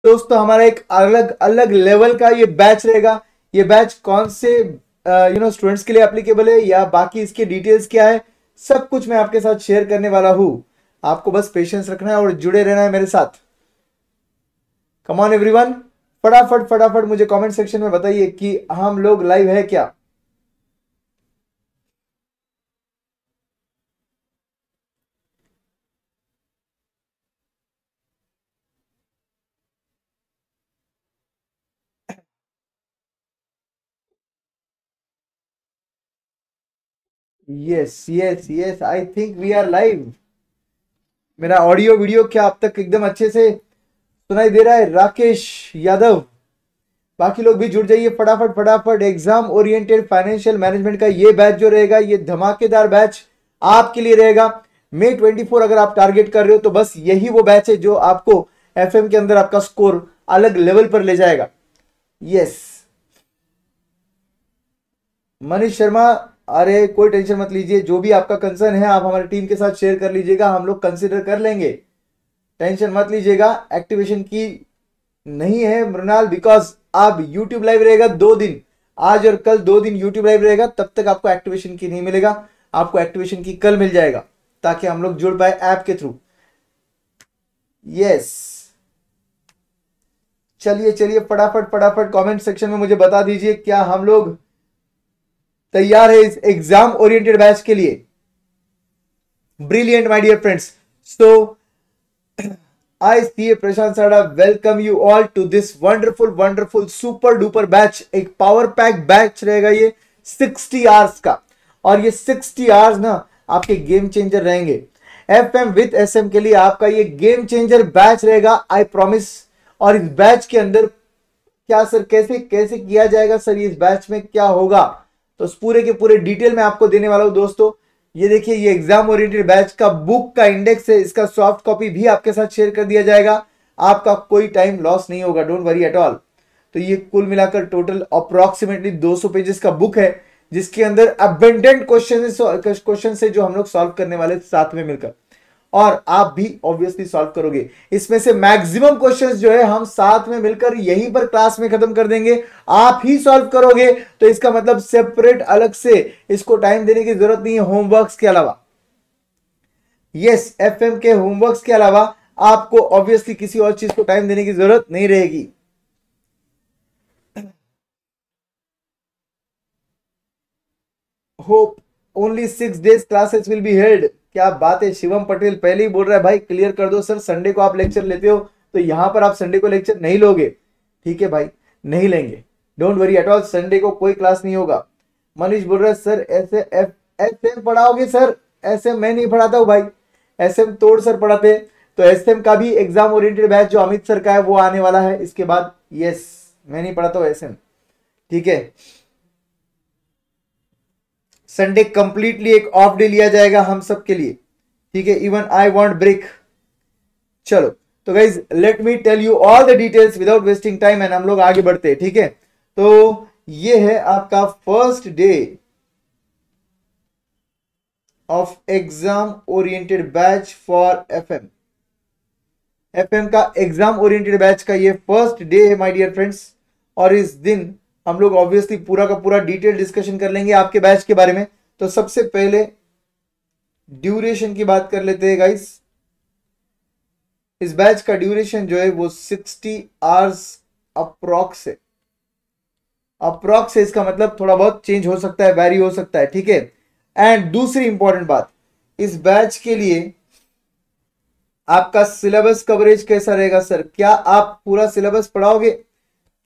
दोस्तों हमारा एक अलग अलग लेवल का ये बैच रहेगा। ये बैच कौन से स्टूडेंट्स के लिए एप्लीकेबल है या बाकी इसके डिटेल्स क्या है, सब कुछ मैं आपके साथ शेयर करने वाला हूं। आपको बस पेशेंस रखना है और जुड़े रहना है मेरे साथ। कम ऑन एवरीवन, फटाफट फटाफट मुझे कमेंट सेक्शन में बताइए कि हम लोग लाइव है क्या। Yes yes yes, I think we are live. मेरा ऑडियो वीडियो क्या अब तक एकदम अच्छे से सुनाई दे रहा है? राकेश यादव, बाकी लोग भी जुड़ जाइए फटाफट फटाफट। एग्जाम ओरिएंटेड फाइनेंशियल मैनेजमेंट का ये बैच जो रहेगा, ये धमाकेदार बैच आपके लिए रहेगा। May 24 अगर आप टारगेट कर रहे हो तो बस यही वो बैच है जो आपको एफएम के अंदर आपका स्कोर अलग लेवल पर ले जाएगा। यस मनीष शर्मा, अरे कोई टेंशन मत लीजिए, जो भी आपका कंसर्न है आप हमारी टीम के साथ शेयर कर लीजिएगा, हम लोग कंसिडर कर लेंगे। टेंशन मत लीजिएगा। एक्टिवेशन की नहीं है मृणाल, बिकॉज अब यूट्यूब लाइव रहेगा 2 दिन, आज और कल 2 दिन यूट्यूब लाइव रहेगा, तब तक आपको एक्टिवेशन की नहीं मिलेगा। आपको एक्टिवेशन की कल मिल जाएगा ताकि हम लोग जुड़ पाए ऐप के थ्रू। यस चलिए चलिए फटाफट फटाफट कमेंट सेक्शन में मुझे बता दीजिए क्या हम लोग तैयार है इस एग्जाम ओरिएंटेड बैच के लिए। Brilliant my dear friends, so I see Prashant Sada, welcome you all to this wonderful super duper batch. एक पावर पैक बैच रहेगा ये 60 आवर्स का, और ये 60 आवर्स ना आपके गेम चेंजर रहेंगे। FM विद SM के लिए आपका ये गेम चेंजर बैच रहेगा, आई प्रॉमिस। और इस बैच के अंदर क्या सर, कैसे कैसे किया जाएगा सर, इस बैच में क्या होगा, तो उस पूरे के पूरे डिटेल में आपको देने वाला हूं दोस्तों। ये देखिए, ये एग्जाम ओरिएंटेड बैच का बुक का इंडेक्स है, इसका सॉफ्ट कॉपी भी आपके साथ शेयर कर दिया जाएगा। आपका कोई टाइम लॉस नहीं होगा, डोंट वरी एट ऑल। तो ये कुल मिलाकर टोटल अप्रोक्सीमेटली 200 पेजेस का बुक है, जिसके अंदर अबेंडेंट क्वेश्चन है जो हम लोग सॉल्व करने वाले साथ में मिलकर, और आप भी ऑब्वियसली सॉल्व करोगे। इसमें से मैक्सिमम क्वेश्चंस जो है हम साथ में मिलकर यहीं पर क्लास में खत्म कर देंगे, आप ही सॉल्व करोगे। तो इसका मतलब सेपरेट अलग से इसको टाइम देने की जरूरत नहीं है होमवर्क्स के अलावा। यस, एफएम के होमवर्क्स के अलावा आपको ऑब्वियसली किसी और चीज को टाइम देने की जरूरत नहीं रहेगी। Hope only 6 days classes will be held. क्या बात है, शिवम पटेल पहले ही बोल रहा है भाई क्लियर कर दो सर, संडे को आप लेक्चर लेते हो तो यहां पर आप संडे को लेक्चर नहीं लोगे। ठीक है भाई, नहीं लेंगे, don't worry at all, Sunday को कोई क्लास नहीं होगा। मनीष बोल रहा है सर ऐसे एसएम पढ़ाओगे सर? एसएम मैं नहीं पढ़ाता हूं भाई, एसएम तोड़ सर पढ़ाते हैं। तो एसएम का भी एग्जाम ओरिएंटेड बैच जो अमित सर का है वो आने वाला है इसके बाद। यस, मैं नहीं पढ़ाता हूं एसएम, ठीक है। संडे कंप्लीटली एक ऑफ डे लिया जाएगा हम सब के लिए, ठीक है। Even I want break. चलो तो guys let me tell you all the details without wasting time, and हम लोग आगे बढ़ते हैं, ठीक है। तो ये है आपका first day of exam oriented batch for FM. FM का एग्जाम ओरिएंटेड बैच का ये फर्स्ट डे है माय डियर फ्रेंड्स, और इस दिन हम लोग ऑब्वियसली पूरा का पूरा डिटेल डिस्कशन कर लेंगे आपके बैच के बारे में। तो सबसे पहले ड्यूरेशन की बात कर लेते हैं गाइस। इस बैच का ड्यूरेशन जो है वो 60 आवर्स अप्रोक्स है। अप्रोक्स है, इसका मतलब थोड़ा बहुत चेंज हो सकता है, वैरी हो सकता है, ठीक है। एंड दूसरी इंपॉर्टेंट बात, इस बैच के लिए आपका सिलेबस कवरेज कैसा रहेगा सर? क्या आप पूरा सिलेबस पढ़ाओगे?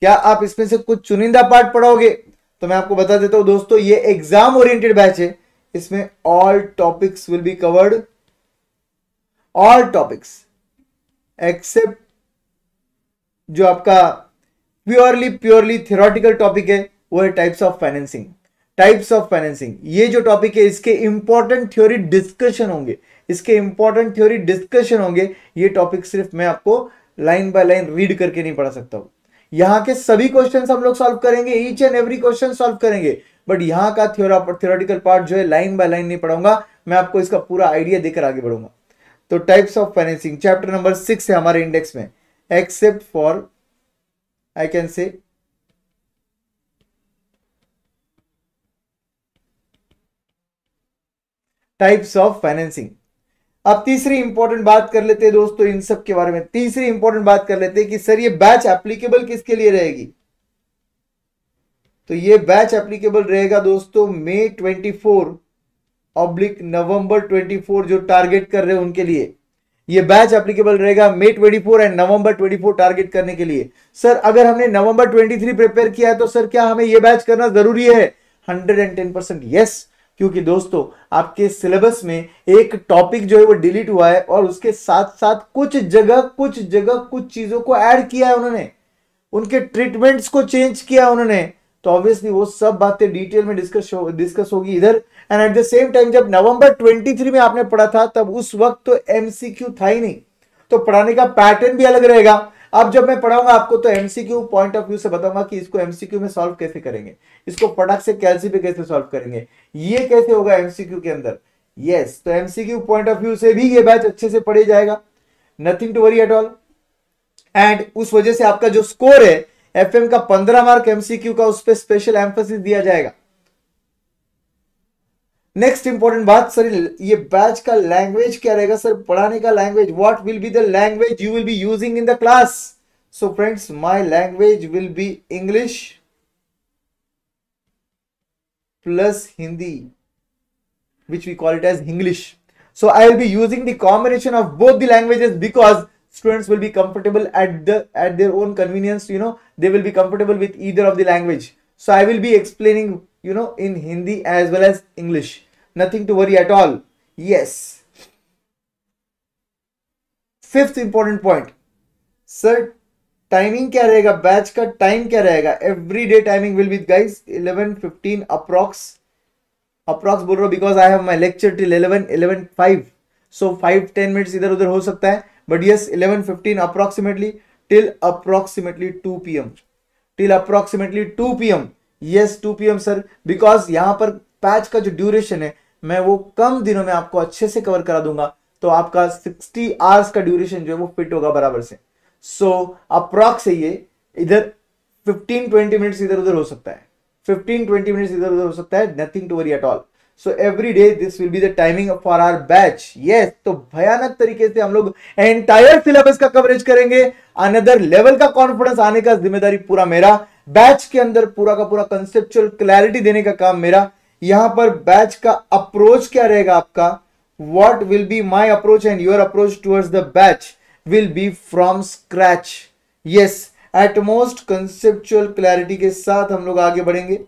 क्या आप इसमें से कुछ चुनिंदा पार्ट पढ़ाओगे? तो मैं आपको बता देता हूं दोस्तों, ये एग्जाम ओरिएंटेड बैच है, इसमें all topics will be covered, all topics except जो आपका प्योरली थ्योरेटिकल टॉपिक है वो है types of financing. Types of financing ये जो टॉपिक है, इसके इंपॉर्टेंट थ्योरी डिस्कशन होंगे, इसके इंपॉर्टेंट थ्योरी डिस्कशन होंगे। ये टॉपिक सिर्फ मैं आपको लाइन बाय लाइन रीड करके नहीं पढ़ा सकता हूं। यहाँ के सभी क्वेश्चंस हम लोग सॉल्व करेंगे, each and every question solve करेंगे, बट यहाँ का थ्योरेटिकल पार्ट जो है लाइन बाय लाइन नहीं पढ़ाऊंगा, मैं आपको इसका पूरा आइडिया देकर आगे बढ़ूंगा। तो types of financing chapter number 6 है हमारे इंडेक्स में। except for, I can say, types of financing. अब तीसरी इंपॉर्टेंट बात कर लेते हैं दोस्तों इन सब के बारे में। तीसरी इंपॉर्टेंट बात कर लेते हैं कि सर ये बैच एप्लीकेबल किसके लिए रहेगी। तो ये बैच एप्लीकेबल रहेगा दोस्तों मई 24 ऑब्लिक नवंबर 24 जो टारगेट कर रहे हैं उनके लिए। ये बैच एप्लीकेबल रहेगा मई 24 एंड नवंबर 24 टारगेट करने के लिए। सर अगर हमने नवंबर 23 प्रिपेयर किया है तो सर क्या हमें ये बैच करना जरूरी है? 110% यस, क्योंकि दोस्तों आपके सिलेबस में एक टॉपिक जो है वो डिलीट हुआ है और उसके साथ साथ कुछ जगह कुछ चीजों को ऐड किया है उन्होंने, उनके ट्रीटमेंट्स को चेंज किया उन्होंने। तो ऑब्वियसली वो सब बातें डिटेल में डिस्कस होगी इधर। And at the same time जब नवंबर 23 में आपने पढ़ा था तब उस वक्त तो एमसीक्यू था ही नहीं, तो पढ़ाने का पैटर्न भी अलग रहेगा। अब जब मैं पढ़ाऊंगा आपको तो एमसीक्यू पॉइंट ऑफ व्यू से बताऊंगा कि इसको एमसीक्यू में सॉल्व कैसे करेंगे, इसको फटाक से कैलसी पे कैसे सॉल्व करेंगे, ये कैसे होगा एमसीक्यू के अंदर। यस, तो एमसीक्यू पॉइंट ऑफ व्यू से भी ये बैच अच्छे से पढ़े जाएगा, nothing to worry at all. And उस वजह से आपका जो स्कोर है एफएम का 15 मार्क एमसीक्यू का, उस पर स्पेशल एम्फेसिस दिया जाएगा। नेक्स्ट इंपॉर्टेंट बात सर, ये बैच का लैंग्वेज क्या रहेगा सर, पढ़ाने का language, what will be the language you will be using in the class. So friends my language will be English plus Hindi, which we call it as English. So I will be using the combination of both the languages because students will be comfortable at their own convenience, they will be comfortable with either of the language. So I will be explaining, in Hindi as well as English. Nothing to worry at all. Yes. Fifth important point. Sir, timing क्या रहेगा, batch का time क्या रहेगा? Every day timing will be guys 11:15 approx बोल रहा हूं because I have my lecture till 11:05, so 5-10 minutes इधर उधर हो सकता है, but yes 11:15 approximately till approximately 2 PM, till approximately 2 PM। Yes 2 PM sir, because यहां पर पैच का जो ड्यूरेशन है मैं वो कम दिनों में आपको अच्छे से कवर करा दूंगा, तो आपका 60 आवर्स का ड्यूरेशन जो है वो फिट होगा बराबर से। सो अप्रॉक्स है ये, इधर 15-20 मिनट्स इधर उधर हो सकता है, 15-20 मिनट्स इधर उधर हो सकता है, nothing to worry at all. So every day this will be the timing for our batch. Yes, तो भयानक तरीके से हम लोग एंटायर सिलेबस का कवरेज करेंगे। अनदर लेवल का कॉन्फिडेंस आने का जिम्मेदारी पूरा मेरा, बैच के अंदर पूरा का पूरा कंसेप्चुअल क्लैरिटी देने का काम मेरा। यहां पर बैच का अप्रोच क्या रहेगा आपका, what will be my approach and your approach towards the batch will be from scratch. Yes, utmost conceptual clarity के साथ हम लोग आगे बढ़ेंगे।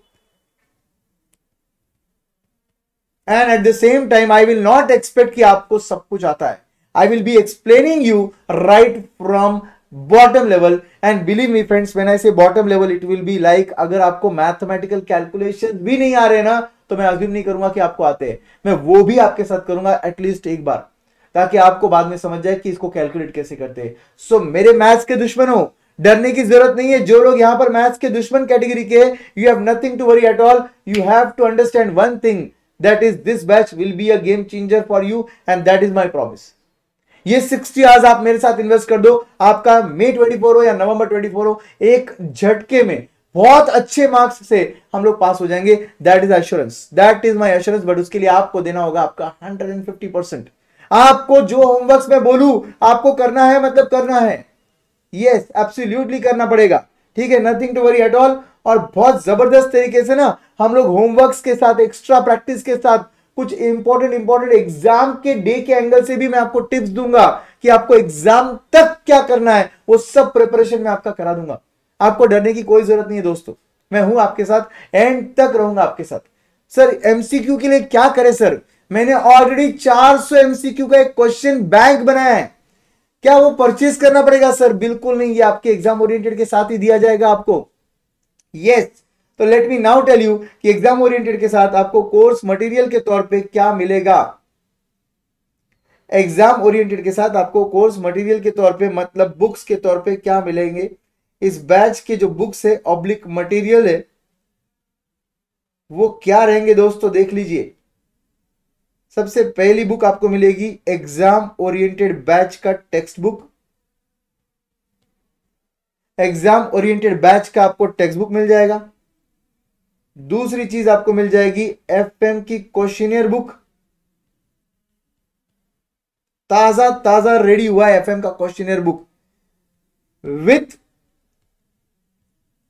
And at the same time I will not expect कि आपको सब कुछ आता है, I will be explaining you right from bottom level. And believe me friends, when I say bottom level it will be like, अगर आपको mathematical calculation भी नहीं आ रहे ना तो मैं अज्यूम नहीं करूंगा कि आपको आते हैं, मैं वो भी आपके साथ करूंगा एटलीस्ट एक बार, ताकि आपको बाद में समझ जाए कि इसको कैलकुलेट कैसे करते हैं। सो मेरे मैथ्स के दुश्मनों, डरने की जरूरत नहीं है। जो लोग यहां पर मैथ्स के दुश्मन कैटेगरी के, you have nothing to worry at all. You have to understand one thing, that is this batch will be a game changer for you and that is my promise. ये 60 hours आप मेरे साथ invest कर दो, आपका मई 24 हो या नवंबर 24 हो, एक झटके में बहुत अच्छे मार्क्स से हम लोग पास हो जाएंगे। That is assurance, that is my assurance. But उसके लिए आपको देना होगा आपका 150%। आपको जो होमवर्क्स मैं बोलूं आपको करना है, मतलब करना है। यस, एब्सोल्युटली करना पड़ेगा, ठीक है, nothing to worry at all. और बहुत जबरदस्त तरीके से ना हम लोग होमवर्क्स के साथ, एक्स्ट्रा प्रैक्टिस के साथ, कुछ इंपॉर्टेंट एग्जाम के डे के एंगल से भी मैं आपको टिप्स दूंगा कि आपको एग्जाम तक क्या करना है, वो सब प्रिपरेशन में आपका करा दूंगा। आपको डरने की कोई जरूरत नहीं है दोस्तों, मैं हूं आपके साथ, एंड तक रहूंगा आपके साथ। सर एमसीक्यू के लिए क्या करें सर, मैंने ऑलरेडी 400 एमसीक्यू का एक क्वेश्चन बैंक बनाया है, क्या वो परचेज करना पड़ेगा सर? बिल्कुल नहीं, ये आपके एग्जाम ओरिएंटेड के साथ ही दिया जाएगा आपको। यस, तो let me now tell you कि एग्जाम ओरिएंटेड के साथ आपको कोर्स मटेरियल के तौर पे क्या मिलेगा। एग्जाम ओरिएंटेड के साथ आपको कोर्स मटेरियल के तौर पे, मतलब बुक्स के तौर पे क्या मिलेंगे। इस बैच के जो बुक्स है ऑब्लिक मटेरियल है वो क्या रहेंगे दोस्तों, देख लीजिए। सबसे पहली बुक आपको मिलेगी एग्जाम ओरिएंटेड बैच का text book. Exam oriented batch का आपको टेक्स्ट बुक मिल जाएगा। दूसरी चीज आपको मिल जाएगी एफएम की क्वेश्चनियर बुक, ताजा ताजा रेडी हुआ है एफएम का questionnaire book with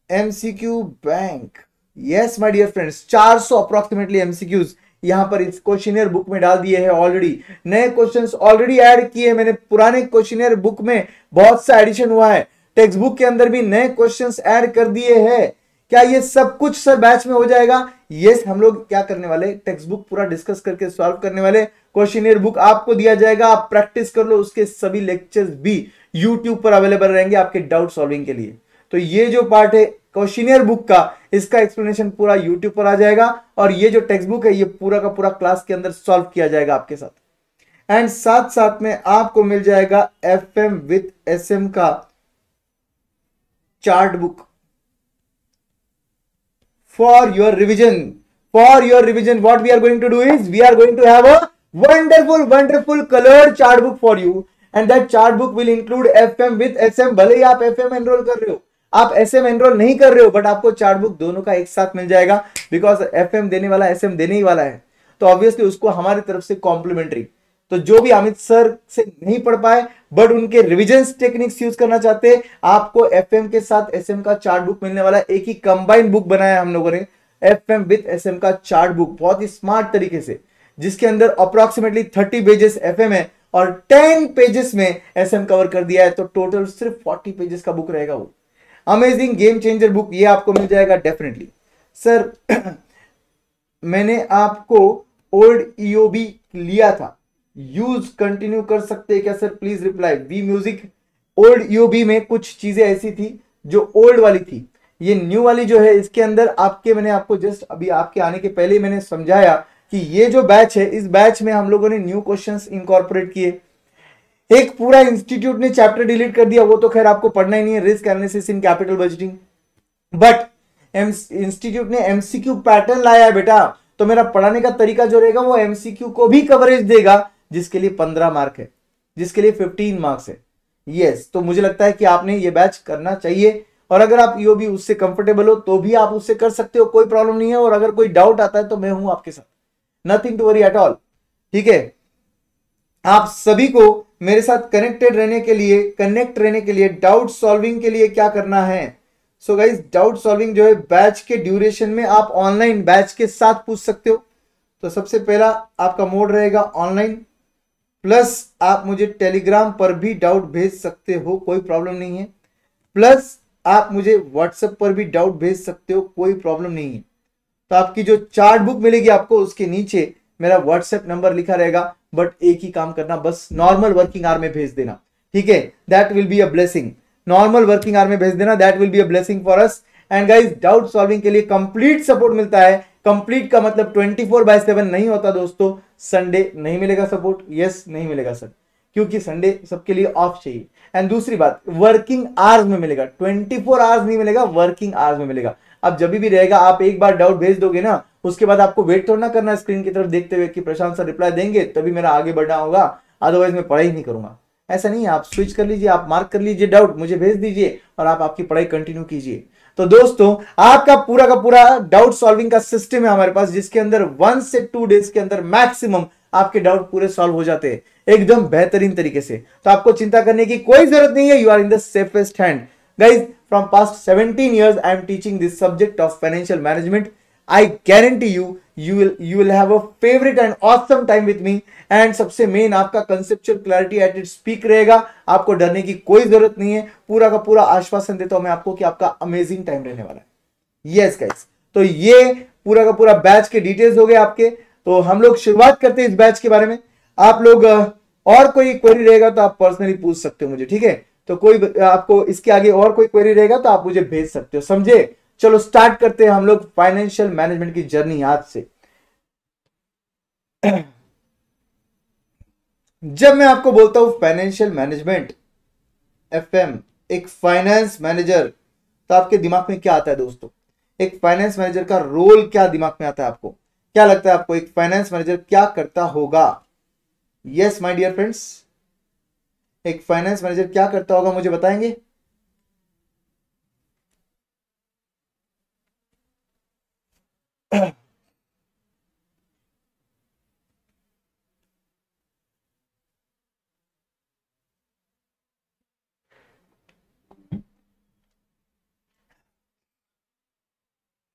MCQ bank. Yes my dear friends, 400 approximately MCQs यहां पर इस क्वेश्चनियर बुक में डाल दिए हैं ऑलरेडी। नए क्वेश्चंस ऑलरेडी ऐड किए मैंने, पुराने क्वेश्चनियर बुक में बहुत सा एडिशन हुआ है, टेक्स्ट बुक के अंदर भी नए क्वेश्चंस ऐड कर दिए हैं। क्या ये सब कुछ सर बैच में हो जाएगा? यस, हम लोग क्या करने वाले, टेक्स्ट बुक पूरा डिस्कस करके सॉल्व करने वाले, क्वेश्चनियर बुक आपको दिया जाएगा, आप प्रैक्टिस कर लो, उसके सभी लेक्चर्स भी यूट्यूब पर अवेलेबल रहेंगे आपके डाउट सॉल्विंग के लिए। तो ये जो पार्ट है क्वेश्चनियर बुक का, इसका एक्सप्लेनेशन पूरा यूट्यूब पर आ जाएगा, और ये जो टेक्स्ट बुक है ये पूरा का पूरा क्लास के अंदर सॉल्व किया जाएगा आपके साथ। एंड साथ साथ में आपको मिल जाएगा एफएम विथ एसएम का chart book for your revision. For your revision what we are going to do is we are going to have a wonderful coloured chart book for you, and that chart book will include FM with SM. भले ही आप FM enrol कर रहे हो, आप SM enrol नहीं कर रहे हो, बट आपको चार्ट बुक दोनों का एक साथ मिल जाएगा, बिकॉज एफएम देने वाला एसएम देने ही वाला है, तो ऑब्वियसली उसको हमारी तरफ से कॉम्प्लीमेंट्री। तो जो भी अमित सर से नहीं पढ़ पाए बट उनके रिविजन टेक्निक्स यूज करना चाहते हैं, आपको एफएम के साथ एसएम का चार्ट बुक मिलने वाला है। एक ही कंबाइंड बुक बनाया हम लोगों ने, एफएम विथ एसएम का चार्ट बुक, बहुत ही स्मार्ट तरीके से, जिसके अंदर अप्रोक्सीमेटली 30 पेजेस एफएम है और 10 पेजेस में एसएम कवर कर दिया है, तो टोटल सिर्फ 40 पेजेस का बुक रहेगा वो। अमेजिंग गेम चेंजर बुक, ये आपको मिल जाएगा डेफिनेटली। सर मैंने आपको ओल्ड ईओबी लिया था, यूज कंटिन्यू कर सकते हैं क्या सर? Please reply. वी म्यूजिक ओल्ड ईओबी में कुछ चीजें ऐसी थी जो ओल्ड वाली थी, ये न्यू वाली जो है इसके अंदर आपके, मैंने आपको जस्ट अभी आपके आने के पहले ही मैंने समझाया कि ये जो बैच है, इस बैच में हम लोगों ने न्यू क्वेश्चंस इनकॉर्पोरेट किए। एक पूरा इंस्टीट्यूट ने चैप्टर डिलीट कर दिया, वो तो खैर आपको पढ़ना ही नहीं है, risk analysis in capital budgeting, but institute ने एमसीक्यू पैटर्न लाया है बेटा, तो मेरा पढ़ाने का तरीका जो रहेगा वो एमसीक्यू को भी कवरेज देगा, जिसके लिए 15 मार्क है, जिसके लिए 15 मार्क्स है। यस, तो मुझे लगता है कि आपने ये बैच करना चाहिए, और अगर आप ईओबी उससे कंफर्टेबल हो तो भी आप उससे कर सकते हो, कोई प्रॉब्लम नहीं है। और अगर कोई डाउट आता है तो मैं हूं आपके साथ, nothing to worry at all. ठीक है, आप सभी को मेरे साथ कनेक्ट रहने के लिए डाउट सॉल्विंग के लिए क्या करना है? सो गाइस, डाउट सॉल्विंग जो है बैच के ड्यूरेशन में आप ऑनलाइन बैच के साथ पूछ सकते हो। तो सबसे पहला आपका मोड रहेगा ऑनलाइन, प्लस आप मुझे टेलीग्राम पर भी डाउट भेज सकते हो, कोई प्रॉब्लम नहीं है, प्लस आप मुझे व्हाट्सएप पर भी डाउट भेज सकते हो, कोई प्रॉब्लम नहीं है। तो आपकी जो चार्ट बुक मिलेगी आपको, उसके नीचे मेरा व्हाट्सएप नंबर लिखा रहेगा, बट एक ही काम करना, बस नॉर्मल वर्किंग आवर में भेज देना, ठीक है? That will be a blessing, normal working hour में भेज देना, that will be a blessing for us. And guys, doubt solving के लिए कंप्लीट सपोर्ट मिलता है। कंप्लीट का मतलब 24/7 नहीं होता दोस्तों, संडे नहीं मिलेगा सपोर्ट, यस नहीं मिलेगा सर, क्योंकि संडे सबके लिए ऑफ चाहिए। एंड दूसरी बात, वर्किंग आवर्स में मिलेगा, 24 आवर्स नहीं मिलेगा, वर्किंग आवर्स में मिलेगा। अब जब भी रहेगा, आप एक बार डाउट भेज दोगे ना, उसके बाद आपको वेट थोड़ा ना करना स्क्रीन की तरफ देखते हुए कि प्रशांत सर रिप्लाई देंगे तभी मेरा आगे बढ़ना होगा, अदरवाइज मैं पढ़ाई नहीं करूंगा। ऐसा नहीं है, आप स्विच कर लीजिए, आप मार्क कर लीजिए डाउट, मुझे भेज दीजिए और आप आपकी पढ़ाई कंटिन्यू कीजिए। तो दोस्तों, आपका पूरा का पूरा डाउट सॉल्विंग का सिस्टम है हमारे पास, जिसके अंदर 1 से 2 डेज के अंदर मैक्सिमम आपके डाउट पूरे सॉल्व हो जाते हैं एकदम बेहतरीन तरीके से। तो आपको चिंता करने की कोई जरूरत नहीं है, you are in the safest hand. Guys, from past 17 years I am teaching this subject of financial management. I guarantee you will have a favorite and awesome time with me. And सबसे main आपका conceptual clarity at its peak रहेगा, आपको डरने की कोई जरूरत नहीं है। पूरा का पूरा आश्वासन देता हूं मैं आपको कि आपका अमेजिंग टाइम रहने वाला है। यस गाइस, तो ये पूरा का पूरा बैच के डिटेल्स हो गए आपके। तो हम लोग शुरुआत करते हैं इस बैच के बारे में। आप लोग और कोई क्वेरी रहेगा तो आप पर्सनली पूछ सकते हो मुझे, ठीक है? तो कोई आपको इसके आगे और कोई क्वेरी रहेगा तो आप मुझे भेज सकते हो, समझे? चलो स्टार्ट करते हैं हम लोग फाइनेंशियल मैनेजमेंट की जर्नी आज से। जब मैं आपको बोलता हूं फाइनेंशियल मैनेजमेंट, एफएम, एक फाइनेंस मैनेजर, तो आपके दिमाग में क्या आता है दोस्तों? एक फाइनेंस मैनेजर का रोल क्या दिमाग में आता है आपको? क्या लगता है आपको एक फाइनेंस मैनेजर क्या करता होगा? यस माय डियर फ्रेंड्स, एक फाइनेंस मैनेजर क्या करता होगा मुझे बताएंगे?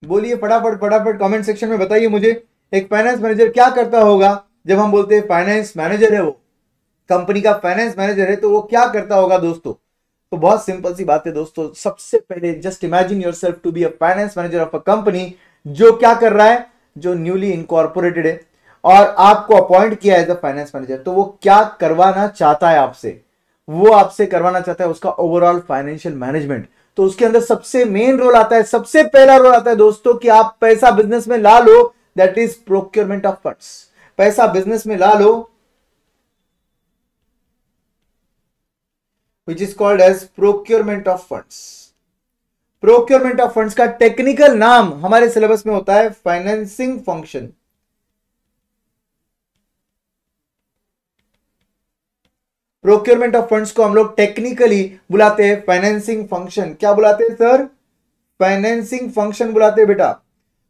बोलिए फटाफट फटाफट कमेंट सेक्शन में बताइए मुझे, एक फाइनेंस मैनेजर क्या करता होगा? जब हम बोलते हैं फाइनेंस मैनेजर है, वो कंपनी का फाइनेंस मैनेजर है, तो वो क्या करता होगा दोस्तों? तो बहुत सिंपल सी बात है दोस्तों। सबसे पहले just imagine yourself to be a finance manager of a company जो क्या कर रहा है, जो न्यूली इनकॉर्पोरेटेड है और आपको अपॉइंट किया एज अ फाइनेंस मैनेजर। तो वो क्या करवाना चाहता है आपसे? वो आपसे करवाना चाहता है उसका ओवरऑल फाइनेंशियल मैनेजमेंट। तो उसके अंदर सबसे मेन रोल आता है, सबसे पहला रोल आता है दोस्तों कि आप पैसा बिजनेस में ला लो, that is procurement of funds. पैसा बिजनेस में ला लो, which is called as procurement of funds। Procurement of funds का टेक्निकल नाम हमारे सिलेबस में होता है financing function. Procurement of funds को हम लोग टेक्निकली बुलाते हैं फाइनेंसिंग फंक्शन। क्या बुलाते हैं सर? फाइनेंसिंग फंक्शन बुलाते हैं बेटा।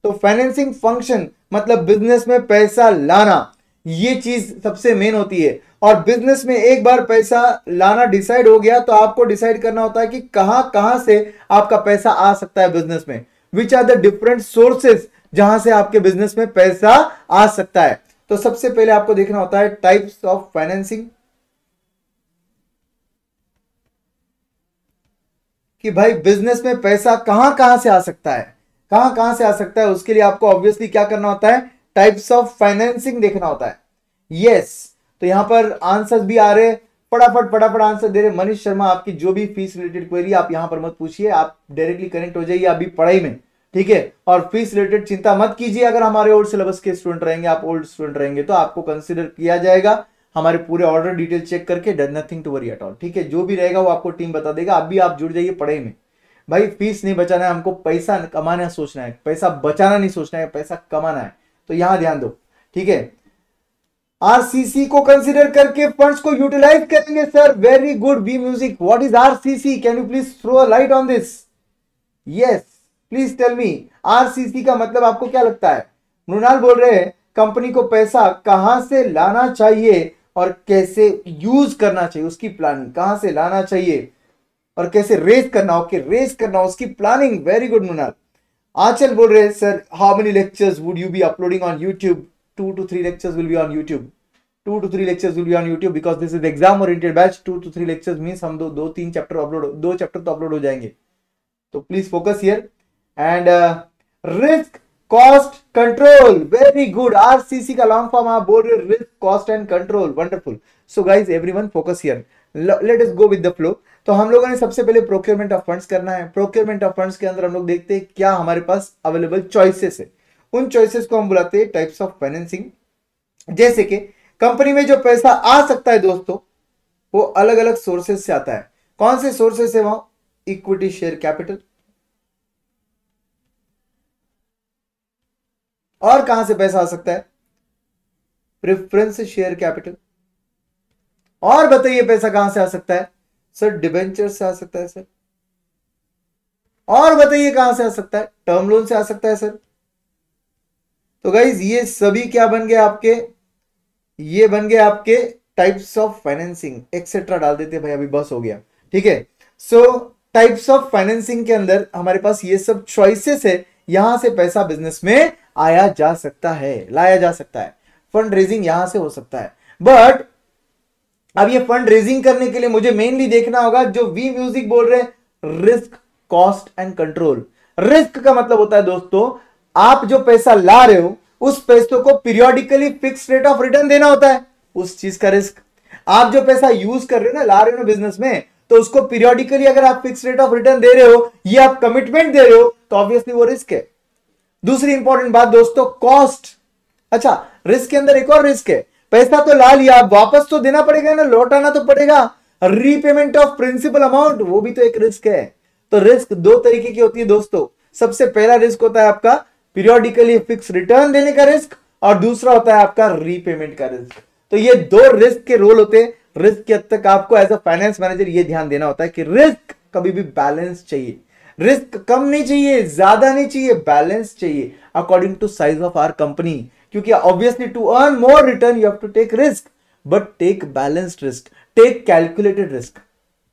तो फाइनेंसिंग फंक्शन मतलब बिजनेस में पैसा लाना, ये चीज सबसे मेन होती है। और बिजनेस में एक बार पैसा लाना डिसाइड हो गया तो आपको डिसाइड करना होता है कि कहां कहां से आपका पैसा आ सकता है बिजनेस में, which are the different sources जहां से आपके बिजनेस में पैसा आ सकता है। तो सबसे पहले आपको देखना होता है टाइप्स ऑफ फाइनेंसिंग, कि भाई बिजनेस में पैसा कहां कहां से आ सकता है, कहां कहां से आ सकता है। उसके लिए आपको ऑब्वियसली क्या करना होता है? टाइप्स ऑफ फाइनेंसिंग देखना होता है। यस, तो यहां पर आंसर्स भी आ रहे, फटाफट फटाफट आंसर दे रहे। मनीष शर्मा, आपकी जो भी फीस रिलेटेड क्वेरी आप यहां पर मत पूछिए, आप डायरेक्टली कनेक्ट हो जाइए अभी पढ़ाई में, ठीक है। और फीस रिलेटेड चिंता मत कीजिए, अगर हमारे ओल्ड सिलेबस के स्टूडेंट रहेंगे, आप ओल्ड स्टूडेंट रहेंगे तो आपको कंसिडर किया जाएगा हमारे पूरे ऑर्डर डिटेल चेक करके। Nothing to worry at all, ठीक है। जो भी रहेगा वो आपको टीम बता देगा। अभी आप जुड़ जाइए पढ़ाई में। भाई फीस नहीं बचाना है हमको, पैसा कमाना सोचना है, पैसा बचाना नहीं सोचना है, पैसा कमाना है। तो यहां ध्यान दो, ठीक है। आरसीसी को कंसीडर करके फंड्स को यूटिलाइज करेंगे sir, very good. We music, what is RCC? Can you please throw a light on this? Yes, please tell me, RCC का मतलब आपको क्या लगता है? मृणाल बोल रहे हैं कंपनी को पैसा कहां से लाना चाहिए और कैसे यूज करना चाहिए, उसकी प्लानिंग कहां से लाना चाहिए और कैसे रेज करना, ओके रेज करना, उसकी planning. Very good Mrinal. Anchal बोल रहे हैं sir how many lectures would you be uploading on YouTube? 2 to 3 lectures will be on YouTube। 2 to 3 lectures will be on YouTube because this is exam oriented batch। 2 to 3 lectures means हम दो 3 chapter upload, 2 chapter तो upload हो जाएंगे। तो please focus here. And risk cost control, very good. RCC का long form आप बोल रहे हो, risk cost and control, wonderful. So guys everyone focus here, let us go with the flow. तो हम लोगों ने सबसे पहले प्रोक्योरमेंट ऑफ फंड्स करना है। प्रोक्योरमेंट ऑफ फंड्स के अंदर हम लोग देखते हैं क्या हमारे पास अवेलेबल चॉइसेस है। उन चॉइसेस को हम बुलाते हैं टाइप्स ऑफ फाइनेंसिंग। जैसे कि कंपनी में जो पैसा आ सकता है दोस्तों, वो अलग अलग सोर्सेस से आता है। कौन से सोर्सेस है? वहां इक्विटी शेयर कैपिटल। और कहां से पैसा आ सकता है? Preference share capital. और बताइए पैसा कहां से आ सकता है? सर डिबेंचर से आ सकता है सर। और बताइए कहां से आ सकता है? टर्म लोन से आ सकता है सर। तो गाइज ये सभी क्या बन गए आपके? ये बन गए आपके टाइप्स ऑफ फाइनेंसिंग, एक्सेट्रा डाल देते भाई, अभी बस हो गया, ठीक है। सो टाइप्स ऑफ फाइनेंसिंग के अंदर हमारे पास ये सब चॉइसेस है, यहां से पैसा बिजनेस में आया जा सकता है, लाया जा सकता है। फंड रेजिंग यहां से हो सकता है। बट अब ये फंड रेजिंग करने के लिए मुझे मेनली देखना होगा, जो वी म्यूजिक बोल रहे हैं, risk cost and control. Risk का मतलब होता है दोस्तों, आप जो पैसा ला रहे हो उस पैसों को periodically fix rate of return देना होता है, उस चीज का रिस्क। आप जो पैसा यूज कर रहे हो ना, ला रहे हो ना बिजनेस में, तो उसको पीरियोडिकली अगर आप फिक्स रेट ऑफ रिटर्न दे रहे हो, ये आप कमिटमेंट दे रहे हो, तो ऑब्वियसली वो रिस्क है। दूसरी इंपॉर्टेंट बात दोस्तों, कॉस्ट। अच्छा, रिस्क के अंदर एक और रिस्क है, पैसा तो ला लिया, वापस तो देना पड़ेगा ना, लौटाना तो पड़ेगा। रीपेमेंट ऑफ प्रिंसिपल अमाउंट, वो भी तो एक रिस्क है। तो रिस्क दो तरीके की होती है दोस्तों। सबसे पहला रिस्क होता है आपका पीरियोडिकली फिक्स रिटर्न देने का रिस्क, और दूसरा होता है आपका रीपेमेंट का रिस्क। तो ये दो रिस्क के रोल होते हैं। रिस्क के हद तक आपको एज अ फाइनेंस मैनेजर ये ध्यान देना होता है कि रिस्क कभी भी बैलेंस चाहिए। रिस्क कम नहीं चाहिए, ज्यादा नहीं चाहिए, बैलेंस चाहिए according to size of our company. क्योंकि obviously to earn more return you have to take risk, but take balanced risk, take calculated risk.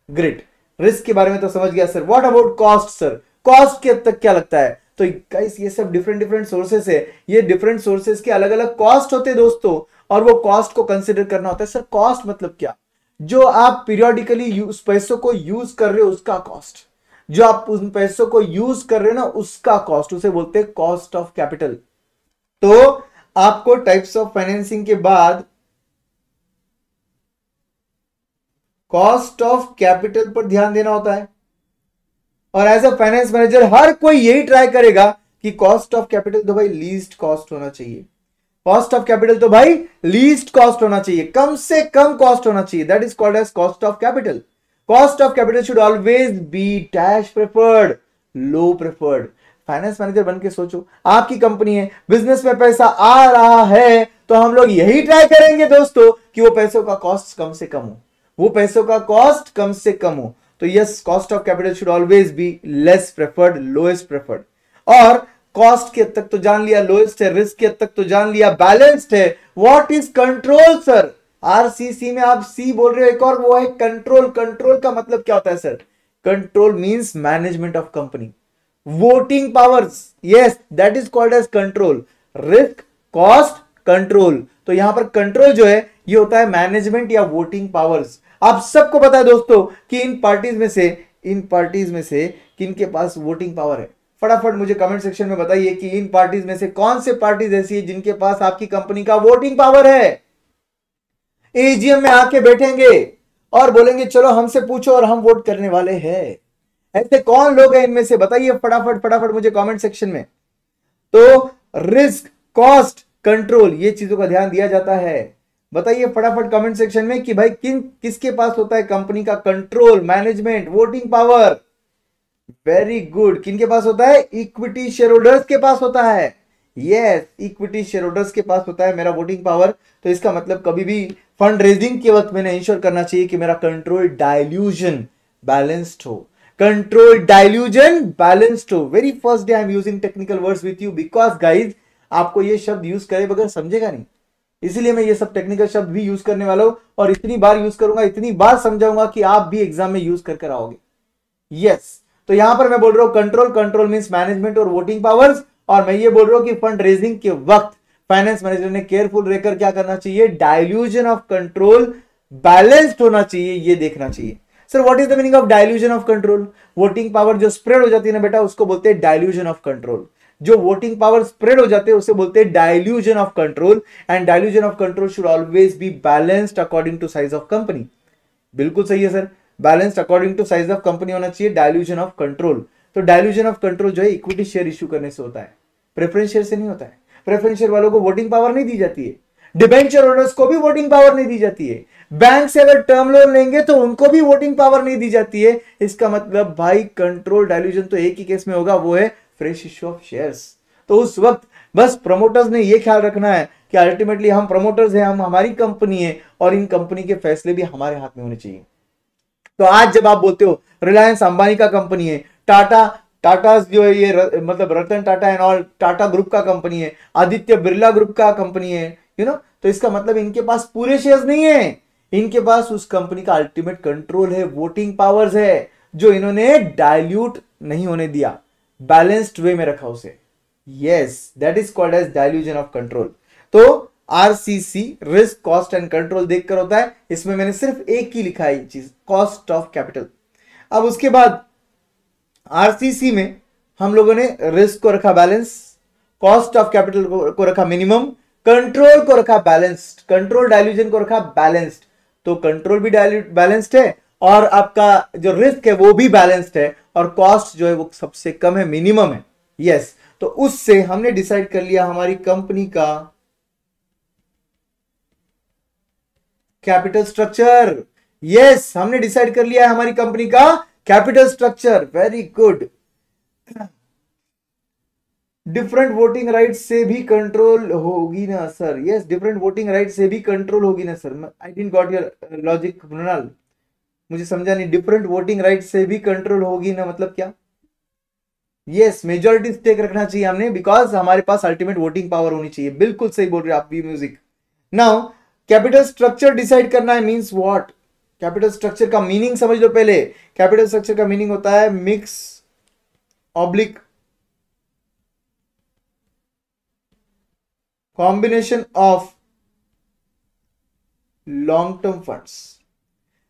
Great, risk के बारे में तो समझ गया sir. What about cost sir, cost के हद तक क्या लगता है? तो गाइस ये सब डिफरेंट डिफरेंट सोर्सेस है, ये डिफरेंट सोर्सेस के अलग अलग कॉस्ट होते हैं दोस्तों, और वो कॉस्ट को कंसिडर करना होता है। सर कॉस्ट मतलब क्या? जो आप पीरियोडिकली उस पैसों को यूज कर रहे हो उसका कॉस्ट, जो आप उन पैसों को यूज कर रहे हो ना उसका कॉस्ट, उसे बोलते हैं कॉस्ट ऑफ कैपिटल। तो आपको टाइप्स ऑफ फाइनेंसिंग के बाद कॉस्ट ऑफ कैपिटल पर ध्यान देना होता है, और एज अ फाइनेंस मैनेजर हर कोई यही ट्राई करेगा कि कॉस्ट ऑफ कैपिटल तो भाई लीस्ट कॉस्ट होना चाहिए, कॉस्ट ऑफ कैपिटल तो भाई लीस्ट कॉस्ट होना चाहिए, कम से कम कॉस्ट होना चाहिए। That is called as cost of capital. Cost of capital should always be dash preferred, low preferred. Finance manager बन के सोचो, आपकी कंपनी है, बिजनेस में पैसा आ रहा है, तो हम लोग यही ट्राई करेंगे दोस्तों कि वो पैसों का कॉस्ट कम से कम हो, वो पैसों का कॉस्ट कम से कम हो। तो yes, cost of capital should always be less preferred, lowest preferred. और कॉस्ट के हद तक तो जान लिया, लोएस्ट है, रिस्क के हद तक तो जान लिया, बैलेंस्ड है। What is control sir? RCC में आप सी बोल रहे हो, एक और वो है कंट्रोल। कंट्रोल का मतलब क्या होता है sir? Control means management of company, voting powers. Yes, that is called as control. Risk, cost, control. तो यहां पर कंट्रोल जो है ये होता है मैनेजमेंट या वोटिंग पावर्स। आप सबको पता है दोस्तों कि इन पार्टीज में से किनके पास वोटिंग पावर है? फटाफट मुझे कमेंट सेक्शन में बताइए कि इन पार्टीज में से कौन से पार्टीज ऐसी है जिनके पास आपकी कंपनी का वोटिंग पावर है। एजीएम में आके बैठेंगे और बोलेंगे चलो हमसे पूछो और हम वोट करने वाले हैं। ऐसे कौन लोग हैं इनमें से? बताइए फटाफट फटाफट मुझे कमेंट सेक्शन में। तो रिस्क, कॉस्ट, कंट्रोल, ये चीजों का ध्यान दिया जाता है। बताइए फटाफट कमेंट सेक्शन में कि भाई किसके पास होता है कंपनी का control, management, voting power. Very good. किनके पास होता है? इक्विटी शेयर होल्डर्स के पास होता है। यस, इक्विटी शेयर होल्डर्स के पास होता है मेरा वोटिंग पावर। तो इसका मतलब कभी भी फंड रेजिंग के वक्त मैंने इंश्योर करना चाहिए कि मेरा कंट्रोल डाइल्यूजन बैलेंस्ड हो, कंट्रोल डाइल्यूजन बैलेंस्ड हो। Very first day I am using technical words with you because guys आपको ये शब्द यूज करे बगैर समझेगा नहीं, इसीलिए मैं ये सब टेक्निकल शब्द भी यूज करने वाला हूं, और इतनी बार यूज करूंगा, इतनी बार समझाऊंगा कि आप भी एग्जाम में यूज कर आओगे। यस, तो यहां पर मैं बोल रहा हूं कंट्रोल, कंट्रोल मींस मैनेजमेंट और वोटिंग पावर्स। और मैं ये बोल रहा हूं कि फंड रेजिंग के वक्त फाइनेंस मैनेजर ने केयरफुल रहकर क्या करना चाहिए? डाइल्यूजन ऑफ कंट्रोल बैलेंस्ड होना चाहिए, ये देखना चाहिए। Sir what is the meaning of dilution of control? Voting power जो स्प्रेड हो जाती है ना बेटा, उसको बोलते हैं डाइल्यूजन ऑफ कंट्रोल। जो वोटिंग पावर स्प्रेड हो जाते हैं उसे बोलते हैं dilution of control. And dilution of control should always be balanced according to size of company. बिल्कुल सही है sir, balanced according to size of company होना चाहिए डाइल्यूजन ऑफ कंट्रोल। तो डाइल्यूजन ऑफ कंट्रोल जो है इक्विटी शेयर इश्यू करने से होता है, प्रेफरेंस शेयर से नहीं होता है। प्रेफरेंस शेयर वालों को वोटिंग पावर नहीं दी जाती है, डिबेंचर होल्डर्स को भी वोटिंग पावर नहीं दी जाती है, बैंक से अगर टर्म लोन लेंगे तो उनको भी वोटिंग पावर नहीं दी जाती है। इसका मतलब भाई कंट्रोल डाइल्यूजन तो एक ही केस में होगा, वो है फ्रेश इश्यू ऑफ शेयर्स। तो उस वक्त बस प्रमोटर्स ने ये ख्याल रखना है कि अल्टीमेटली हम प्रमोटर्स हैं, हम हमारी कंपनी है और इन कंपनी के फैसले भी हमारे हाथ में होने चाहिए। तो आज जब आप बोलते हो रिलायंस अंबानी का कंपनी है, टाटा जो है ये मतलब Ratan Tata and all Tata group का कंपनी है, आदित्य बिरला ग्रुप का कंपनी है, तो इसका मतलब इनके पास पूरे शेयर्स नहीं है, इनके पास उस कंपनी का अल्टीमेट कंट्रोल है, वोटिंग पावर्स है, जो इन्होंने डाइल्यूट नहीं होने दिया, बैलेंस्ड वे में रखा उसे। Yes, that is called as dilution of control. तो RCC risk, cost and control देखकर होता है। इसमें मैंने सिर्फ एक ही लिखा है चीज, कॉस्ट ऑफ कैपिटल। अब उसके बाद आरसीसी में हम लोगों ने रिस्क को रखा बैलेंस, कॉस्ट ऑफ कैपिटल को रखा मिनिमम, कंट्रोल को रखा बैलेंस्ड, कंट्रोल डाइल्यूजन को रखा बैलेंस्ड। तो कंट्रोल भी बैलेंस्ड है और आपका जो रिस्क है वो भी बैलेंस्ड है, और कॉस्ट जो है वो सबसे कम है, मिनिमम है। यस, तो उससे हमने डिसाइड कर लिया हमारी कंपनी का कैपिटल स्ट्रक्चर। यस, हमने डिसाइड कर लिया है हमारी कंपनी का capital structure. Very good. Different voting right से भी कंट्रोल होगी ना sir? Yes, different voting right से भी कंट्रोल होगी ना sir? I didn't got your logic Mrinal, मुझे समझा नहीं। डिफरेंट वोटिंग राइट से भी कंट्रोल होगी ना मतलब क्या? यस, मेजॉरिटी स्टेक रखना चाहिए हमने, बिकॉज हमारे पास अल्टीमेट वोटिंग पावर होनी चाहिए। बिल्कुल सही बोल रहे हो आप भी music. Now capital structure decide करना है मींस व्हाट? कैपिटल स्ट्रक्चर का मीनिंग समझ लो पहले। कैपिटल स्ट्रक्चर का मीनिंग होता है mix oblique combination of long term funds.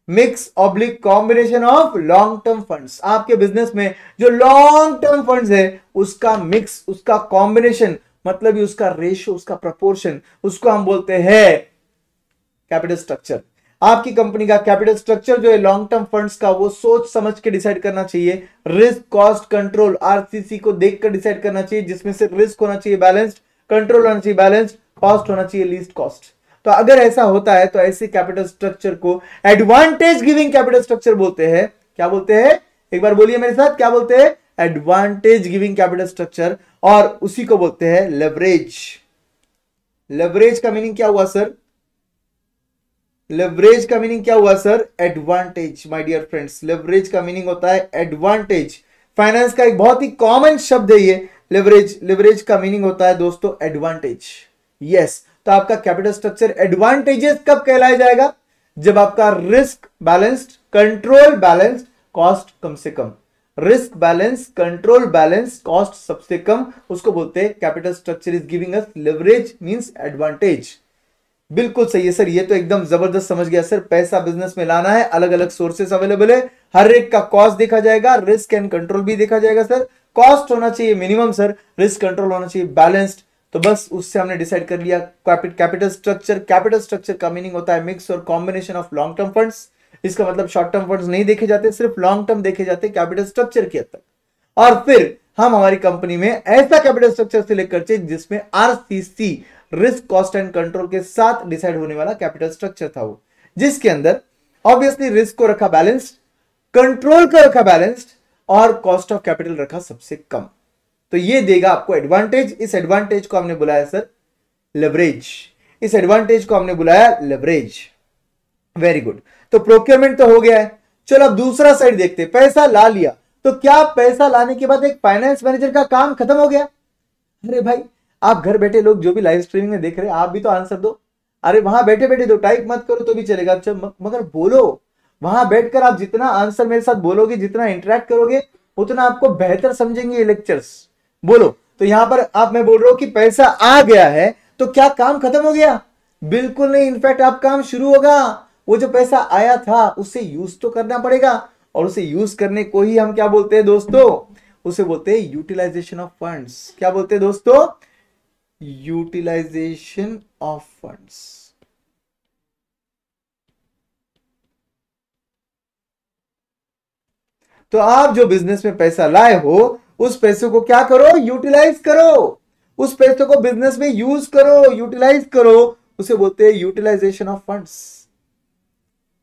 Mix oblique combination of long term funds. आपके बिजनेस में जो लॉन्ग टर्म फंड्स है उसका मिक्स, उसका कॉम्बिनेशन, मतलब उसका रेशियो, उसका प्रोपोर्शन, उसको हम बोलते हैं कैपिटल स्ट्रक्चर। आपकी कंपनी का कैपिटल स्ट्रक्चर जो है लॉन्ग टर्म फंड्स का, वो सोच समझ के डिसाइड करना चाहिए। रिस्क कॉस्ट कंट्रोल आरसीसी को देखकर डिसाइड करना चाहिए, जिसमें से रिस्क होना चाहिए बैलेंस्ड, कंट्रोल होना चाहिए बैलेंस्ड, कॉस्ट होना चाहिए लीस्ट कॉस्ट। तो अगर ऐसा होता है तो ऐसे कैपिटल स्ट्रक्चर को एडवांटेज गिविंग कैपिटल स्ट्रक्चर बोलते हैं। क्या बोलते हैं? एक बार बोलिए मेरे साथ, क्या बोलते हैं? Advantage giving capital structure. और उसी को बोलते हैं लेवरेज। लेवरेज का मीनिंग क्या हुआ सर? लेवरेज का मीनिंग क्या हुआ sir? Advantage. My dear friends, leverage का मीनिंग होता है एडवांटेज। फाइनेंस का एक बहुत ही कॉमन शब्द है ये लेवरेज। लेवरेज का मीनिंग होता है दोस्तों एडवांटेज। यस, तो आपका कैपिटल स्ट्रक्चर एडवांटेजेस कब कहलाया जाएगा? जब आपका risk balanced, control balanced, cost कम से कम। Risk balance, control balance, cost सबसे कम, उसको बोलते हैं capital structure is giving us leverage means advantage. बिल्कुल सही है सर, ये तो एकदम जबरदस्त समझ गया सर। पैसा बिजनेस में लाना है, अलग अलग सोर्सेस अवेलेबल है, हर एक का कॉस्ट देखा जाएगा, रिस्क एंड कंट्रोल भी देखा जाएगा सर। कॉस्ट होना चाहिए मिनिमम सर, रिस्क कंट्रोल होना चाहिए बैलेंस्ड। तो बस उससे हमने डिसाइड कर लिया कैपिटल स्ट्रक्चर। कैपिटल स्ट्रक्चर का मीनिंग होता है मिक्स और combination of long term funds. इसका मतलब शॉर्ट टर्म फंड्स नहीं देखे जाते, सिर्फ लॉन्ग टर्म देखे जाते कैपिटल स्ट्रक्चर की हद तक। और फिर हम हमारी कंपनी में ऐसा कैपिटल स्ट्रक्चर सिलेक्ट करते हैं जिसमें RCC, risk cost and control के साथ डिसाइड होने वाला कैपिटल स्ट्रक्चर था वो, जिसके अंदर ऑब्वियसली रिस्क को रखा बैलेंस्ड, कंट्रोल को रखा बैलेंस्ड, और कॉस्ट ऑफ कैपिटल रखा सबसे कम। तो ये देगा आपको एडवांटेज। इस एडवांटेज को हमने बुलाया सर लेवरेज। इस एडवांटेज को हमने बुलाया लेवरेज। Very good. तो प्रोक्योरमेंट तो हो गया है। चलो अब दूसरा साइड देखते हैं। पैसा ला लिया, तो क्या पैसा लाने के बाद एक फाइनेंस मैनेजर का काम खत्म हो गया? अरे भाई, आप घर बैठे लोग जो भी लाइव स्ट्रीमिंग में देख रहे हैं, आप भी तो आंसर दो। अरे वहां बैठे बैठे दो, टाइप मत करो तो भी चलेगा, मगर बोलो। वहां बैठकर आप जितना आंसर मेरे साथ बोलोगे, जितना इंटरेक्ट करोगे, उतना आपको बेहतर समझेंगे ये लेक्चर्स। बोलो। तो यहां पर आप, मैं बोल रहा हूं कि पैसा आ गया है तो क्या काम खत्म हो गया? बिल्कुल नहीं, इनफैक्ट आप काम शुरू होगा। वो जो पैसा आया था उसे यूज तो करना पड़ेगा, और उसे यूज करने को ही हम क्या बोलते हैं दोस्तों? उसे बोलते हैं यूटिलाइजेशन ऑफ फंड्स। क्या बोलते हैं दोस्तों? Utilisation of funds. तो आप जो बिजनेस में पैसा लाए हो, उस पैसे को क्या करो? यूटिलाइज करो। उस पैसे को बिजनेस में यूज करो, यूटिलाइज करो। उसे बोलते हैं यूटिलाइजेशन ऑफ फंड्स।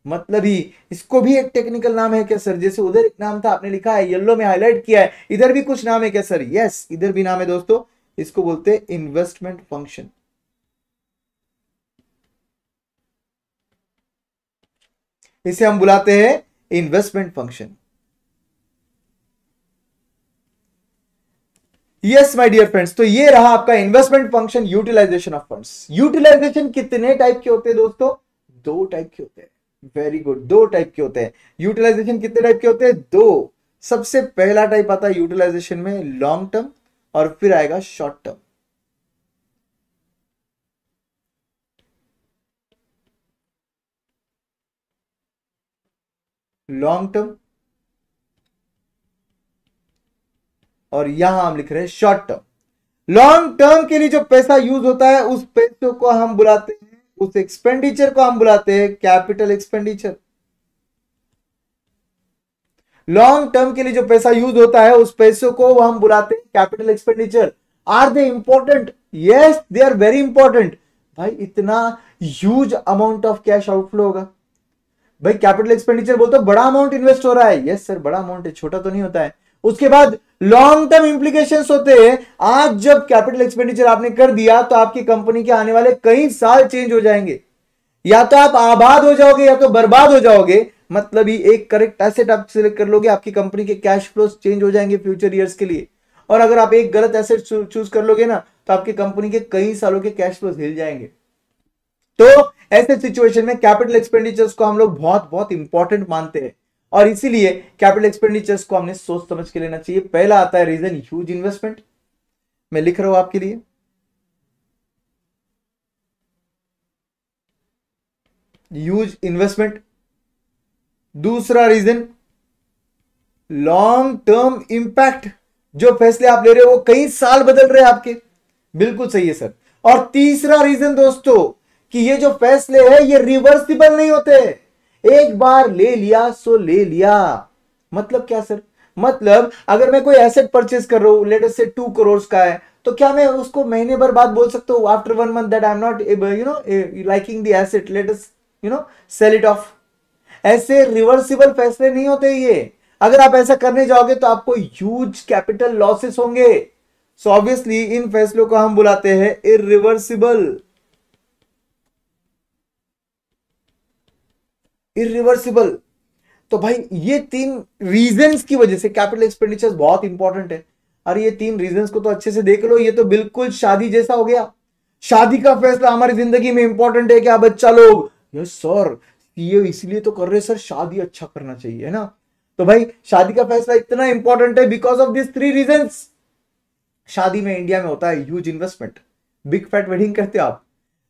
मतलब ही इसको भी एक टेक्निकल नाम है क्या सर? जैसे उधर एक नाम था, आपने लिखा है येलो में हाईलाइट किया है, इधर भी कुछ नाम है क्या सर? यस, इधर भी नाम है दोस्तों। इसको बोलते हैं इन्वेस्टमेंट फंक्शन। इसे हम बुलाते हैं investment function. Yes my dear friends, तो ये रहा आपका investment function, utilisation of funds. Utilisation कितने टाइप के होते हैं दोस्तों? दो टाइप के होते हैं। वेरी गुड, दो टाइप के होते हैं। यूटिलाइजेशन कितने टाइप के होते हैं? दो। सबसे पहला टाइप आता है यूटिलाइजेशन में लॉन्ग टर्म, और फिर आएगा शॉर्ट टर्म। लॉन्ग टर्म, और यहां हम लिख रहे हैं शॉर्ट टर्म। लॉन्ग टर्म के लिए जो पैसा यूज होता है, उस पैसों को हम बुलाते हैं, उस एक्सपेंडिचर को हम बुलाते हैं कैपिटल एक्सपेंडिचर। लॉन्ग टर्म के लिए जो पैसा यूज होता है, उस पैसों को हम बुलाते हैं capital expenditure. Are they important? Yes, they are very important. भाई इतना huge amount of cash outflow होगा। भाई कैपिटल एक्सपेंडिचर बोलते बड़ा अमाउंट इन्वेस्ट हो रहा है। यस सर, बड़ा अमाउंट है, छोटा तो नहीं होता है। उसके बाद लॉन्ग टर्म इंप्लीकेशंस होते हैं। आज जब कैपिटल एक्सपेंडिचर आपने कर दिया, तो आपकी कंपनी के आने वाले कई साल चेंज हो जाएंगे। या तो आप आबाद हो जाओगे, या तो बर्बाद हो जाओगे। मतलब ही एक करेक्ट एसेट आप सिलेक्ट कर लोगे, आपकी कंपनी के कैश फ्लोस चेंज हो जाएंगे फ्यूचर ईयर्स के लिए। और अगर आप एक गलत एसेट चूज कर लोगे ना तो आपकी कंपनी के कई सालों के कैश फ्लो हिल जाएंगे। तो ऐसे सिचुएशन में कैपिटल एक्सपेंडिचर्स को हम लोग बहुत बहुत इंपॉर्टेंट मानते हैं और इसीलिए कैपिटल एक्सपेंडिचर्स को हमने सोच समझ के लेना चाहिए। पहला आता है रीजन ह्यूज इन्वेस्टमेंट, मैं लिख रहा हूं आपके लिए, ह्यूज इन्वेस्टमेंट। दूसरा रीजन लॉन्ग टर्म इंपैक्ट, जो फैसले आप ले रहे हो वो कई साल बदल रहे हैं आपके, बिल्कुल सही है सर। और तीसरा रीजन दोस्तों कि ये जो फैसले हैं ये रिवर्सिबल नहीं होते, एक बार ले लिया सो ले लिया। मतलब क्या सर? मतलब अगर मैं कोई एसेट परचेज कर रहा हूं, लेट अस से 2 करोड़ का है, तो क्या मैं उसको महीने भर बाद बोल सकता हूं after 1 month that I am not liking the asset, let us sell it off? ऐसे रिवर्सिबल फैसले नहीं होते ये। अगर आप ऐसा करने जाओगे तो आपको ह्यूज कैपिटल लॉसेस होंगे। सो ऑब्वियसली इन फैसलों को हम बुलाते हैं इरिवर्सिबल। इरिवर्सिबल। तो भाई ये 3 रीजंस की वजह से कैपिटल एक्सपेंडिचर्स बहुत इंपॉर्टेंट है। और ये 3 रीजंस को तो अच्छे से देख लो, ये तो बिल्कुल शादी जैसा हो गया। शादी का फैसला हमारी जिंदगी में इंपॉर्टेंट है क्या बच्चा लोग? यस सर, ये इसलिए तो कर रहे सर, शादी अच्छा करना चाहिए, है ना? तो भाई शादी का फैसला इतना इंपॉर्टेंट है बिकॉज ऑफ दिस 3 रीजंस। शादी में इंडिया में होता है huge investment, big fat wedding करते हो आप।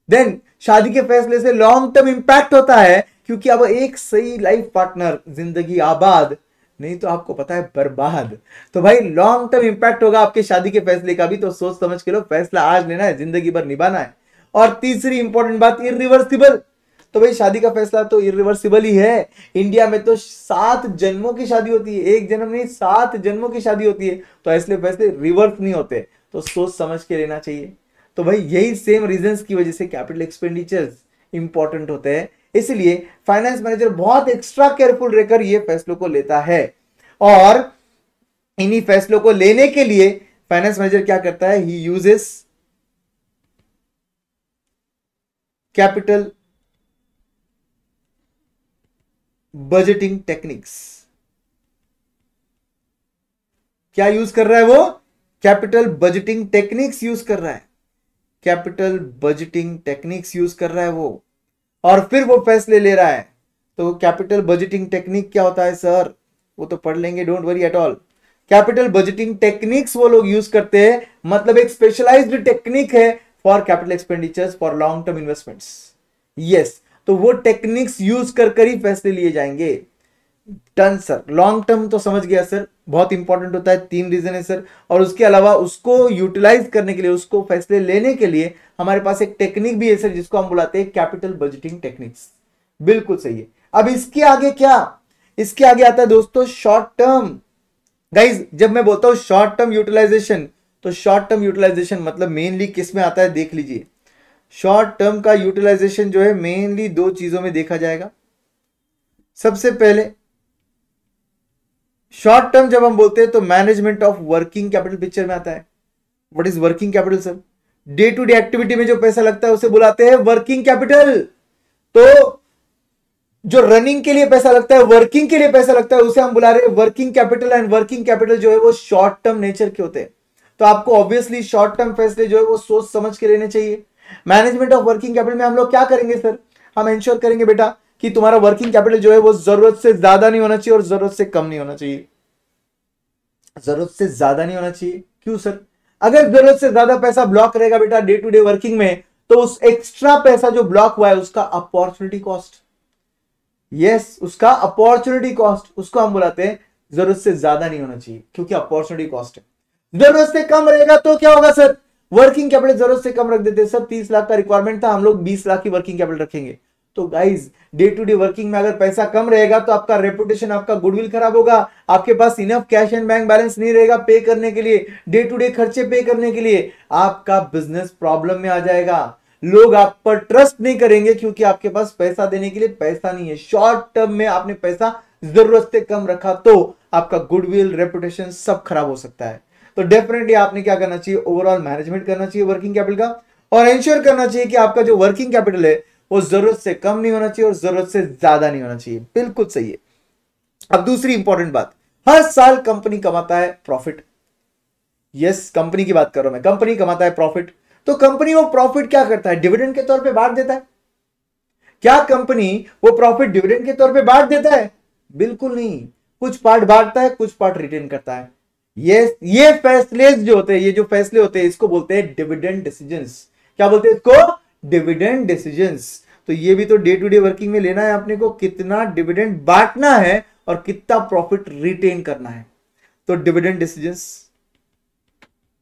देन शादी के फैसले से लॉन्ग टर्म इंपैक्ट होता है, क्योंकि अब एक सही लाइफ पार्टनर, जिंदगी आबाद, नहीं तो आपको पता है बर्बाद। तो भाई लॉन्ग टर्म इंपैक्ट होगा आपके शादी के फैसले का भी, तो सोच समझ के लो, फैसला आज लेना है, जिंदगी भर निभाना है। और तीसरी इंपॉर्टेंट बात, इरिवर्सिबल। तो भाई शादी का फैसला तो इरिवर्सिबल ही है। इंडिया में तो 7 जन्मों की शादी होती है, एक जन्म नहीं 7 जन्मों की शादी होती है, तो ऐसे फैसले रिवर्स नहीं होते, तो सोच समझ के लेना चाहिए। तो भाई यही सेम रीजंस की वजह से कैपिटल एक्सपेंडिचर्स इंपॉर्टेंट होते हैं, इसलिए फाइनेंस मैनेजर बहुत एक्स्ट्रा केयरफुल रहकर ये फैसलों को लेता है। और इन्हीं फैसलों को लेने के लिए फाइनेंस मैनेजर क्या करता है? He uses capital budgeting techniques. क्या यूज कर रहा है वो? कैपिटल बजटिंग टेक्निक्स यूज कर रहा है, कैपिटल बजटिंग टेक्निक्स यूज कर रहा है वो, और फिर वो फैसले ले रहा है। तो कैपिटल बजटिंग टेक्निक क्या होता है सर? वो तो पढ़ लेंगे, don't worry at all. Capital budgeting techniques वो लोग यूज करते हैं, मतलब एक स्पेशलाइज्ड टेक्निक है for capital expenditures for long term investments. Yes, तो वो टेक्निक्स यूज कर ही फैसले लिए जाएंगे। डन सर, लॉन्ग टर्म तो समझ गया सर, बहुत इंपॉर्टेंट होता है, 3 रीजन है सर। और उसके अलावा उसको यूटिलाइज करने के लिए, उसको फैसले लेने के लिए हमारे पास एक टेक्निक भी है सर, जिसको हम बुलाते हैं कैपिटल बजटिंग टेक्निक्स। बिल्कुल सही है। अब इसके आगे क्या? इसके आगे आता है दोस्तों शॉर्ट टर्म। गाइज जब मैं बोलता हूं शॉर्ट टर्म यूटिलाइजेशन, तो शॉर्ट टर्म यूटिलाइजेशन मतलब मेनली किस में आता है देख लीजिए। शॉर्ट टर्म का यूटिलाइजेशन जो है मेनली 2 चीजों में देखा जाएगा। सबसे पहले शॉर्ट टर्म जब हम बोलते हैं तो management of working capital picture में आता है। What is working capital sir? Day to day activity में जो पैसा लगता है उसे बुलाते हैं वर्किंग कैपिटल। तो जो रनिंग के लिए पैसा लगता है, वर्किंग के लिए पैसा लगता है, उसे हम बुला रहे हैं working capital. And working capital जो है वो शॉर्ट टर्म नेचर के होते हैं। तो आपको ऑब्वियसली शॉर्ट टर्म फैसले जो है वो सोच समझ के लेने चाहिए। मैनेजमेंट ऑफ वर्किंग कैपिटल में हम लोग क्या करेंगे सर? हम इंश्योर करेंगे बेटा कि तुम्हारा वर्किंग कैपिटल जो है वो जरूरत से ज्यादा नहीं होना चाहिए और जरूरत से कम नहीं होना चाहिए। जरूरत से ज्यादा नहीं होना चाहिए, क्यों सर? अगर जरूरत से ज्यादा पैसा ब्लॉक रहेगा बेटा डे टू डे वर्किंग में, तो उस एक्स्ट्रा पैसा जो ब्लॉक हुआ है उसका अपॉर्चुनिटी कॉस्ट, यस उसका अपॉर्चुनिटी कॉस्ट, उसको हम बुलाते हैं जरूरत से ज्यादा नहीं होना चाहिए, क्योंकि अपॉर्चुनिटी कॉस्ट है। जरूरत से कम रहेगा तो क्या होगा सर? वर्किंग कैपिटल जरूरत से कम रख देते सर। 30 लाख का रिक्वायरमेंट था, हम लोग 20 लाख की वर्किंग कैपिटल रखेंगे। तो guys day to day working में अगर पैसा कम रहेगा तो आपका रेपुटेशन, आपका गुडविल खराब होगा, आपके पास enough cash and bank balance नहीं रहेगा पे करने के लिए, डे टू डे खर्चे पे करने के लिए, आपका बिजनेस प्रॉब्लम में आ जाएगा। लोग आप पर ट्रस्ट नहीं करेंगे क्योंकि आपके पास पैसा देने के लिए पैसा नहीं है। शॉर्ट टर्म में आपने पैसा जरूरत से कम रखा तो आपका गुडविल, रेपुटेशन सब खराब हो सकता है। तो डेफिनेटली आपने क्या करना चाहिए? ओवरऑल मैनेजमेंट करना चाहिए वर्किंग कैपिटल का, और इंश्योर करना चाहिए कि आपका जो वर्किंग कैपिटल है वो जरूरत से कम नहीं होना चाहिए और जरूरत से ज्यादा नहीं होना चाहिए। बिल्कुल सही है। अब दूसरी इंपॉर्टेंट बात, हर साल कंपनी कमाता है प्रॉफिट। यस, कंपनी की बात कर रहा हूं मैं। कंपनी कमाता है प्रॉफिट, तो कंपनी वो प्रॉफिट क्या करता है, डिविडेंड के तौर पे बांट देता है। क्या कंपनी वो प्रॉफिट डिविडेंड के तौर पे बांट देता है? बिल्कुल नहीं। कुछ पार्ट बांटता है, कुछ पार्ट रिटेन करता है। ये फैसले जो होते हैं, ये जो फैसले होते हैं, इसको बोलते हैं डिविडेंड डिसीजंस। क्या बोलते हैं इसको? Dividend decisions. तो ये भी तो डे टू डे वर्किंग में लेना है अपने को, कितना डिविडेंड बांटना है और कितना प्रॉफिट रिटेन करना है। तो डिविडेंड डिसीजंस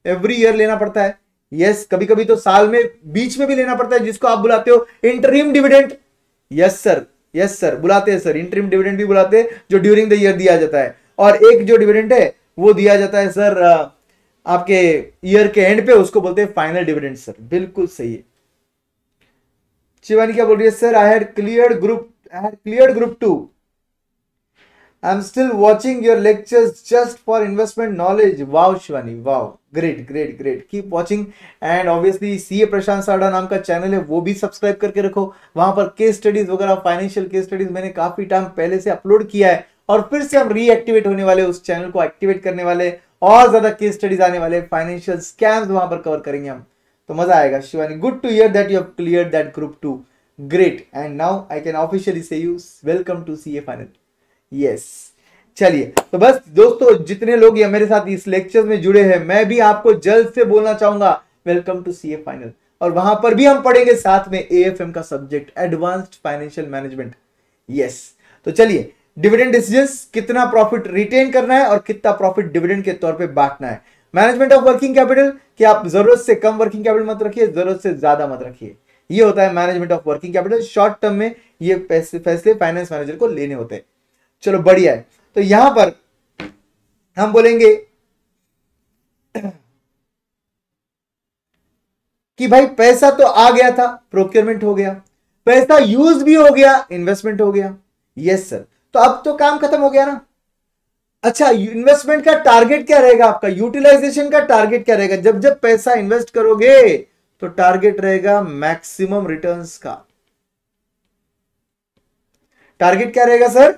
एवरी ईयर लेना पड़ता है। यस, कभी कभी तो साल में बीच में भी लेना पड़ता है, जिसको आप बुलाते हो interim dividend. Yes sir, yes sir, बुलाते हैं सर, इंटरिम डिविडेंड भी बुलाते हैं, जो ड्यूरिंग द ईयर दिया जाता है। और एक जो डिविडेंड है वो दिया जाता है सर आपके ईयर के एंड पे, उसको बोलते हैं फाइनल डिविडेंड। सर बिल्कुल सही है। शिवानी क्या बोल रही है? Sir I had cleared group 2. I'm still watching your lectures just for investment knowledge. Wow, Shivani, wow, great, great, great. Keep watching and obviously CA प्रशांत साडा नाम का चैनल है, वो भी सब्सक्राइब करके रखो। वहां पर केस स्टडीज वगैरह, फाइनेंशियल केस स्टडीज मैंने काफी टाइम पहले से अपलोड किया है, और फिर से हम रीएक्टिवेट होने वाले, उस चैनल को एक्टिवेट करने वाले, और ज्यादा केस स्टडीज आने वाले, फाइनेंशियल स्कैम्स वहां पर कवर करेंगे हम, तो मजा आएगा। Shivani, good to hear that you have cleared that group 2. Great, and now I can officially say you welcome to CA final. Yes, चलिए, तो बस दोस्तों, जितने लोग ये मेरे साथ इस लेक्चर में जुड़े हैं, मैं भी आपको जल्द से बोलना चाहूंगा वेलकम टू CA फाइनल। और वहां पर भी हम पढ़ेंगे साथ में AFM का subject, advanced financial management. Yes, तो चलिए, डिविडेंड डिसीजंस, कितना प्रॉफिट रिटेन करना है और कितना प्रॉफिट डिविडेंड के तौर पे बांटना है। मैनेजमेंट ऑफ वर्किंग कैपिटल, कि आप जरूरत से कम वर्किंग कैपिटल मत रखिए, जरूरत से ज्यादा मत रखिए। ये होता है management of working capital. Short term में ये फैसले फाइनेंस मैनेजर को लेने होते हैं। चलो बढ़िया है। तो यहां पर हम बोलेंगे कि भाई पैसा तो आ गया था, प्रोक्योरमेंट हो गया, पैसा यूज भी हो गया, इन्वेस्टमेंट हो गया। यस सर, तो अब तो काम खत्म हो गया ना। अच्छा, इन्वेस्टमेंट का टारगेट क्या रहेगा आपका, यूटिलाइजेशन का टारगेट क्या रहेगा? जब जब पैसा इन्वेस्ट करोगे तो टारगेट रहेगा मैक्सिमम रिटर्न्स का। टारगेट क्या रहेगा सर?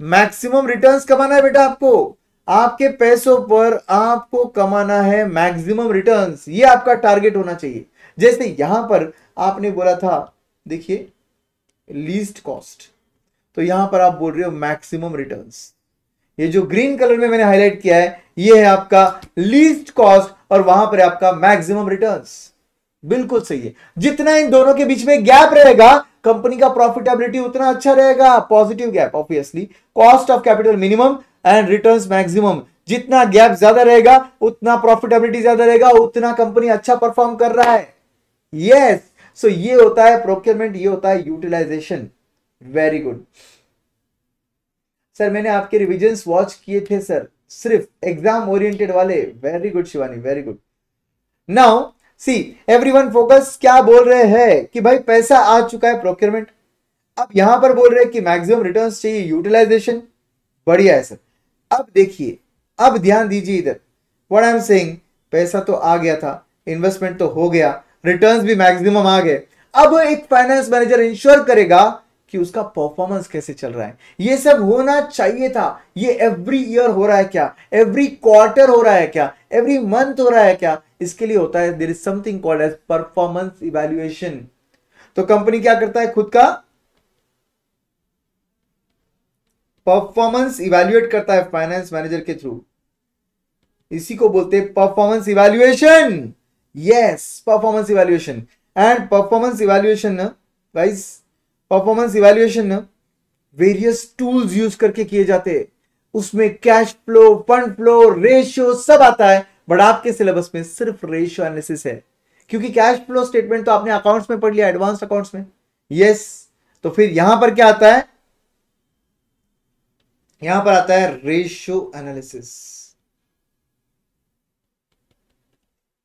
मैक्सिमम रिटर्न्स कमाना है बेटा आपको। आपके पैसों पर आपको कमाना है मैक्सिमम रिटर्न्स, ये आपका टारगेट होना चाहिए। जैसे यहां पर आपने बोला था, देखिए लीस्ट कॉस्ट, तो यहां पर आप बोल रहे हो मैक्सिमम रिटर्न्स। ये जो ग्रीन कलर में मैंने हाईलाइट किया है, ये है आपका लीस्ट कॉस्ट, और वहां पर आपका मैक्सिमम रिटर्न्स। बिल्कुल सही है। जितना इन दोनों के बीच में गैप रहेगा, कंपनी का प्रॉफिटेबिलिटी उतना अच्छा रहेगा। Positive gap, obviously cost of capital minimum and returns maximum, जितना गैप ज्यादा रहेगा उतना प्रॉफिटेबिलिटी ज्यादा रहेगा, उतना कंपनी अच्छा परफॉर्म कर रहा है। यस, सो ये होता है प्रोक्योरमेंट, ये होता है यूटिलाइजेशन। वेरी गुड सर, मैंने आपके रिविजन्स वॉच किए थे सर, सिर्फ एग्जाम ओरिएंटेड वाले। Very good Shivani, very good. Now see everyone focus, क्या बोल रहे हैं कि भाई पैसा आ चुका है, प्रोक्योरमेंट। अब यहां पर बोल रहे हैं कि मैक्सिमम रिटर्न्स चाहिए, यूटिलाइजेशन। बढ़िया है सर। अब देखिए, अब ध्यान दीजिए इधर, व्हाट आई एम सेइंग, पैसा तो आ गया था, इन्वेस्टमेंट तो हो गया, रिटर्न्स भी मैक्सिमम आ गए। अब एक फाइनेंस मैनेजर इंश्योर करेगा कि उसका परफॉर्मेंस कैसे चल रहा है। ये सब होना चाहिए था। ये एवरी ईयर हो रहा है क्या, एवरी क्वार्टर हो रहा है क्या, एवरी मंथ हो रहा है क्या? इसके लिए होता है, there is something called as performance evaluation. तो कंपनी क्या करता है, खुद का परफॉर्मेंस इवैल्यूएट करता है फाइनेंस मैनेजर के थ्रू। इसी को बोलते हैं performance evaluation. Yes, performance evaluation. And performance evaluation guys, performance evaluation various tools use करके किए जाते हैं। उसमें cash flow, fund flow, ratio सब आता है, बट आपके सिलेबस में सिर्फ रेशियो एनालिसिस है, क्योंकि कैश फ्लो स्टेटमेंट तो आपने अकाउंट्स में पढ़ लिया, एडवांस अकाउंट्स में। यस, तो फिर यहां पर क्या आता है, यहां पर आता है रेशियो एनालिसिस।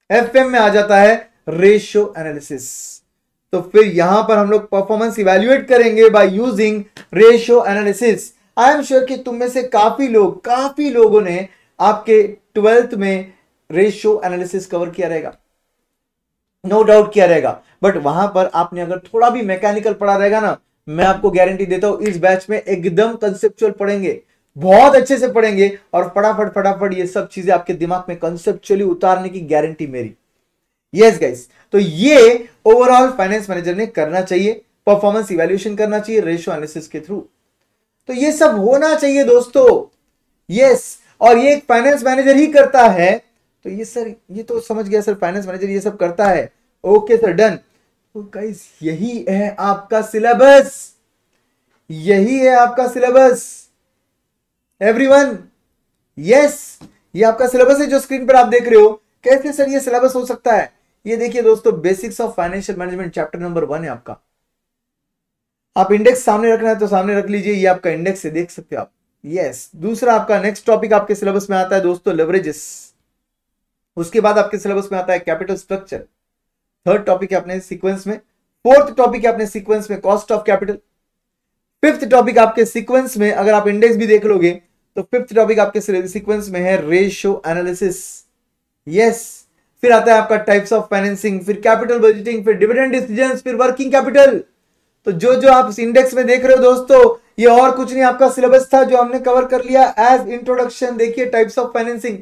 एफएम में आ जाता है रेशियो एनालिसिस। तो फिर यहां पर हम लोग परफॉर्मेंस इवैल्यूएट करेंगे by using ratio analysis. I am sure कि तुम में से काफी लोगों ने आपके 12th में रेशियो एनालिसिस कवर किया रहेगा, नो डाउट किया रहेगा। बट वहां पर आपने अगर थोड़ा भी मैकेनिकल पढ़ा रहेगा ना, मैं आपको गारंटी देता हूं इस बैच में एकदम कंसेप्चुअल पढ़ेंगे। बहुत अच्छे से पढ़ेंगे और फटाफट फटाफट ये सब चीजें आपके दिमाग में कंसेप्चुअली उतारने की गारंटी मेरी। यस गाइस, तो ये ओवरऑल फाइनेंस मैनेजर ने करना चाहिए, परफॉर्मेंस इवैल्यूएशन करना चाहिए रेशियो एनालिसिस के थ्रू। तो ये सब होना चाहिए दोस्तों। यस, और ये एक फाइनेंस मैनेजर ही करता है। तो ये सर, ये तो समझ गया सर, फाइनेंस मैनेजर ये सब करता है। Okay sir, done. तो गाइस यही है आपका सिलेबस, यही है आपका सिलेबस एवरीवन। यस, ये आपका सिलेबस है जो स्क्रीन पर आप देख रहे हो। कैसे सर ये सिलेबस हो सकता है? ये देखिए दोस्तों, basics of financial management chapter number 1 है आपका। आप इंडेक्स सामने रखना है तो सामने रख लीजिए, ये आपका इंडेक्स है, देख सकते हो आप। यस, दूसरा आपका नेक्स्ट टॉपिक आपके सिलेबस में आता है दोस्तों लेवरेजेस। उसके बाद आपके सिलेबस में आता है कैपिटल स्ट्रक्चर। थर्ड टॉपिक है अपने सीक्वेंस में। फोर्थ टॉपिक है अपने सीक्वेंस में cost of capital. Fifth topic आपके सीक्वेंस में, अगर आप इंडेक्स भी देख लोगे तो फिफ्थ टॉपिक आपके सीक्वेंस में है रेशियो एनालिसिस। यस, फिर आता है आपका टाइप्स ऑफ फाइनेंसिंग, फिर कैपिटल बजटिंग, फिर डिविडेंड डिसीजंस, फिर वर्किंग कैपिटल। तो जो जो आप इंडेक्स में देख रहे हो दोस्तों, ये और कुछ नहीं आपका सिलेबस था जो हमने कवर कर लिया एज इंट्रोडक्शन। देखिए टाइप्स ऑफ फाइनेंसिंग,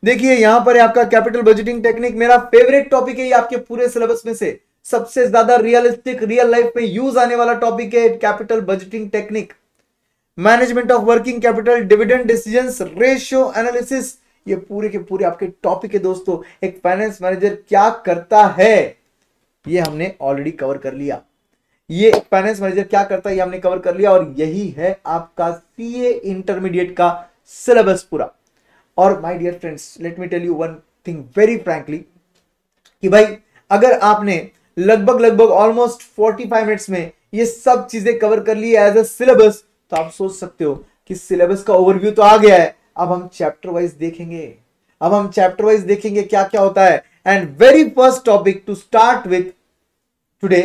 देखिए यहां पर है आपका कैपिटल बजटिंग टेक्निक, मेरा फेवरेट टॉपिक है ये आपके पूरे सिलेबस में से। सबसे ज्यादा रियलिस्टिक, रियल लाइफ में यूज आने वाला टॉपिक है capital budgeting technique. Management of working capital, dividend decisions, ratio analysis, ये पूरे के पूरे आपके टॉपिक है दोस्तों। एक फाइनेंस मैनेजर क्या करता है ये हमने ऑलरेडी कवर कर लिया। ये फाइनेंस मैनेजर क्या करता है ये हमने कवर कर लिया, और यही है आपका सीए इंटरमीडिएट का सिलेबस पूरा। और my dear friends, let me tell you one thing very frankly, कि भाई अगर आपने लगभग ऑलमोस्ट 45 मिनट्स में ये सब चीजें कवर कर ली एज अ सिलेबस, तो आप सोच सकते हो कि सिलेबस का ओवरव्यू तो आ गया है। अब हम चैप्टर वाइज देखेंगे, अब हम चैप्टर वाइज देखेंगे क्या क्या होता है। And very first topic to start with today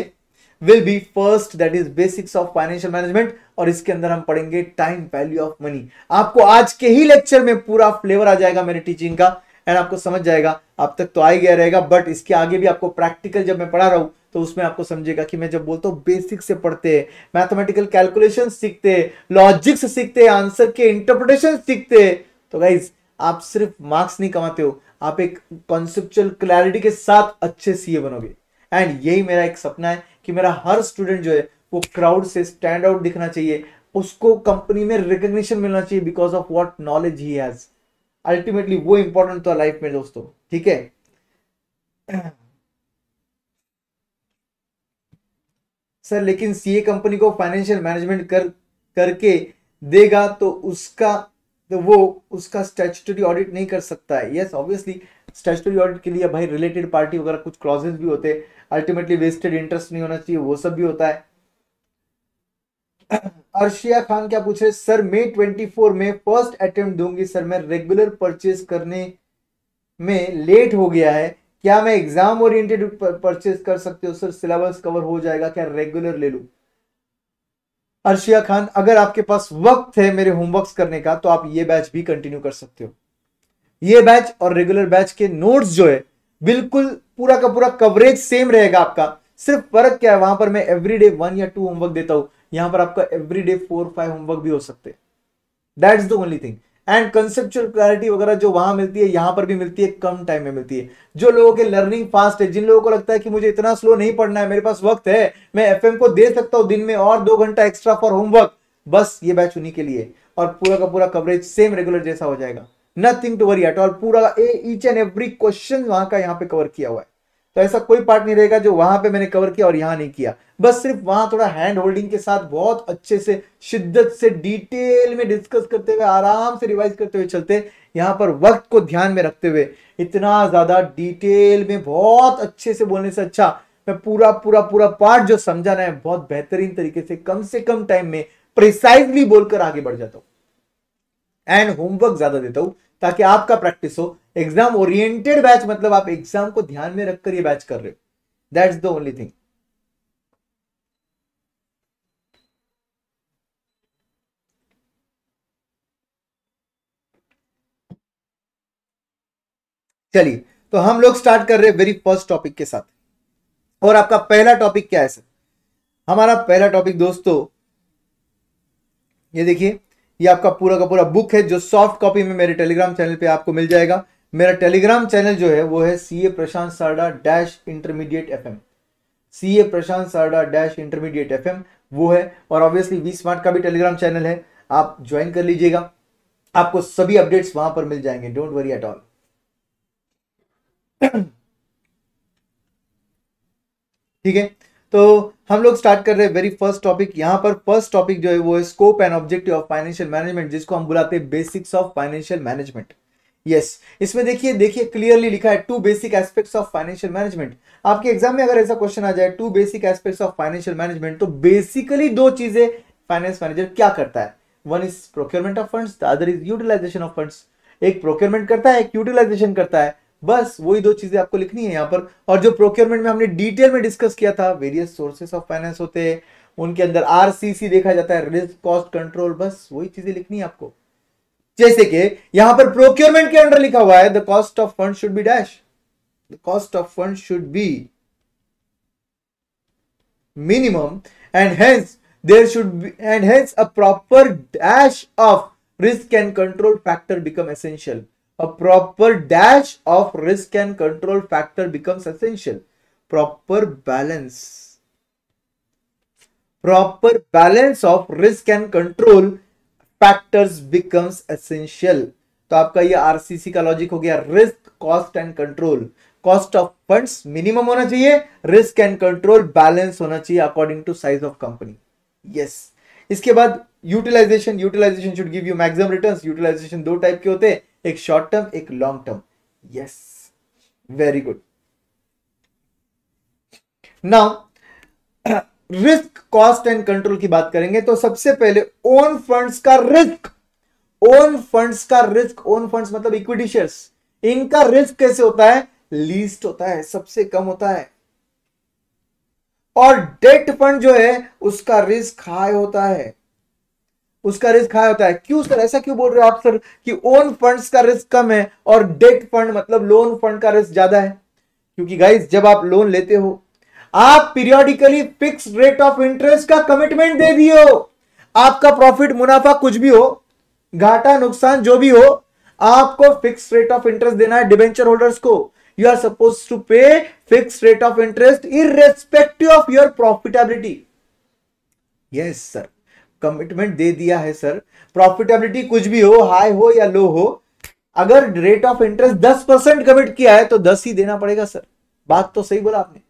will be first, that is basics of financial management. और इसके अंदर हम पढ़ेंगे टाइम वैल्यू ऑफ मनी। आपको आज के ही लेक्चर में पूरा फ्लेवर आ जाएगा मेरे टीचिंग का, एंड आपको समझ जाएगा। अब तक तो आ ही गया रहेगा, बट इसके आगे भी आपको प्रैक्टिकल जब मैं पढ़ा रहा हूं तो उसमें आपको समझेगा कि मैं जब बोलता हूं बेसिक से पढ़ते हैं, मैथमेटिकल कैलकुलेशन सीखते हैं, लॉजिक्स सीखते हैं, आंसर के इंटरप्रिटेशन सीखते हैं। तो गाइज आप सिर्फ मार्क्स नहीं कमाते हो, आप एक कॉन्सेप्चुअल क्लैरिटी के साथ अच्छे सीए बनोगे। एंड यही मेरा एक सपना है कि मेरा हर स्टूडेंट जो है वो क्राउड से स्टैंड आउट दिखना चाहिए, उसको कंपनी में रिकॉग्निशन मिलना चाहिए because of what knowledge he has. Ultimately वो इंपॉर्टेंट तो लाइफ में दोस्तों, ठीक है। सर लेकिन सीए कंपनी को फाइनेंशियल मैनेजमेंट करके देगा तो वो उसका स्टैट्यूटरी ऑडिट नहीं कर सकता है। यस ऑब्वियसली, स्टैट्यूटरी ऑडिट के लिए भाई रिलेटेड पार्टी वगैरह कुछ क्लॉजेस भी होते हैं, अल्टीमेटली वेस्टेड इंटरेस्ट नहीं होना चाहिए, वो सब भी होता है। अर्शिया खान क्या पूछ रहे, सर May 24 में फर्स्ट अटेम्प्ट दूंगी सर, मैं रेगुलर परचेज करने में लेट हो गया है, क्या मैं एग्जाम ओरिएंटेड परचेज कर सकते हो सर? सिलेबस कवर हो जाएगा क्या, रेगुलर ले लूं? अर्शिया खान, अगर आपके पास वक्त है मेरे होमवर्क्स करने का तो आप ये बैच भी कंटिन्यू कर सकते हो। ये बैच और रेगुलर बैच के नोट्स जो है बिल्कुल पूरा का पूरा कवरेज सेम रहेगा आपका। सिर्फ फर्क क्या है, वहां पर मैं एवरीडे 1 या 2 होमवर्क देता हूं, यहां पर आपका एवरीडे 4-5 होमवर्क भी हो सकते हैं। That's the only thing. And conceptual clarity वगैरह जो वहां मिलती है यहां पर भी मिलती है, कम टाइम में मिलती है। जो लोगों के लर्निंग फास्ट है, जिन लोगों को लगता है कि मुझे इतना स्लो नहीं पढ़ना है, मेरे पास वक्त है, मैं एफएम को दे सकता हूं दिन में और 2 घंटा एक्स्ट्रा फॉर होमवर्क, बस ये बैच उन्हीं के लिए। और पूरा का पूरा कवरेज सेम रेगुलर जैसा हो जाएगा, nothing to worry at all. पूरा ईच एंड एवरी क्वेश्चन वहां का यहाँ पे कवर किया हुआ है। तो ऐसा कोई पार्ट नहीं रहेगा जो वहां पे मैंने कवर किया और यहां नहीं किया। बस सिर्फ वहां थोड़ा हैंड होल्डिंग के साथ बहुत अच्छे से शिद्दत से डिटेल में डिस्कस करते हुए, आराम से रिवाइज करते हुए चलते, यहां पर वक्त को ध्यान में रखते हुए। इतना ज्यादा डिटेल में बहुत अच्छे से बोलने से अच्छा मैं पूरा पूरा पूरा पार्ट जो समझाना है बहुत बेहतरीन तरीके से कम टाइम में प्रिसाइजली बोलकर आगे बढ़ जाता हूं। एंड होमवर्क ज्यादा देता हूं ताकि आपका प्रैक्टिस हो। एग्जाम ओरिएंटेड बैच मतलब आप एग्जाम को ध्यान में रखकर ये बैच कर रहे हो, दैट्स द ओनली थिंग। चलिए, तो हम लोग स्टार्ट कर रहे हैं वेरी फर्स्ट टॉपिक के साथ। और आपका पहला टॉपिक क्या है सर? हमारा पहला टॉपिक दोस्तों ये देखिए, ये आपका पूरा का पूरा बुक है जो सॉफ्ट कॉपी में मेरे टेलीग्राम चैनल पे आपको मिल जाएगा। मेरा टेलीग्राम चैनल जो है वो है CA Prashant Sarda dash intermediate FM, CA Prashant Sarda dash intermediate FM वो है। और ऑब्वियसली वी स्मार्ट का भी टेलीग्राम चैनल है, आप ज्वाइन कर लीजिएगा, आपको सभी अपडेट्स वहां पर मिल जाएंगे, डोंट वरी एट ऑल। ठीक है, तो हम लोग स्टार्ट कर रहे हैं वेरी फर्स्ट टॉपिक। यहां पर फर्स्ट टॉपिक जो है वो है scope and objective of financial management, जिसको हम बुलाते हैं basics of financial management. Yes, इसमें देखिए देखिए क्लियरली लिखा है two basic aspects of financial management. आपके एग्जाम में अगर ऐसा क्वेश्चन आ जाए two basic aspects of financial management, तो बेसिकली दो चीजें फाइनेंस मैनेजर क्या करता है, one is procurement of funds, the other is utilisation of funds. एक प्रोक्योरमेंट करता है, एक यूटिलाइजेशन करता है, बस वही दो चीजें आपको लिखनी है यहाँ पर। और जो प्रोक्योरमेंट में हमने डिटेल में डिस्कस किया था, वेरियस सोर्सेस ऑफ फाइनेंस होते हैं, उनके अंदर आरसीसी देखा जाता है, रिस्क कॉस्ट कंट्रोल, बस वही चीजें लिखनी है आपको। जैसे कि यहां पर प्रोक्योरमेंट के अंडर लिखा हुआ है the cost of fund should be dash, the cost of fund should be minimum and hence there should be and hence a proper dash of risk and control factor become essential. A proper dash of risk and control factor becomes essential. Proper balance of risk and control factors becomes essential. तो आपका ये RCC का logic हो गया, risk cost and control, cost of funds minimum होना चाहिए, risk and control balance होना चाहिए according to size of company. Yes, इसके बाद utilisation, utilisation should give you maximum returns. Utilisation दो टाइप के होते हैं, एक शॉर्ट टर्म एक long term. Yes, very good. Now risk cost and control की बात करेंगे तो सबसे पहले ओन फंड्स का रिस्क, ओन फंड्स का रिस्क, ओन फंड्स मतलब इक्विटी शेयर्स, इनका रिस्क कैसे होता है, लीस्ट होता है, सबसे कम होता है। और डेट फंड जो है उसका रिस्क हाई होता है, उसका रिस्क हाई होता है। क्यों सर, ऐसा क्यों बोल रहे हो आप सर कि ओन फंड्स का रिस्क कम है और डेट फंड मतलब लोन फंड का रिस्क ज्यादा है? क्योंकि गाइस जब आप लोन लेते हो आप periodically fix rate of interest का कमिटमेंट दे दिए हो। आपका प्रॉफिट मुनाफा कुछ भी हो, घाटा नुकसान जो भी हो, आपको फिक्स रेट ऑफ इंटरेस्ट देना है डिबेंचर होल्डर्स को। You are suppose to pay fix rate of interest irrespective of your profitability. Yes sir, commitment दे दिया है सर, प्रॉफिटेबिलिटी कुछ भी हो, हाई हो या लो हो, अगर रेट ऑफ इंटरेस्ट 10% कमिट किया है तो 10 ही देना पड़ेगा सर। बात तो सही बोला आपने।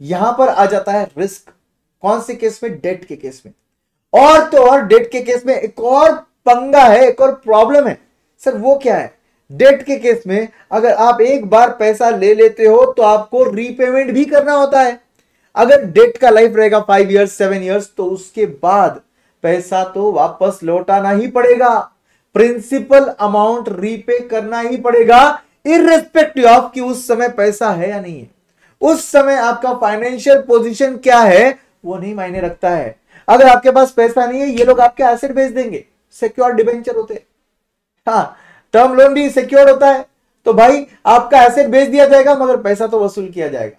यहां पर आ जाता है रिस्क, कौन से केस में, डेट के केस में। और तो और डेट के केस में एक और पंगा है, एक और प्रॉब्लम है सर, वो क्या है, डेट के केस में अगर आप एक बार पैसा ले लेते हो तो आपको रीपेमेंट भी करना होता है। अगर डेट का लाइफ रहेगा 5 इयर्स 7 इयर्स तो उसके बाद पैसा तो वापस लौटाना ही पड़ेगा, प्रिंसिपल अमाउंट रीपे करना ही पड़ेगा, इररिस्पेक्टिव ऑफ कि उस समय पैसा है या नहीं है, उस समय आपका फाइनेंशियल पोजीशन क्या है वो नहीं मायने रखता है। अगर आपके पास पैसा नहीं है, ये लोग आपके एसेट बेच देंगे, सिक्योर डिबेंचर होते हैं, हाँ टर्म लोन भी सिक्योर्ड होता है, तो भाई आपका एसेट बेच दिया जाएगा मगर पैसा तो वसूल किया जाएगा।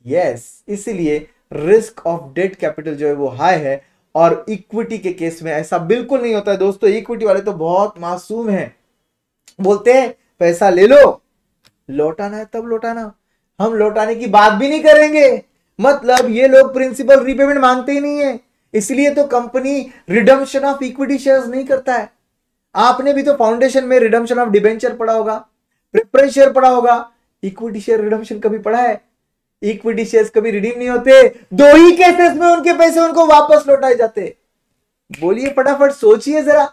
यस, इसीलिए रिस्क ऑफ डेट कैपिटल जो है वो हाई है। और इक्विटी के केस में ऐसा बिल्कुल नहीं होता है दोस्तों। इक्विटी वाले तो बहुत मासूम हैं, बोलते हैं पैसा ले लो, लौटाना है तब लौटाना, हम लौटाने की बात भी नहीं करेंगे। मतलब ये लोग प्रिंसिपल रीपेमेंट मांगते ही नहीं है, इसलिए तो company redemption of equity shares नहीं करता है। आपने भी तो फाउंडेशन में रिडम्पशन ऑफ डिबेंचर पढ़ा होगा, प्रेफरेंस शेयर पढ़ा होगा, इक्विटी शेयर रिडम्पशन कभी पढ़ा है? इक्विटी शेयर्स कभी रिडीम नहीं होते, दो ही केसेस में उनके पैसे उनको वापस लौटाए जाते। बोलिए फटाफट सोचिए जरा।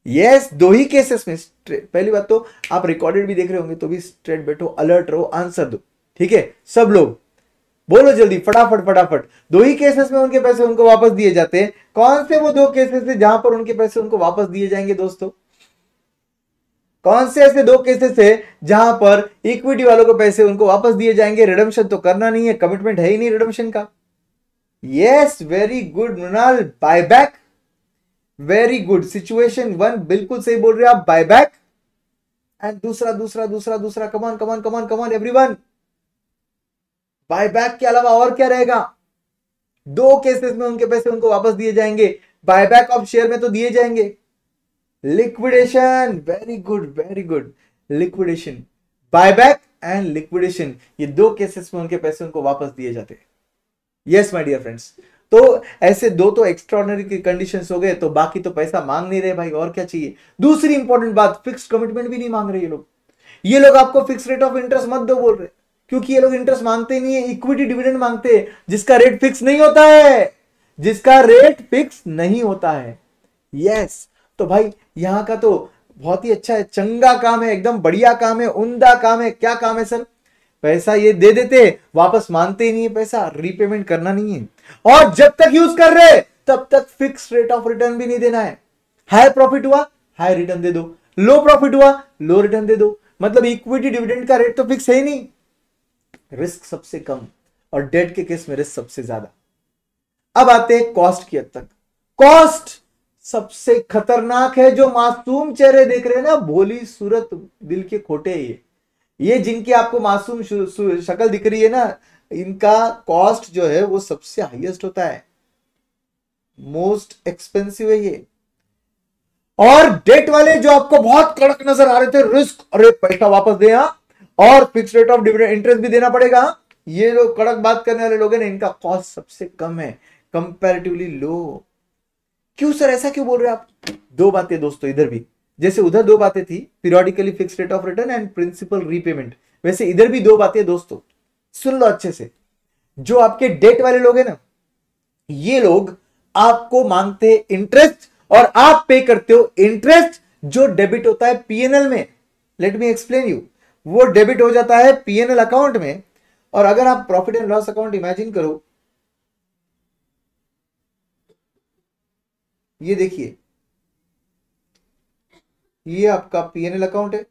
यस, दो ही केसेस में। पहली बात तो आप रिकॉर्डेड भी देख रहे होंगे तो भी स्ट्रेट बैठो, अलर्ट रहो, आंसर दो, ठीक है सब लोग बोलो जल्दी फटाफट फटाफट। दो ही केसेस में उनके पैसे उनको वापस दिए जाते हैं। कौन से वो दो केसेस है जहां पर उनके पैसे उनको वापस दिए जाएंगे दोस्तों? कौन से ऐसे दो केसेस है जहां पर इक्विटी वालों को पैसे उनको वापस दिए जाएंगे? रिडम्पशन तो करना नहीं है, कमिटमेंट है ही नहीं रिडम्पशन का। Yes, very good Mrinal, buyback, very good. Situation 1 बिल्कुल सही बोल रहे हो आप, बायबैक। एंड दूसरा दूसरा दूसरा दूसरा, कमान कमान कमान कमान एवरीवन, बायबैक के अलावा और क्या रहेगा? दो केसेस में उनके पैसे उनको वापस दिए जाएंगे, बायबैक ऑफ शेयर में तो दिए जाएंगे, liquidation, very good very good, liquidation, buyback and liquidation, ये दो केसेस में उनके पैसे उनको वापस दिए जाते हैं। यस माय डियर फ्रेंड्स, तो ऐसे दो तो एक्स्ट्राऑर्डिनरी की कंडीशंस हो गए, तो बाकी तो पैसा मांग नहीं रहे भाई, और क्या चाहिए। दूसरी इंपॉर्टेंट बात, फिक्स्ड कमिटमेंट भी नहीं मांग रहे ये लोग। ये लोग आपको फिक्स रेट ऑफ इंटरेस्ट मत दो बोल रहे, क्योंकि ये लोग इंटरेस्ट मांगते नहीं है, इक्विटी डिविडेंड मांगते हैं, जिसका रेट फिक्स नहीं होता है, जिसका रेट फिक्स नहीं होता है। यस, तो भाई यहां का तो बहुत ही अच्छा है, चंगा काम है, एकदम बढ़िया काम है, उम्दा काम है। क्या काम है सर? पैसा ये दे देते, वापस मानते ही नहीं है पैसा, रीपेमेंट करना नहीं है, और जब तक यूज कर रहे तब तक फिक्स रेट ऑफ रिटर्न भी नहीं देना है। हाई प्रॉफिट हुआ हाई रिटर्न दे दो, लो प्रॉफिट हुआ लो रिटर्न दे दो, मतलब इक्विटी डिविडेंड का रेट तो फिक्स है ही नहीं, रिस्क सबसे कम, और डेट के केस में रिस्क सबसे ज्यादा। अब आते हैं कॉस्ट की हद तक। कॉस्ट सबसे खतरनाक है, जो मासूम चेहरे देख रहे हैं ना, भोली सूरत दिल के खोटे, ये जिनकी आपको मासूम शक्ल दिख रही है ना, इनका कॉस्ट जो है वो सबसे हाईएस्ट होता है, मोस्ट एक्सपेंसिव है ये। और डेट वाले जो आपको बहुत कड़क नजर आ रहे थे, रिस्क, अरे पैसा वापस दे और fix rate of dividend interest भी देना पड़ेगा, ये लोग कड़क बात करने वाले लोग हैं ना, इनका कॉस्ट सबसे कम है, कंपैरेटिवली लो। क्यों सर, ऐसा क्यों बोल रहे हैं आप? दो बातें दोस्तों इधर भी, जैसे उधर दो बातें थी, periodically fix rate of return and principal repayment, वैसे इधर भी दो बातें दोस्तों, सुन लो अच्छे से। जो आपके डेट वाले लोग हैं ना, ये लोग आपको मांगते हैं इंटरेस्ट, और आप पे करते हो इंटरेस्ट, जो डेबिट होता है पीएनएल में। लेट मी एक्सप्लेन यू, वो डेबिट हो जाता है पीएनएल अकाउंट में, और अगर आप profit and loss account imagine करो, ये देखिए, ये आपका पीएनएल अकाउंट है,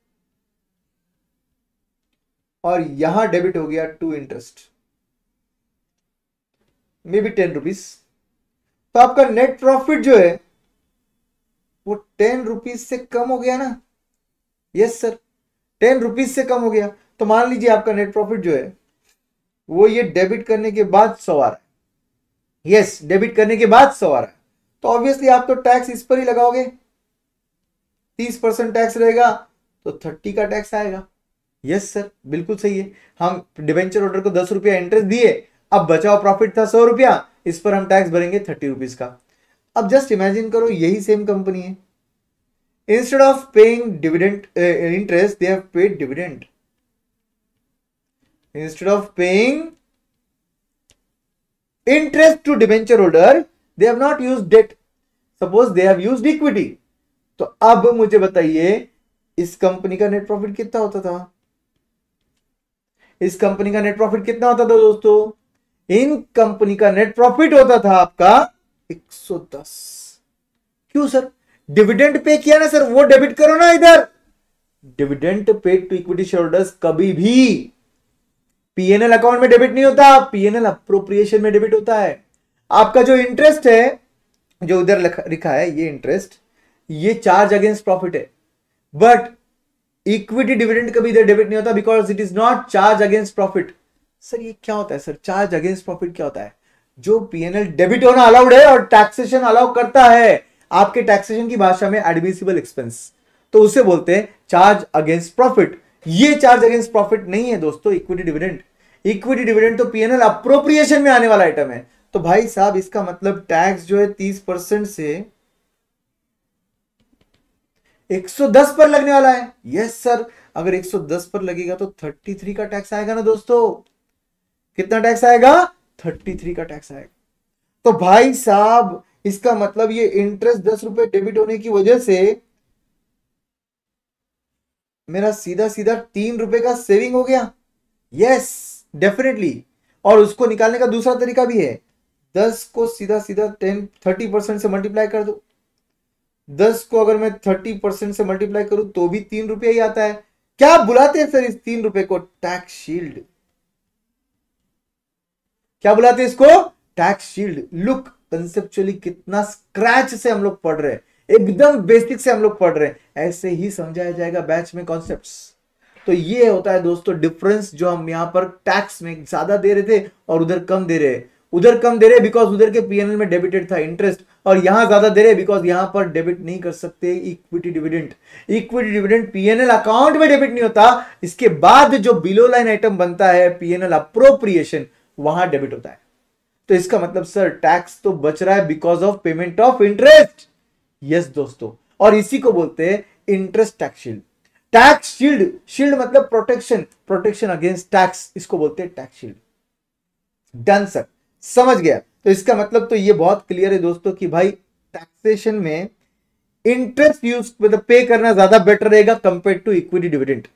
और यहां डेबिट हो गया to interest, may be 10 rupees, तो आपका नेट प्रॉफिट जो है वो 10 रुपीज से कम हो गया ना। यस सर, 10 रुपीज से कम हो गया, तो मान लीजिए आपका नेट प्रॉफिट जो है वो ये डेबिट करने के बाद 100 आ रहा है। यस, डेबिट करने के बाद 100 आ रहा है, तो ऑब्वियसली आप तो टैक्स इस पर ही लगाओगे, 30% टैक्स रहेगा, तो 30 का टैक्स आएगा। यस सर, बिल्कुल सही है। हम डिवेंचर होल्डर को 10 रुपया इंटरेस्ट दिए, अब बचा हुआ प्रॉफिट था 100 रुपया, इस पर हम टैक्स भरेंगे 30 रुपीज का। अब जस्ट इमेजिन करो, यही सेम कंपनी है, instead of paying dividend interest, they have paid dividend. Instead of paying interest to debenture holder, they have not used debt, suppose they have used equity. तो अब मुझे बताइए, इस कंपनी का net profit कितना होता था? इस कंपनी का नेट प्रॉफिट कितना होता था दोस्तों? इन कंपनी का नेट प्रॉफिट होता था आपका 110। क्यों सर? डिविडेंड पे किया ना सर, वो डेबिट करो ना इधर। Dividend paid to equity share holders कभी भी पीएनएल अकाउंट में डेबिट नहीं होता, पीएनएल अप्रोप्रिएशन में डेबिट होता है। आपका जो इंटरेस्ट है, जो उधर लिखा है, ये इंटरेस्ट, ये चार्ज अगेंस्ट प्रॉफिट है, बट इक्विटी डिविडेंड कभी इधर डेबिट नहीं होता, because it is not charge against profit. Sir ये क्या होता है सर, चार्ज अगेंस्ट प्रॉफिट क्या होता है? जो पीएनएल डेबिट होना अलाउड है और टैक्सेशन अलाउ करता है, आपके टैक्सेशन की भाषा में एडमिसिबल एक्सपेंस, तो उसे बोलते हैं चार्ज अगेंस्ट प्रॉफिट। ये चार्ज अगेंस्ट प्रॉफिट नहीं है दोस्तों इक्विटी डिविडेंड। इक्विटी डिविडेंड तो पीएनएल अप्रोप्रिएशन में आने वाला आइटम है। तो भाई साहब, इसका मतलब टैक्स जो है 30% से 110 पर लगने वाला है। यस सर, अगर 110 पर लगेगा तो 33 का टैक्स आएगा ना दोस्तों। कितना टैक्स आएगा? 33 का टैक्स आएगा। तो भाई साहब, इसका मतलब ये इंटरेस्ट 10 रुपए डेबिट होने की वजह से मेरा सीधा सीधा 3 रुपए का सेविंग हो गया। Yes definitely. और उसको निकालने का दूसरा तरीका भी है, 10 को सीधा सीधा 30% से मल्टीप्लाई कर दो। 10 को अगर मैं 30% से मल्टीप्लाई करूं तो भी 3 रुपया ही आता है। क्या बुलाते हैं सर इस 3 रुपए को? Tax shield. क्या बुलाते हैं इसको? Tax shield. लुक, कंसेप्चुअली कितना स्क्रैच से हम लोग पढ़ रहे हैं, एकदम बेसिक से हम लोग पढ़ रहे हैं, ऐसे ही समझाया जाएगा बैच में कॉन्सेप्ट्स। तो ये होता है दोस्तों डिफरेंस, जो हम यहां पर टैक्स में ज्यादा दे रहे थे और उधर कम दे रहे हैं। उधर कम दे रहे बिकॉज उधर के पीएनएल में डेबिटेड था इंटरेस्ट, और यहां ज्यादा दे रहे बिकॉज यहां पर डेबिट नहीं कर सकते equity dividend. Equity dividend PNL account में डेबिट नहीं होता, इसके बाद जो बिलो लाइन आइटम बनता है पीएनएल अप्रोप्रिएशन, वहां डेबिट होता है। तो इसका मतलब सर टैक्स तो बच रहा है because of payment of interest. Yes दोस्तों, और इसी को बोलते हैं interest tax shield. Tax shield, shield मतलब प्रोटेक्शन, प्रोटेक्शन अगेंस्ट टैक्स, इसको बोलते हैं टैक्स शील्ड। डन सर, समझ गया। तो इसका मतलब तो ये बहुत क्लियर है दोस्तों कि भाई टैक्सेशन में इंटरेस्ट यूज पे करना ज्यादा बेटर रहेगा compare to equity dividend.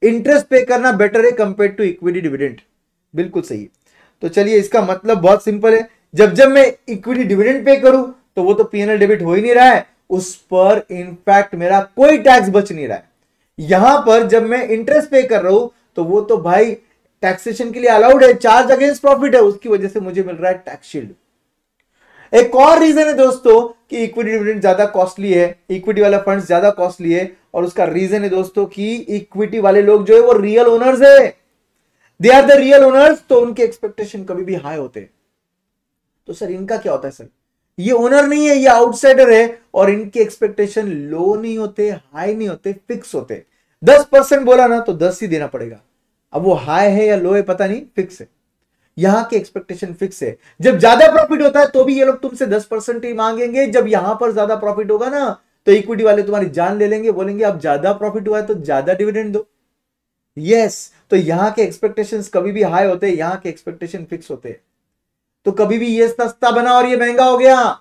Interest pay करना बेटर है कंपेयर टू इक्विटी डिविडेंड, बिल्कुल सही। तो चलिए, इसका मतलब बहुत सिंपल है, जब जब मैं इक्विटी डिविडेंड पे करूं तो वो तो पीएनएल डेबिट हो ही नहीं रहा है, उस पर इनफैक्ट मेरा कोई टैक्स बच नहीं रहा है। यहां पर जब मैं इंटरेस्ट पे कर रहा हूं तो वो तो भाई टैक्सेशन के लिए अलाउड है, चार्ज अगेंस्ट प्रॉफिट है, उसकी वजह से मुझे मिल रहा है टैक्स शील्ड। एक और रीजन है दोस्तों कि इक्विटी डिविडेंड ज्यादा कॉस्टली है, इक्विटी वाला फंड ज्यादा कॉस्टली है, और उसका रीजन है दोस्तों कि इक्विटी वाले लोग जो है वो रियल ओनर्स है, they are the real owners, तो उनके एक्सपेक्टेशन कभी भी हाई होते हैं। तो सर इनका क्या होता है सर, ये ओनर नहीं है, ये आउटसाइडर है, और इनके एक्सपेक्टेशन लो नहीं होते, हाई नहीं होते, फिक्स होते। 10% बोला ना तो 10 ही देना पड़ेगा। अब वो हाई है या लो है पता नहीं, फिक्स है। यहां के एक्सपेक्टेशन फिक्स है। जब ज्यादा प्रॉफिट होता है तो भी ये लोग तुमसे 10% ही मांगेंगे, जब यहां पर ज्यादा प्रॉफिट होगा ना तो इक्विटी वाले तुम्हारी जान ले लेंगे, बोलेंगे अब ज्यादा प्रॉफिट हुआ है तो ज्यादा डिविडेंड दो। यस, तो यहां के एक्सपेक्टेशंस कभी भी हाई होते हैं, यहां के एक्सपेक्टेशन फिक्स होते हैं। तो कभी भी ये सस्ता बना और ये महंगा हो गया,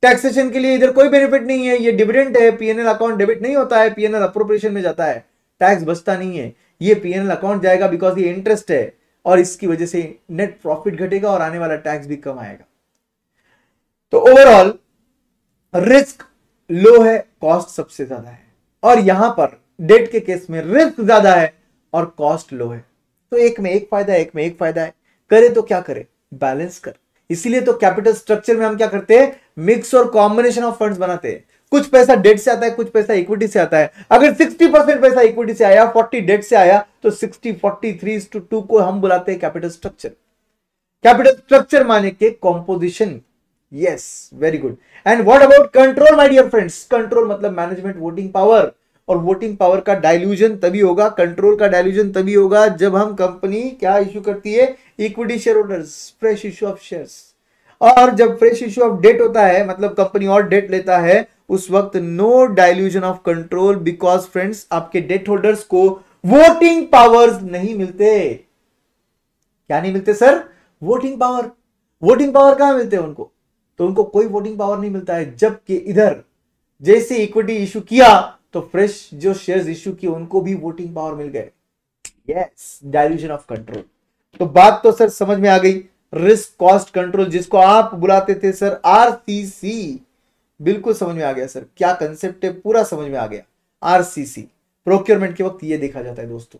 टैक्सेशन के लिए इधर कोई बेनिफिट नहीं है, ये डिविडेंड है, पीएनएल अकाउंट डेबिट नहीं होता है, पीएनएल अप्रोप्रिएशन में जाता है, टैक्स बचता नहीं है, ये पीएनएल अकाउंट जाएगा बिकॉज ये इंटरेस्ट है, और इसकी वजह से नेट प्रॉफिट घटेगा और आने वाला टैक्स भी कम आएगा। तो ओवरऑल रिस्क लो है, कॉस्ट सबसे ज्यादा है, और यहां पर डेट के केस में रिस्क ज्यादा है और कॉस्ट लो है। तो एक में एक फायदा है, एक में एक फायदा है, करे तो क्या करे, बैलेंस कर। इसीलिए तो कैपिटल स्ट्रक्चर में हम क्या करते हैं, मिक्स और कॉम्बिनेशन ऑफ फंड्स बनाते हैं। कुछ पैसा डेट से आता है, कुछ पैसा इक्विटी से आता है। अगर 60% पैसा इक्विटी से आया, 40 डेट से आया, तो 60-40 3:2 को हम बुलाते हैं कैपिटल स्ट्रक्चर। कैपिटल स्ट्रक्चर माने के composition. Yes, very good. And what about control my dear friends, control मतलब मैनेजमेंट, वोटिंग पावर, और वोटिंग पावर का डाइल्यूजन तभी होगा, कंट्रोल का डाइल्यूजन तभी होगा जब हम कंपनी क्या इश्यू करती है, equity share holders, fresh issue of shares. और जब फ्रेश इश्यू ऑफ डेट होता है, मतलब कंपनी और डेट लेता है, उस वक्त no dilution of control, because friends आपके डेट होल्डर्स को वोटिंग पावर्स नहीं मिलते। क्या नहीं मिलते sir, voting power. Voting power कहां मिलते हैं उनको, तो उनको कोई वोटिंग पावर नहीं मिलता है। जबकि इधर जैसे इक्विटी इश्यू किया तो फ्रेश जो शेयर्स इश्यू किए उनको भी वोटिंग पावर मिल गए। Yes, dilution of control. तो बात तो सर समझ में आ गई। रिस्क कॉस्ट कंट्रोल, जिसको आप बुलाते थे सर आरसीसी, बिल्कुल समझ में आ गया सर, क्या कंसेप्ट है पूरा समझ में आ गया। आरसीसी प्रोक्योरमेंट के वक्त ये देखा जाता है दोस्तों।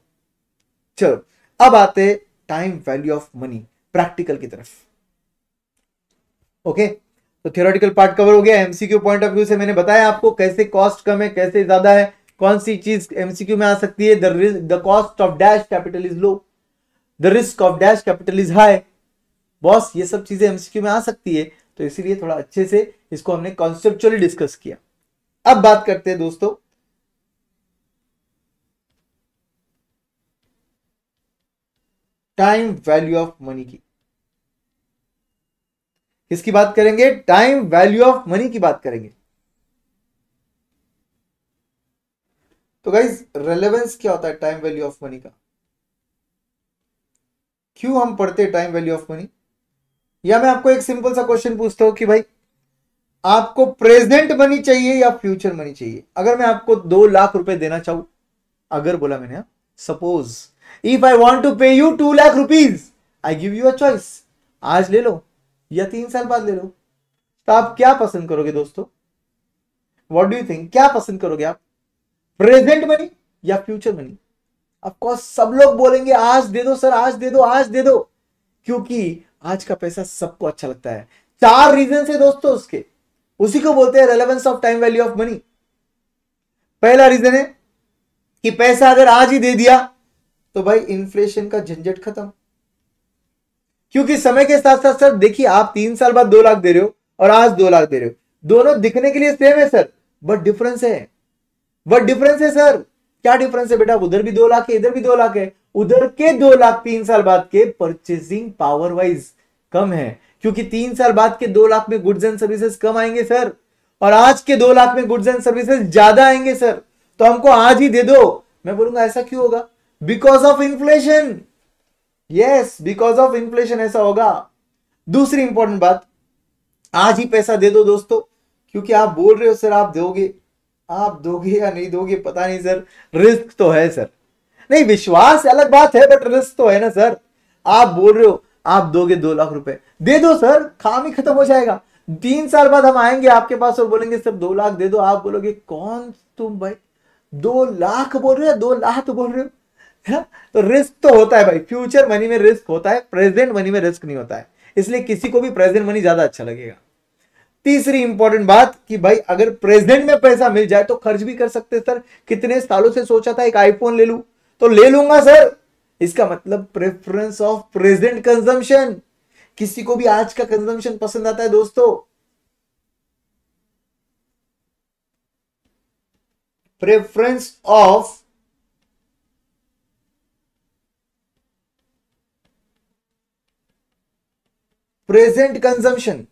चलो अब आते time value of money, practical की तरफ। ओके, तो थियोरेटिकल पार्ट कवर हो गया। एमसीक्यू पॉइंट ऑफ व्यू से मैंने बताया आपको कैसे कॉस्ट कम है, कैसे ज्यादा है, कौन सी चीज एमसीक्यू में आ सकती है। The cost of dash capital is low, the risk of dash capital is high. Boss ये सब चीजें एमसीक्यू में आ सकती है, तो इसीलिए थोड़ा अच्छे से इसको हमने कॉन्सेप्चुअली डिस्कस किया। अब बात करते हैं दोस्तों टाइम वैल्यू ऑफ मनी की। किसकी बात करेंगे, टाइम वैल्यू ऑफ मनी की बात करेंगे। तो गाइस रेलेवेंस क्या होता है टाइम वैल्यू ऑफ मनी का, क्यों हम पढ़ते हैं टाइम वैल्यू ऑफ मनी। या मैं आपको एक सिंपल सा क्वेश्चन पूछता हूं कि भाई आपको प्रेजेंट मनी चाहिए या फ्यूचर मनी चाहिए। अगर मैं आपको 2 लाख रुपए देना चाहूं, अगर बोला मैंने, suppose if I want to pay you 2 lakh rupees, I give you a choice, आज ले लो या 3 साल बाद ले लो, तो आप क्या पसंद करोगे दोस्तों, व्हाट डू यू थिंक, क्या पसंद करोगे आप, प्रेजेंट मनी या फ्यूचर मनी। ऑफ कोर्स सब लोग बोलेंगे आज दे दो सर, आज दे दो, आज दे दो, क्योंकि आज का पैसा सबको अच्छा लगता है। 4 रीजन है दोस्तों उसके, उसी को बोलते हैं relevance of time value of money. पहला रीजन है कि पैसा अगर आज ही दे दिया तो भाई इन्फ्लेशन का झंझट खत्म, क्योंकि समय के साथ साथ सर देखिए आप 3 साल बाद 2 लाख दे रहे हो और आज 2 लाख दे रहे हो, दोनों दिखने के लिए सेम है सर, बट डिफरेंस है, बट डिफरेंस है सर। क्या डिफरेंस है बेटा? उधर भी 2 लाख है, इधर भी 2 लाख है। उधर के 2 लाख 3 साल बाद के परचेसिंग पावर वाइज कम है, क्योंकि 3 साल बाद के 2 लाख में गुड्स एंड सर्विसेज कम आएंगे सर, और आज के 2 लाख में गुड्स एंड सर्विसेज ज्यादा आएंगे सर। तो हमको आज ही दे दो। मैं बोलूंगा ऐसा क्यों होगा? Because of inflation. Yes, because of inflation ऐसा होगा। दूसरी इंपॉर्टेंट बात, आज ही पैसा दे दो दोस्तों, क्योंकि आप बोल रहे हो सर आप दोगे, आप दोगे या नहीं दोगे पता नहीं सर, रिस्क तो है सर। नहीं, विश्वास अलग बात है, बट रिस्क तो है ना सर। आप बोल रहे हो आप दोगे 2 लाख रुपए, दे दो सर, काम ही खत्म हो जाएगा। 3 साल बाद हम आएंगे आपके पास और बोलेंगे सर 2 लाख दे दो, आप बोलोगे कौन तुम भाई, 2 लाख बोल रहे हो, 2 लाख बोल रहे हो? है? तो रिस्क तो होता है भाई, फ्यूचर मनी में रिस्क होता है, प्रेजेंट मनी में रिस्क नहीं होता है, इसलिए किसी को भी प्रेजेंट मनी ज्यादा अच्छा लगेगा। तीसरी इंपॉर्टेंट बात कि भाई अगर प्रेजेंट में पैसा मिल जाए तो खर्च भी कर सकते सर। कितने सालों से सोचा था एक आईफोन ले लूं, तो ले लूंगा सर। इसका मतलब प्रेफरेंस ऑफ प्रेजेंट कंजम्पशन। किसी को भी आज का कंजम्पशन पसंद आता है दोस्तों। Preference of present consumption.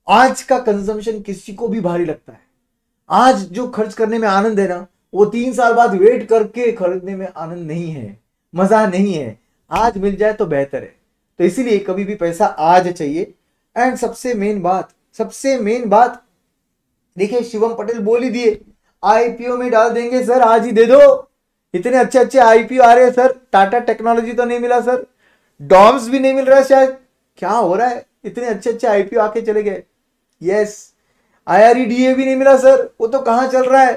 आज का कंजम्पशन किसी को भी भारी लगता है। आज जो खर्च करने में आनंद है ना, वो 3 साल बाद वेट करके खरीदने में आनंद नहीं है, मजा नहीं है। आज मिल जाए तो बेहतर है। तो इसीलिए कभी भी पैसा आज चाहिए। एंड सबसे मेन बात, सबसे मेन बात, देखिए शिवम पटेल बोल ही दिए, आईपीओ में डाल देंगे सर, आज ही दे दो। इतने अच्छे अच्छे आईपीओ आ रहे हैं सर, टाटा टेक्नोलॉजी तो नहीं मिला सर, डॉम्स भी नहीं मिल रहा है शायद, क्या हो रहा है? इतने अच्छे अच्छे आईपीओ आके चले गए। यस, आईआरईडीए भी नहीं मिला सर, वो तो कहां चल रहा है?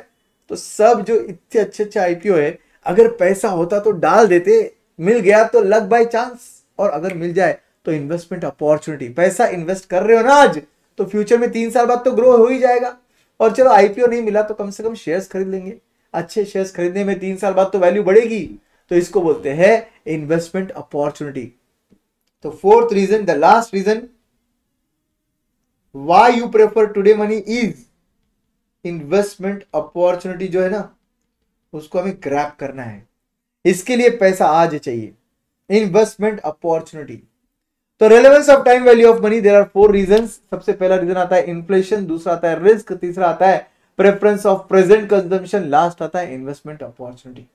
तो सब जो इतने अच्छे अच्छे आईपीओ है, अगर पैसा होता तो डाल देते, मिल गया तो लक बाय चांस, और अगर मिल जाए तो इन्वेस्टमेंट अपॉर्चुनिटी। पैसा इन्वेस्ट कर रहे हो ना आज, तो फ्यूचर में 3 साल बाद तो ग्रो हो ही जाएगा। और चलो आईपीओ नहीं मिला तो कम से कम शेयर्स खरीद लेंगे, अच्छे शेयर्स खरीदने में 3 साल बाद तो वैल्यू बढ़ेगी। तो इसको बोलते हैं इन्वेस्टमेंट अपॉर्चुनिटी। तो fourth reason, the last reason why you prefer today money is investment opportunity. जो है ना, उसको हमें ग्रैब करना है, इसके लिए पैसा आज चाहिए, इन्वेस्टमेंट अपॉर्चुनिटी। तो relevance of time, value of money, there are 4 reasons. सबसे पहला रीजन आता है इन्फ्लेशन, दूसरा आता है रिस्क, तीसरा आता है preference of present consumption, last आता है इन्वेस्टमेंट अपॉर्चुनिटी।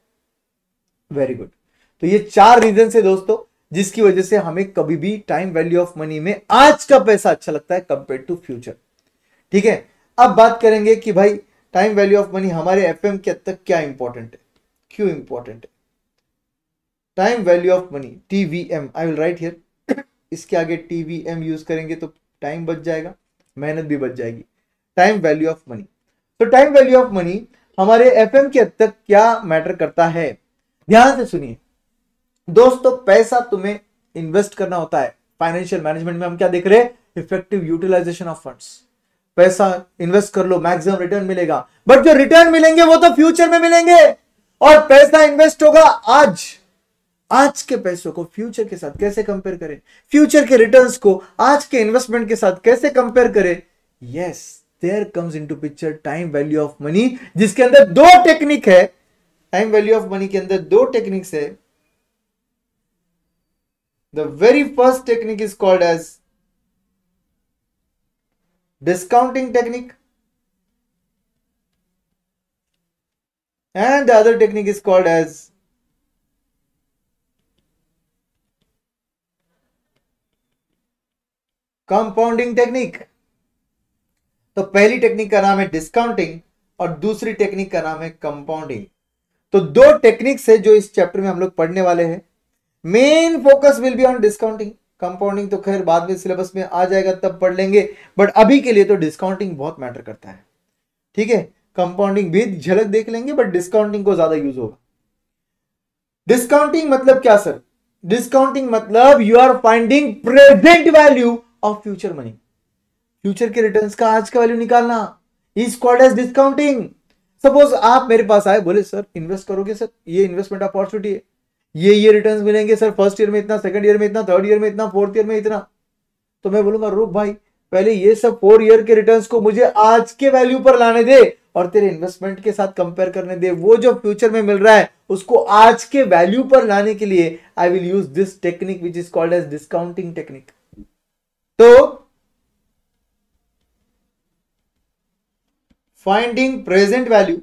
Very good. तो ये 4 रीजन है दोस्तों, जिसकी वजह से हमें कभी भी टाइम वैल्यू ऑफ मनी में आज का पैसा अच्छा लगता है कंपेयर टू फ्यूचर। ठीक है, अब बात करेंगे कि भाई टाइम वैल्यू ऑफ मनी हमारे एफएम के हद तक क्या इंपॉर्टेंट है, क्यों इंपॉर्टेंट है। Time value of money, TVM, I will write here, इसके आगे टीवीएम यूज करेंगे तो टाइम बच जाएगा, मेहनत भी बच जाएगी। टाइम वैल्यू ऑफ मनी, तो टाइम वैल्यू ऑफ मनी हमारे एफएम के हद तक क्या मैटर करता है, ध्यान से सुनिए दोस्तों। पैसा तुम्हें इन्वेस्ट करना होता है। फाइनेंशियल मैनेजमेंट में हम क्या देख रहे हैं, इफेक्टिव यूटिलाइजेशन ऑफ फंड्स। पैसा इन्वेस्ट कर लो, मैक्सिमम रिटर्न मिलेगा, बट जो रिटर्न मिलेंगे वो तो फ्यूचर में मिलेंगे। और पैसा इन्वेस्ट होगा आज, आज के पैसों को फ्यूचर के साथ कैसे कंपेयर करें, फ्यूचर के रिटर्न्स को आज के इन्वेस्टमेंट के साथ कैसे कंपेयर करें। Yes, there comes into picture time value of money, जिसके अंदर 2 टेक्निक है। टाइम वैल्यू ऑफ मनी के अंदर 2 टेक्निक्स है। The very first technique is called as discounting technique, and the other technique is called as compounding technique। तो पहली technique का नाम है डिस्काउंटिंग और दूसरी टेक्निक का नाम है कंपाउंडिंग। तो 2 टेक्निक्स है जो इस चैप्टर में हम लोग पढ़ने वाले हैं। Main focus will be on discounting, compounding तो खैर बाद में सिलेबस में आ जाएगा तब पढ़ लेंगे, बट अभी के लिए तो डिस्काउंटिंग बहुत मैटर करता है। ठीक है, कंपाउंडिंग भी झलक देख लेंगे, बट डिस्काउंटिंग को ज्यादा यूज होगा। डिस्काउंटिंग मतलब क्या सर? डिस्काउंटिंग मतलब you are finding present value of future money, future के रिटर्न्स का आज का वैल्यू निकालना, is called as discounting. Suppose आप मेरे पास आए, बोले सर इन्वेस्ट करोगे सर, ये इन्वेस्टमेंट अपॉर्चुनिटी है, ये रिटर्न्स मिलेंगे सर, फर्स्ट ईयर में इतना, सेकंड ईयर में इतना, थर्ड ईयर में इतना, फोर्थ ईयर में इतना। तो मैं बोलूंगा रुक भाई, पहले ये सब 4 ईयर के रिटर्न्स को मुझे आज के वैल्यू पर लाने दे और तेरे इन्वेस्टमेंट के साथ कंपेयर करने दे। वो जो फ्यूचर में मिल रहा है उसको आज के वैल्यू पर लाने के लिए I will use this technique which is called as discounting technique. तो finding present value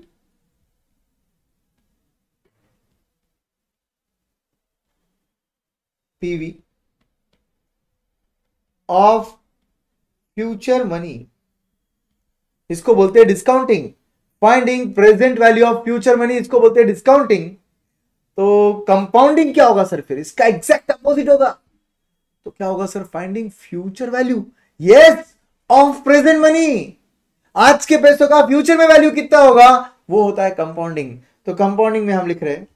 PV of future money, इसको बोलते हैं discounting. Finding present value of future money, इसको बोलते हैं डिस्काउंटिंग। तो कंपाउंडिंग क्या होगा सर? फिर इसका एग्जैक्ट अपोजिट होगा। तो क्या होगा sir? Finding future value, yes, of present money. आज के पैसों का फ्यूचर में वैल्यू कितना होगा, वो होता है कंपाउंडिंग। तो कंपाउंडिंग में हम लिख रहे हैं,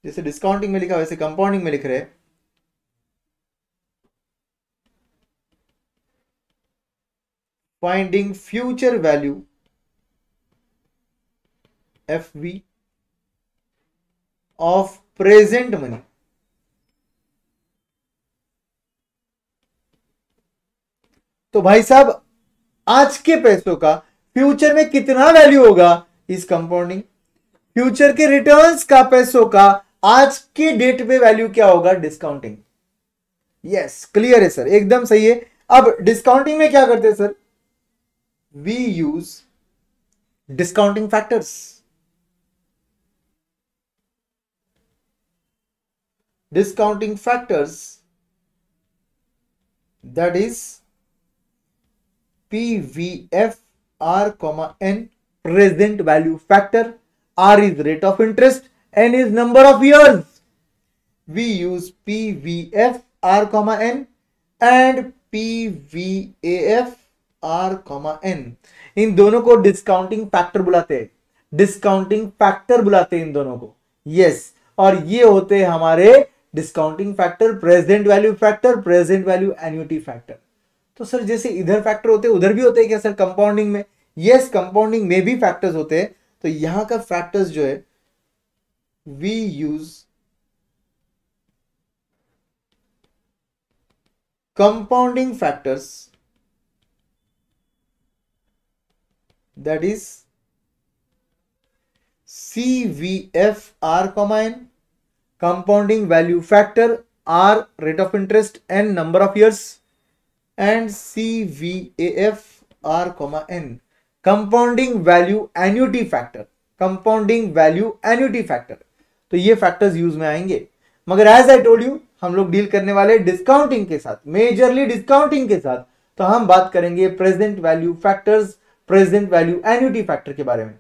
जैसे डिस्काउंटिंग में लिखा वैसे कंपाउंडिंग में लिख रहे हैं finding future value FV of present money। तो भाई साहब आज के पैसों का फ्यूचर में कितना वैल्यू होगा इस कंपाउंडिंग। फ्यूचर के रिटर्न्स का पैसों का आज के डेट पे वैल्यू क्या होगा, डिस्काउंटिंग। यस, क्लियर है सर, एकदम सही है। अब डिस्काउंटिंग में क्या करते हैं sir? we use discounting factors। discounting factors, that is PVFR, N present value factor, R is rate of interest, N is number of years। we use PVFR, N and PVAF R, N, इन दोनों को discounting factor बुलाते हैं। Discounting factor बुलाते हैं इन दोनों को, yes. और ये होते हैं हमारे discounting factor, present value factor, present value annuity factor. तो सर जैसे इधर फैक्टर होते हैं उधर भी होते हैं क्या सर कंपाउंडिंग में? यस, कंपाउंडिंग में भी फैक्टर्स होते हैं। तो यहां का फैक्टर्स जो है we use compounding factors, that is CVFR, N compounding value factor, R rate of interest, N number of years, and CVAFR, N compounding value annuity factor, compounding value annuity factor। तो ये factors use में आएंगे। मगर as I told you हम लोग deal करने वाले discounting के साथ, मेजरली डिस्काउंटिंग के साथ। तो हम बात करेंगे present value factors, present value annuity factor के बारे में।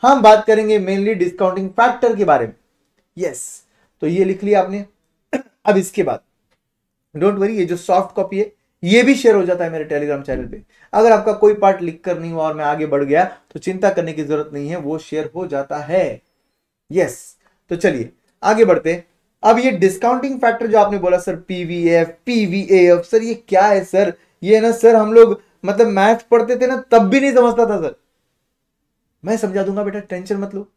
हम बात करेंगे मेनली डिस्काउंटिंग फैक्टर के बारे में। यस, तो ये लिख लिया आपने। अब इसके बाद डोंट वरी, ये जो सॉफ्ट कॉपी है ये भी शेयर हो जाता है मेरे टेलीग्राम चैनल पे। अगर आपका कोई पार्ट लिख कर नहीं हुआ और मैं आगे बढ़ गया तो चिंता करने की जरूरत नहीं है, वो शेयर हो जाता है। यस, तो चलिए आगे बढ़ते हैं। अब ये डिस्काउंटिंग फैक्टर जो आपने बोला सर पीवीएफ, पीवीएफ, सर ये क्या है सर? ये ना सर हम लोग मतलब मैथ पढ़ते थे ना तब भी नहीं समझता था सर। मैं समझा दूंगा बेटा, टेंशन मत लो,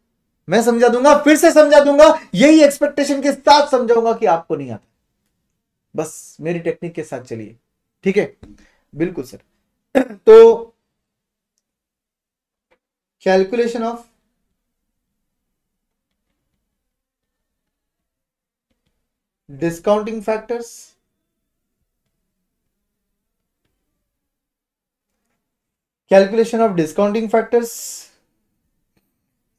मैं समझा दूंगा, फिर से समझा दूंगा, यही एक्सपेक्टेशन के साथ समझाऊंगा कि आपको नहीं आता। बस मेरी टेक्निक के साथ चलिए, ठीक है? बिल्कुल सर। तो calculation of discounting factors, calculation of discounting factors.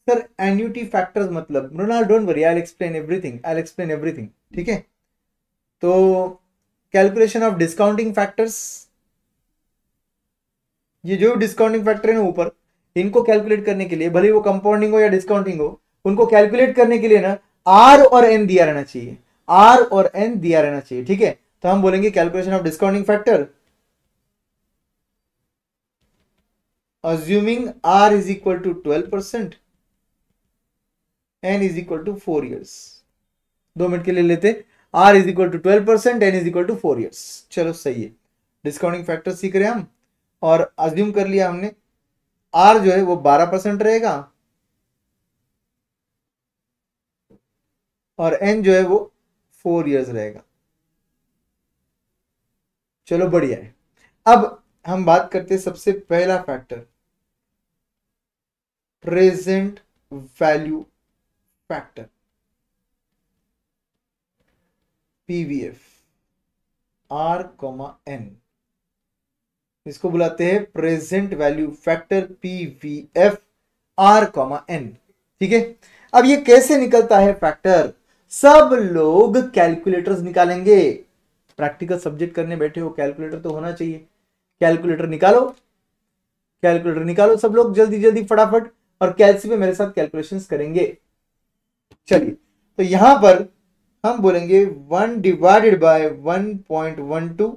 Sir annuity factors मतलब Mrinal don't worry, I will explain everything, I will explain everything, ठीक है? तो कैलकुलेशन ऑफ डिस्काउंटिंग फैक्टर्स, ये जो डिस्काउंटिंग फैक्टर है ना ऊपर, इनको कैलकुलेट करने के लिए, भले वो कंपाउंडिंग हो या डिस्काउंटिंग हो, उनको कैलकुलेट करने के लिए ना आर और एन दिया रहना चाहिए, आर और एन दिया रहना चाहिए, ठीक है? तो हम बोलेंगे calculation of discounting factor assuming R is equal to 12%, N is equal to 4 years। 2 minute के लिए लेते, R is equal to 12%, N is equal to 4 years। चलो सही है, डिस्काउंटिंग फैक्टर सीख रहे हैं हम, और अज्यूम कर लिया हमने R जो है वो 12% रहेगा और N जो है वो 4 years रहेगा। चलो बढ़िया है। अब हम बात करते हैं सबसे पहला factor, present value factor, PVF, R comma N, इसको बुलाते हैं present value factor, PVF, R comma N. ठीक है, अब ये कैसे निकलता है फैक्टर? सब लोग कैलकुलेटर्स निकालेंगे। प्रैक्टिकल सब्जेक्ट करने बैठे हो, कैलकुलेटर तो होना चाहिए। कैलकुलेटर निकालो, कैलकुलेटर निकालो सब लोग जल्दी जल्दी फटाफट, और कैलसी पे मेरे साथ कैलकुलेशंस करेंगे। चलिए, तो यहां पर हम बोलेंगे 1 divided by 1.12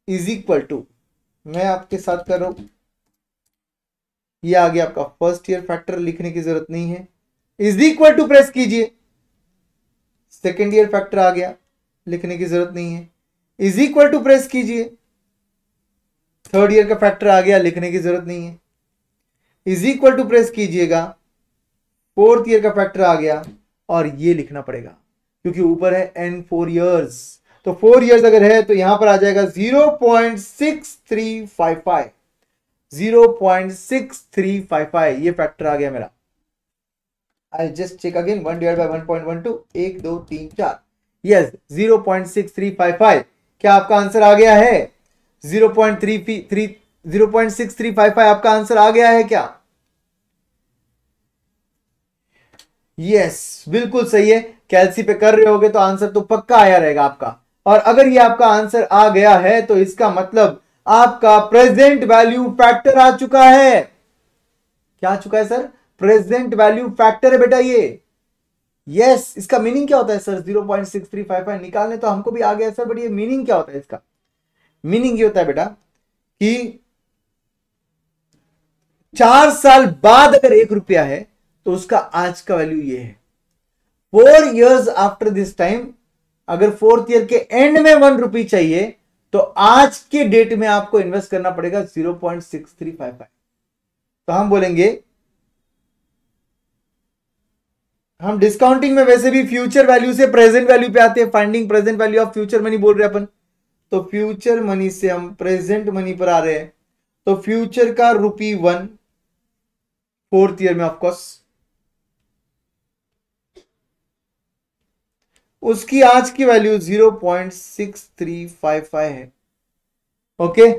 is equal to, मैं आपके साथ कर रहा हूं, ये आ गया आपका फर्स्ट ईयर फैक्टर, लिखने की जरूरत नहीं है। इज इक्वल टू प्रेस कीजिए, सेकेंड ईयर फैक्टर आ गया, लिखने की जरूरत नहीं है। इज इक्वल टू प्रेस कीजिए, थर्ड ईयर का फैक्टर आ गया, लिखने की जरूरत नहीं है। इज इक्वल टू प्रेस कीजिएगा, फोर्थ ईयर का फैक्टर आ गया, और ये लिखना पड़ेगा क्योंकि ऊपर है n 4 years, तो 4 years अगर है तो यहां पर आ जाएगा 0.6355, 0.6355, ये फैक्टर आ गया मेरा। I just check again, 1 divide by 1.12, 1 2 3 4, yes 0.6355। क्या आपका आंसर आ गया है? 0.6355 आपका आंसर आ गया है क्या? यस, बिल्कुल सही है। कैलसी पे कर रहे होगे तो आंसर तो पक्का आया रहेगा आपका। और अगर ये आपका आंसर आ गया है तो इसका मतलब आपका प्रेजेंट वैल्यू फैक्टर आ चुका है। क्या आ चुका है सर? प्रेजेंट वैल्यू फैक्टर है बेटा ये। यस, इसका मीनिंग क्या होता है सर? 0.6355 निकालने तो हमको भी आ गया सर, बट ये मीनिंग क्या होता है इसका? मीनिंग ये होता है बेटा कि 4 साल बाद अगर 1 रुपया है तो उसका आज का वैल्यू ये है। 4 years आफ्टर दिस टाइम, अगर फोर्थ ईयर के एंड में 1 रुपी चाहिए तो आज के डेट में आपको इन्वेस्ट करना पड़ेगा 0.6355। तो हम बोलेंगे, हम डिस्काउंटिंग में वैसे भी फ्यूचर वैल्यू से प्रेजेंट वैल्यू पे आते हैं, finding present value of future money बोल रहे हैं अपन, तो फ्यूचर मनी से हम प्रेजेंट मनी पर आ रहे हैं। तो फ्यूचर का ₹1 फोर्थ ईयर में ऑफकोर्स, उसकी आज की वैल्यू 0.6355 है। ओके,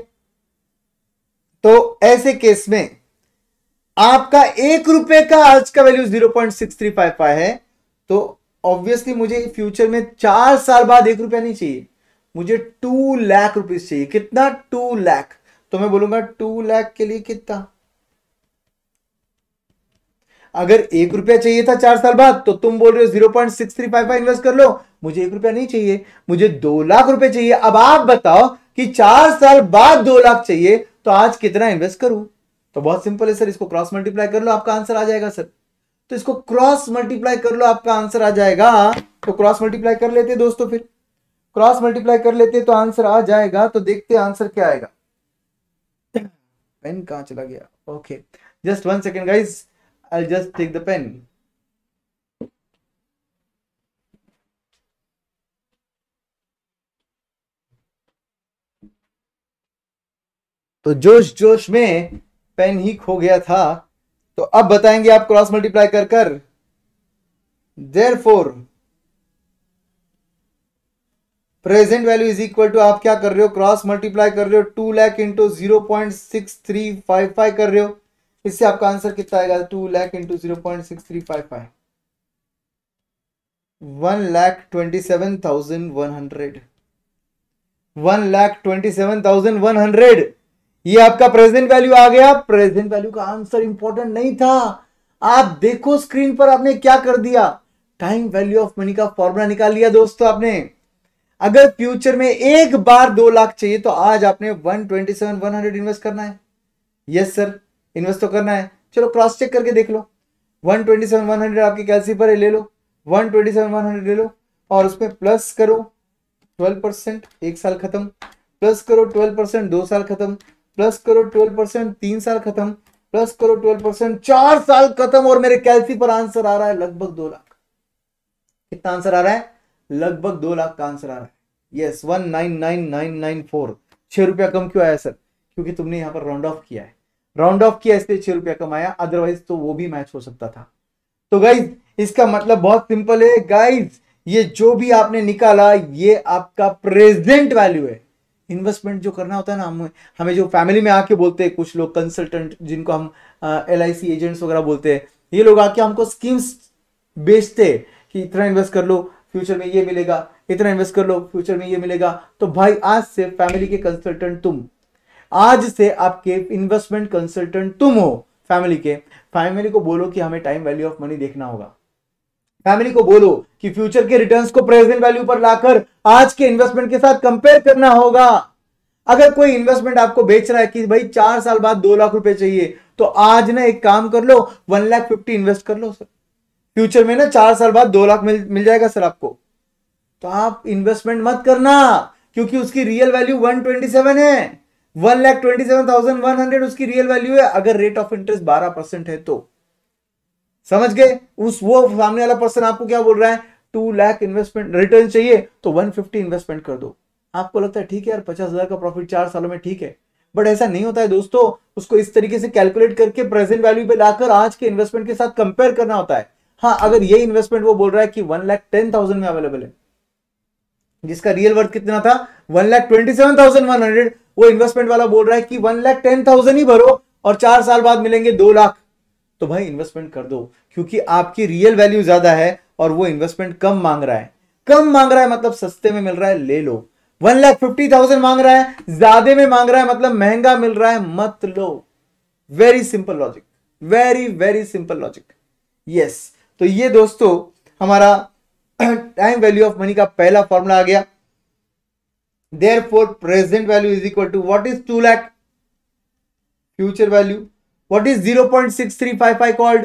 तो ऐसे केस में आपका 1 रुपए का आज का वैल्यू 0.6355 है, तो ऑब्वियसली मुझे फ्यूचर में 4 साल बाद 1 रुपया नहीं चाहिए, मुझे 2 लाख रुपीस चाहिए। कितना? 2 लाख। तो मैं बोलूंगा 2 लाख के लिए कितना? अगर 1 रुपया चाहिए था 4 साल बाद, तो तुम बोल रहे हो 0.6355 इन्वेस्ट कर लो, मुझे 1 रुपया नहीं चाहिए, मुझे 2 लाख रुपए चाहिए। अब आप बताओ कि 4 साल बाद 2 लाख चाहिए, तो आज कितना इन्वेस्ट करूं? तो बहुत सिंपल है सर, इसको क्रॉस मल्टीप्लाई कर लो, आपका आंसर आ जाएगा सर। तो इसको क्रॉस मल्टीप्लाई कर लो, आपका आंसर आ जाएगा। तो क्रॉस मल्टीप्लाई कर लेते दोस्तों, फिर क्रॉस मल्टीप्लाई कर लेते तो आंसर आ जाएगा। तो देखते आंसर क्या आएगा। पेन कहां चला गया? Okay, just 1 second guys, I'll just take the pen. तो जोश जोश में पेन ही खो गया था। तो अब बताएंगे आप क्रॉस मल्टीप्लाई कर कर। Therefore, present value is equal to, आप क्या कर रहे हो? क्रॉस मल्टीप्लाई कर रहे हो, 2 लाख इंटू 0.6355 कर रहे हो। इससे आपका आंसर कितना आएगा? 2 लाख इंटू 0.6355, 1,27,100, 1,27,100। ये आपका प्रेजेंट वैल्यू आ गया। प्रेजेंट वैल्यू का आंसर इंपॉर्टेंट नहीं था। आप देखो स्क्रीन पर आपने क्या कर दिया, टाइम वैल्यू ऑफ मनी का फॉर्मूला निकाल लिया दोस्तों आपने। अगर फ्यूचर में एक बार 2 लाख चाहिए तो आज आपने 127,100 इन्वेस्ट करना है। यस सर, इन्वेस्ट तो करना है। चलो क्रॉस चेक करके देख लो, 127,100 आपकी कैलसी पर है, ले लो 127,100 ले लो, और उसमें प्लस करो 12%, 1 साल खत्म, प्लस करो 12% 2 साल खत्म, प्लस करो 12% 3 साल खत्म, प्लस करो 12% 4 साल खत्म, और मेरे कैलसी पर आंसर आ रहा है लगभग 2 लाख। कितना आंसर आ रहा है? लगभग 2 लाख का आंसर आ रहा है। यस, 199,994। 6 रुपया कम क्यों आया सर? क्योंकि तुमने यहाँ पर राउंड ऑफ किया है, राउंड ऑफ किया इसलिए 6 रुपया कमाया, अदरवाइज तो वो भी मैच हो सकता था। तो गाइज इसका मतलब बहुत सिंपल है गाइज, ये जो भी आपने निकाला ये आपका प्रेजेंट वैल्यू है। इन्वेस्टमेंट जो करना होता है ना, हमें जो फैमिली में आके बोलते हैं कुछ लोग कंसल्टेंट, जिनको हम LIC एजेंट्स वगैरह बोलते हैं, ये लोग आके हमको स्कीम्स बेचते हैं कि इतना इन्वेस्ट कर लो फ्यूचर में ये मिलेगा, इतना इन्वेस्ट कर लो फ्यूचर में ये मिलेगा। तो भाई आज से फैमिली के कंसल्टेंट तुम, आज से आपके इन्वेस्टमेंट कंसल्टेंट तुम हो फैमिली के। फैमिली को बोलो कि हमें टाइम वैल्यू ऑफ मनी देखना होगा, फैमिली को बोलो कि फ्यूचर के रिटर्न्स को प्रेजेंट वैल्यू पर लाकर आज के इन्वेस्टमेंट के साथ कंपेयर करना होगा। अगर कोई इन्वेस्टमेंट आपको बेच रहा है कि भाई 4 साल बाद 2 लाख रुपए चाहिए, तो आज ना एक काम कर लो 1,50,000 इन्वेस्ट कर लो सर, फ्यूचर में ना 4 साल बाद 2 लाख मिल जाएगा सर आपको। तो आप इन्वेस्टमेंट मत करना, क्योंकि उसकी रियल वैल्यू 127 है, 1,27,100 उसकी रियल वैल्यू है। अगर रेट ऑफ इंटरेस्ट 12% है तो समझ गए, उस वो सामने वाला पर्सन आपको क्या बोल रहा है, 2 लाख इन्वेस्टमेंट रिटर्न चाहिए तो 150 इन्वेस्टमेंट कर दो। आपको लगता है ठीक है यार 50,000 का प्रॉफिट 4 सालों में ठीक है, बट ऐसा नहीं होता है दोस्तों। उसको इस तरीके से कैलकुलेट करके प्रेजेंट वैल्यू पे लाकर आज के इन्वेस्टमेंट के साथ कंपेयर करना होता है। हाँ, अगर ये इन्वेस्टमेंट वो बोल रहा है कि 1,10,000 में अवेलेबल है, जिसका रियल वर्थ कितना था 1,27,100, वो इन्वेस्टमेंट वाला बोल रहा है कि 1,10,000 ही भरो और 4 साल बाद मिलेंगे 2 लाख, तो भाई इन्वेस्टमेंट कर दो, क्योंकि आपकी रियल वैल्यू ज्यादा है और वो इन्वेस्टमेंट कम मांग रहा है। कम मांग रहा है मतलब सस्ते में मिल रहा है, ले लो। 1,50,000 मांग रहा है, ज्यादा में मांग रहा है मतलब महंगा मिल रहा है, मत लो। Very simple logic, very very simple logic. Yes, तो ये दोस्तों हमारा टाइम वैल्यू ऑफ मनी का पहला फॉर्मूला आ गया। Therefore present value is equal to what is 2 lakh, future value. What is 0.6355 called?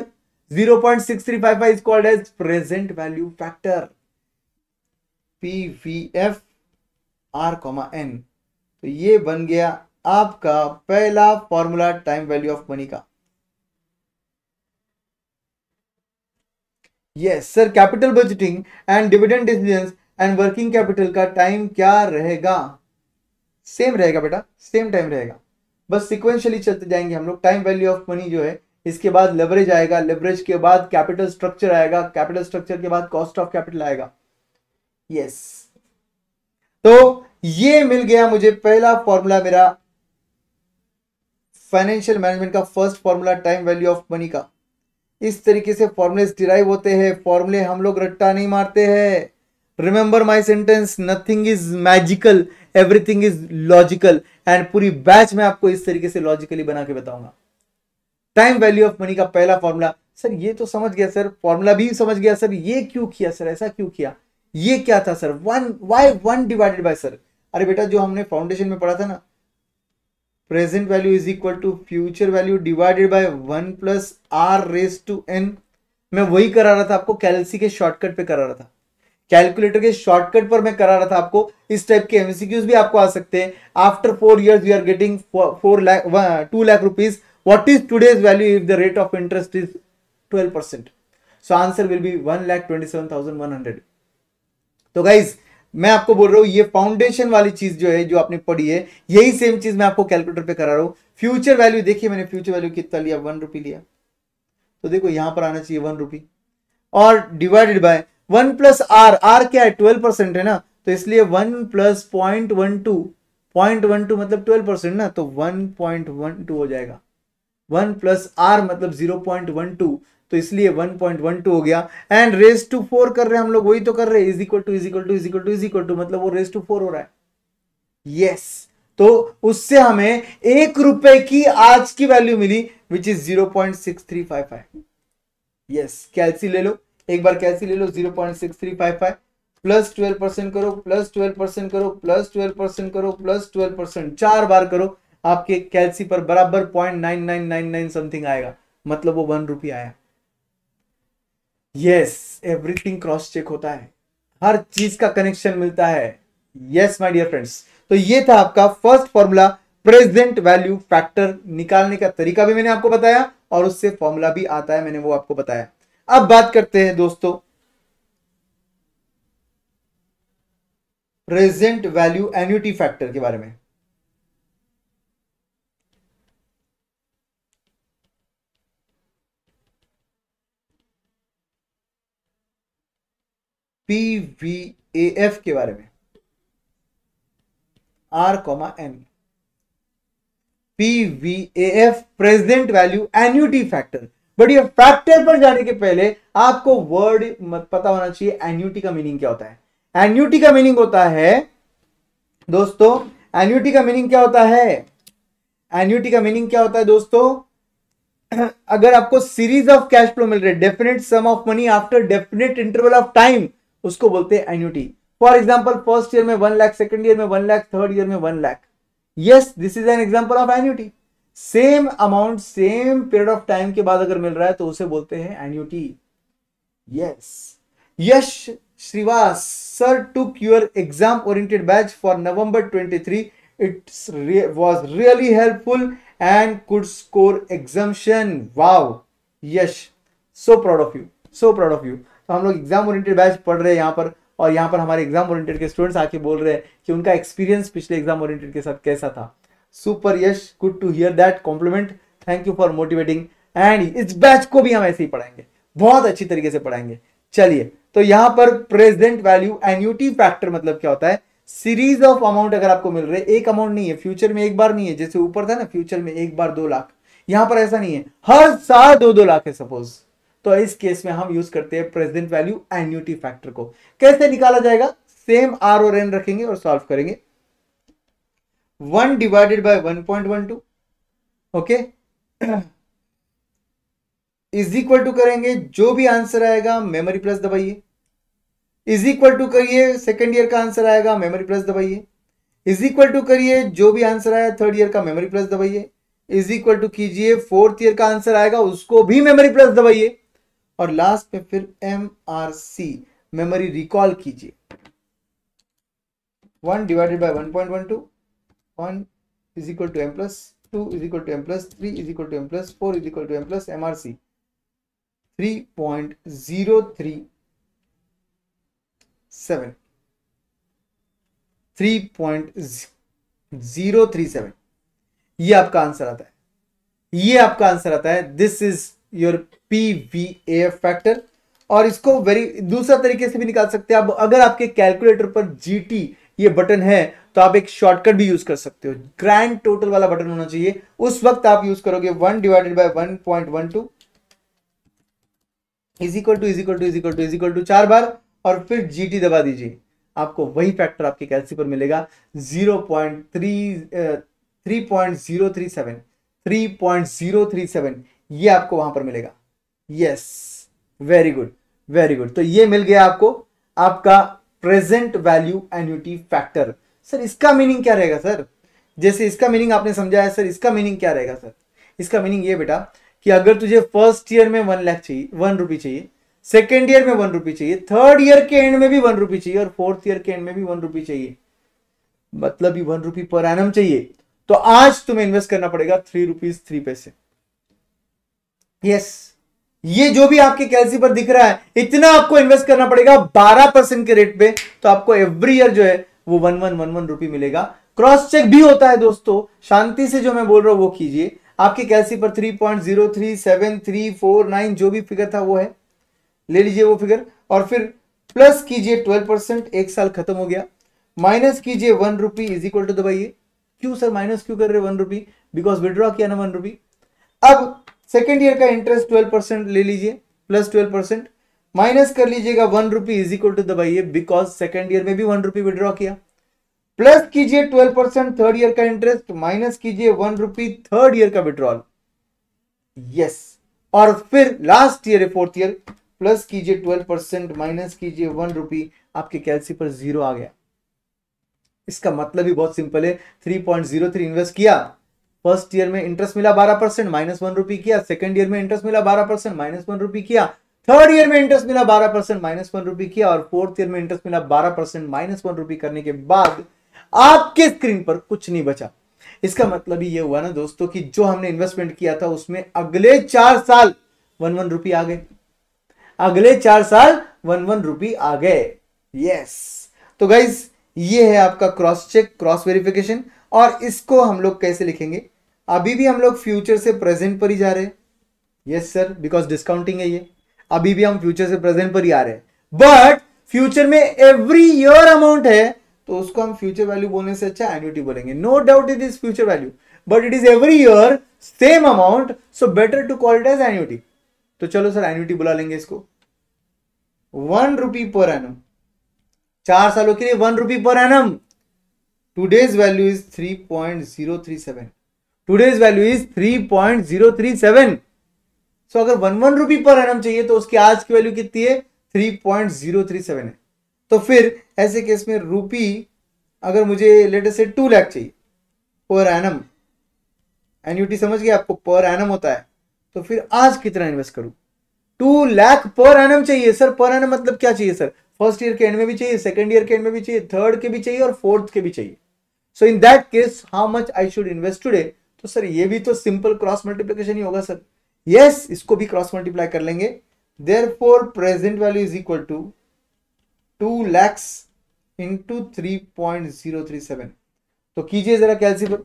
0.6355 is called as present value factor, PVF R, N। तो ये बन गया आपका पहला formula time value of money का। Yes sir, capital budgeting and dividend decisions and working capital का time क्या रहेगा? सेम रहेगा बेटा, सेम टाइम रहेगा, बस सिक्वेंशियली चलते जाएंगे हम लोग। टाइम वैल्यू ऑफ मनी जो है, इसके बाद लेवरेज आएगा, लेवरेज के बाद कैपिटल स्ट्रक्चर आएगा, कैपिटल स्ट्रक्चर के बाद कॉस्ट ऑफ कैपिटल आएगा। यस, तो ये मिल गया मुझे पहला फॉर्मूला, मेरा फाइनेंशियल मैनेजमेंट का first formula time value of money का। इस तरीके से फॉर्मूले डिराइव होते हैं। फॉर्मूले हम लोग रट्टा नहीं मारते हैं। Remember my sentence, nothing is magical, everything is logical. And पूरी बैच में आपको इस तरीके से लॉजिकली बना के बताऊंगा। टाइम वैल्यू ऑफ मनी का पहला फॉर्मूला, सर ये तो समझ गया सर, फॉर्मूला भी समझ गया सर, ये क्यों किया सर, ऐसा क्यों किया, ये क्या था sir, 1 Y 1 divided by sir. अरे बेटा जो हमने फाउंडेशन में पढ़ा था ना, present value is equal to future value divided by 1 plus R raise to N. मैं वही करा रहा था आपको, कैलसी के शॉर्टकट पे करा रहा था, कैलकुलेटर के शॉर्टकट पर मैं करा रहा था आपको। इस टाइप के एमसीक्यूज भी आपको आ सकते हैं। After 4 years we are getting 2 lakh rupees, what is today's value if the rate of interest is 12%? So answer will be 1,27,100। तो गाइज मैं आपको बोल रहा हूं, ये फाउंडेशन वाली चीज जो है, जो आपने पढ़ी है, यही सेम चीज मैं आपको कैलकुलेटर पे करा रहा हूं। फ्यूचर वैल्यू देखिए, मैंने फ्यूचर वैल्यू कितना लिया, 1 रुपी लिया, तो देखो यहां पर आना चाहिए 1 रुपी, और divided by 1 plus R, R क्या है 12% है ना, तो इसलिए 1 प्लस 0.12, 0.12 मतलब 12% ना, तो 1.12 हो जाएगा। 1 प्लस आर मतलब 0.12, तो इसलिए 1.12 हो गया। एंड रेज टू 4 कर रहे हैं हम लोग, वही तो कर रहे हैं, is equal to is equal to is equal to is equal to, मतलब वो रेज टू 4 हो रहा है। यस, तो उससे हमें 1 रुपए की आज की वैल्यू मिली, विच इज 0.6355। यस, कैलसी ले लो, एक बार कैलसी ले लो, 0.6355 प्लस 12% करो, प्लस 12% करो, प्लस 12% करो, प्लस 12%, 4 बार करो, आपके कैलसी पर बराबर 0.9999 समथिंग आएगा, मतलब वो 1 रुपी आया। यस, एवरीथिंग क्रॉस चेक होता है, हर चीज का कनेक्शन मिलता है। यस माय डियर फ्रेंड्स, तो ये था आपका first formula, present value factor निकालने का तरीका भी मैंने आपको बताया, और उससे फॉर्मूला भी आता है, मैंने वो आपको बताया। अब बात करते हैं दोस्तों प्रेजेंट वैल्यू एन्युटी फैक्टर के बारे में। PVAF के बारे में, R, PVAF present value annuity factor. But ये फैक्टर पर जाने के पहले आपको वर्ड पता होना चाहिए एन्युटी का मीनिंग क्या होता है। एन्युटी का मीनिंग होता है दोस्तों, एन्युटी का मीनिंग क्या होता है, एन्युटी का मीनिंग क्या होता है दोस्तों, अगर आपको सीरीज ऑफ कैश फ्लो मिल रहे, definite sum of money after definite interval of time, उसको बोलते हैं annuity. For example first year में 1 लाख, सेकंड ईयर में 1 लाख, थर्ड ईयर में 1 lakh. Yes, this is an example of annuity. Same amount same period of time के बाद अगर मिल रहा है तो उसे बोलते हैं annuity. Yes, Yash Shrivas sir took your exam oriented batch for November 23. It was really helpful and could score exemption. Wow, Yash, so proud of you, so proud of you। तो हम लोग एग्जाम ओरिएंटेड बैच पढ़ रहे हैं यहाँ पर, और यहाँ पर हमारे एग्जाम ओरिएंटेड के स्टूडेंट्स आके बोल रहे हैं कि उनका एक्सपीरियंस पिछले एग्जाम ओरिएंटेड के साथ कैसा था। Super Yash, good to hear that compliment, thank you for motivating. And इस बैच को भी हम ऐसे ही पढ़ाएंगे, बहुत अच्छी तरीके से पढ़ाएंगे। चलिए, तो यहां पर प्रेजेंट वैल्यू एन्युटी फैक्टर मतलब क्या होता है, सीरीज ऑफ अमाउंट अगर आपको मिल रहे, एक अमाउंट नहीं है, फ्यूचर में एक बार नहीं है, जैसे ऊपर था ना फ्यूचर में एक बार 2 लाख, यहां पर ऐसा नहीं है, हर साल 2-2 लाख है सपोज। तो इस केस में हम यूज करते हैं प्रेजेंट वैल्यू एन्युटी फैक्टर को। कैसे निकाला जाएगा, सेम आर और एन रखेंगे और सॉल्व करेंगे। 1 divided by 1.12, okay, is equal to करेंगे, जो भी आंसर आएगा मेमोरी प्लस दबाइए, इज इक्वल टू करिए, सेकेंड ईयर का आंसर आएगा मेमोरी प्लस दबाइए, इज इक्वल टू करिए, जो भी आंसर आया थर्ड ईयर का मेमोरी प्लस दबाइए, इज इक्वल टू कीजिए, फोर्थ ईयर का आंसर आएगा उसको भी मेमोरी प्लस दबाइए, और लास्ट में फिर MRC मेमोरी रिकॉल कीजिए। 1 divided by 1.12, 1 is equal to m plus 2 is equal to m plus 3 is equal to m plus 4 is equal to m plus MRC 3.037, ये आपका आंसर आता है, ये आपका आंसर आता है। This is your PVAF factor. और इसको दूसरा तरीके से भी निकाल सकते हैं आप, अगर आपके कैलकुलेटर पर GT ये बटन है तो आप एक शॉर्टकट भी यूज कर सकते हो, ग्रैंड टोटल वाला बटन होना चाहिए, उस वक्त आप यूज करोगे 1 divided by 1.12 is equal to is equal to is equal to is equal to 4 बार, और फिर GT दबा दीजिए, आपको वही फैक्टर आपके कैलसी पर मिलेगा 3.037, ये आपको वहां पर मिलेगा। Yes, very good, very good. तो ये मिल गया आपको आपका present value annuity factor. Sir इसका मीनिंग क्या रहेगा सर, जैसे इसका मीनिंग आपने समझाया सर, इसका मीनिंग क्या रहेगा सर, इसका मीनिंग ये बेटा कि अगर तुझे फर्स्ट ईयर में 1 लाख चाहिए, 1 रुपी चाहिए, सेकेंड ईयर में 1 रुपी चाहिए, थर्ड ईयर के एंड में भी 1 रुपी चाहिए, और फोर्थ ईयर के एंड में भी 1 रुपी चाहिए, मतलब 1 रुपी पर एनम चाहिए, तो आज तुम्हें इन्वेस्ट करना पड़ेगा 3 रुपीज 3 पैसे। यस, ये जो भी आपके कैलसी पर दिख रहा है इतना आपको इन्वेस्ट करना पड़ेगा 12% के रेट पे, तो आपको एवरी ईयर जो है वो 1 रुपी मिलेगा। क्रॉस चेक भी होता है दोस्तों, शांति से जो मैं बोल रहा हूं वो कीजिए। आपके कैलसी पर 3.03739 जो भी फिगर था वो है, ले लीजिए वो फिगर, और फिर प्लस कीजिए 12%, एक साल खत्म हो गया, माइनस कीजिए 1 रुपी इज इक्वल टू दबाइए। क्यों सर माइनस क्यों कर रहे 1 रुपी, बिकॉज विड्रॉ किया ना 1 रुपी। अब सेकेंड ईयर का इंटरेस्ट 12% ले लीजिए, प्लस 12%, माइनस कर लीजिएगा 1 रुपी इज इक्वल टू दबाइए, बिकॉज सेकेंड ईयर में भी 1 रुपी विड्रॉ किया, प्लस कीजिए 12% थर्ड ईयर का इंटरेस्ट, माइनस कीजिए 1 रुपी थर्ड ईयर का विड्रॉल। यस, और फिर last year fourth year, plus कीजिए 12%, माइनस कीजिए 1 रुपी, आपके कैलसी पर 0 आ गया। इसका मतलब ही बहुत सिंपल है, 3.03 इन्वेस्ट किया, फर्स्ट ईयर में इंटरेस्ट मिला 12%, माइनस 1 रुपी किया, सेकंड ईयर में इंटरेस्ट मिला 12%, माइनस 1 रुपी किया, थर्ड ईयर में इंटरेस्ट मिला 12%, माइनस 1 रुपी किया, और फोर्थ ईयर में इंटरेस्ट मिला 12%, माइनस 1 रुपी करने के बाद आपके स्क्रीन पर कुछ नहीं बचा। इसका मतलब ये हुआ ना दोस्तों कि जो हमने इन्वेस्टमेंट किया था उसमें अगले 4 साल 1 रुपी आ गए, अगले 4 साल 1 रुपी आ गए। यस, तो गाइज ये है आपका क्रॉस चेक, क्रॉस वेरिफिकेशन। और इसको हम लोग कैसे लिखेंगे, अभी भी हम लोग फ्यूचर से प्रेजेंट पर ही जा रहे हैं। यस सर, बिकॉज डिस्काउंटिंग है ये, अभी भी हम फ्यूचर से प्रेजेंट पर ही आ रहे हैं, बट फ्यूचर में एवरी ईयर अमाउंट है तो उसको हम फ्यूचर वैल्यू बोलने से अच्छा एन्युटी बोलेंगे. No doubt it is future value but it is every year same amount, so better to call it as annuity. तो चलो सर एन्युटी बुला लेंगे इसको. 1 रुपी पर एनम, 4 सालों के लिए 1 rupee per annum. Today's value is 3.037. Today's value is 3.037. So अगर 1 rupee per annum चाहिए तो उसकी आज की वैल्यू कितनी है? 3.037 है. तो फिर ऐसे केस में रुपी अगर मुझे लेट अस से 2 लाख चाहिए पर एनम, एन्युटी समझ गए आपको, पर एनम होता है, तो फिर आज कितना इन्वेस्ट करूं? 2 लाख पर एनम चाहिए सर. पर एनम मतलब क्या चाहिए सर? फर्स्ट ईयर के एंड में भी चाहिए, सेकंड ईयर के एंड में भी चाहिए, थर्ड के भी चाहिए और फोर्थ के भी चाहिए. So in that case how much I should invest today? तो सर ये भी तो सिंपल क्रॉस मल्टीप्लिकेशन ही होगा सर. यस, इसको भी क्रॉस मल्टीप्लाई कर लेंगे. Therefore present value is equal to 2 lakhs into 3.037. तो कीजिए जरा कैलसी पर.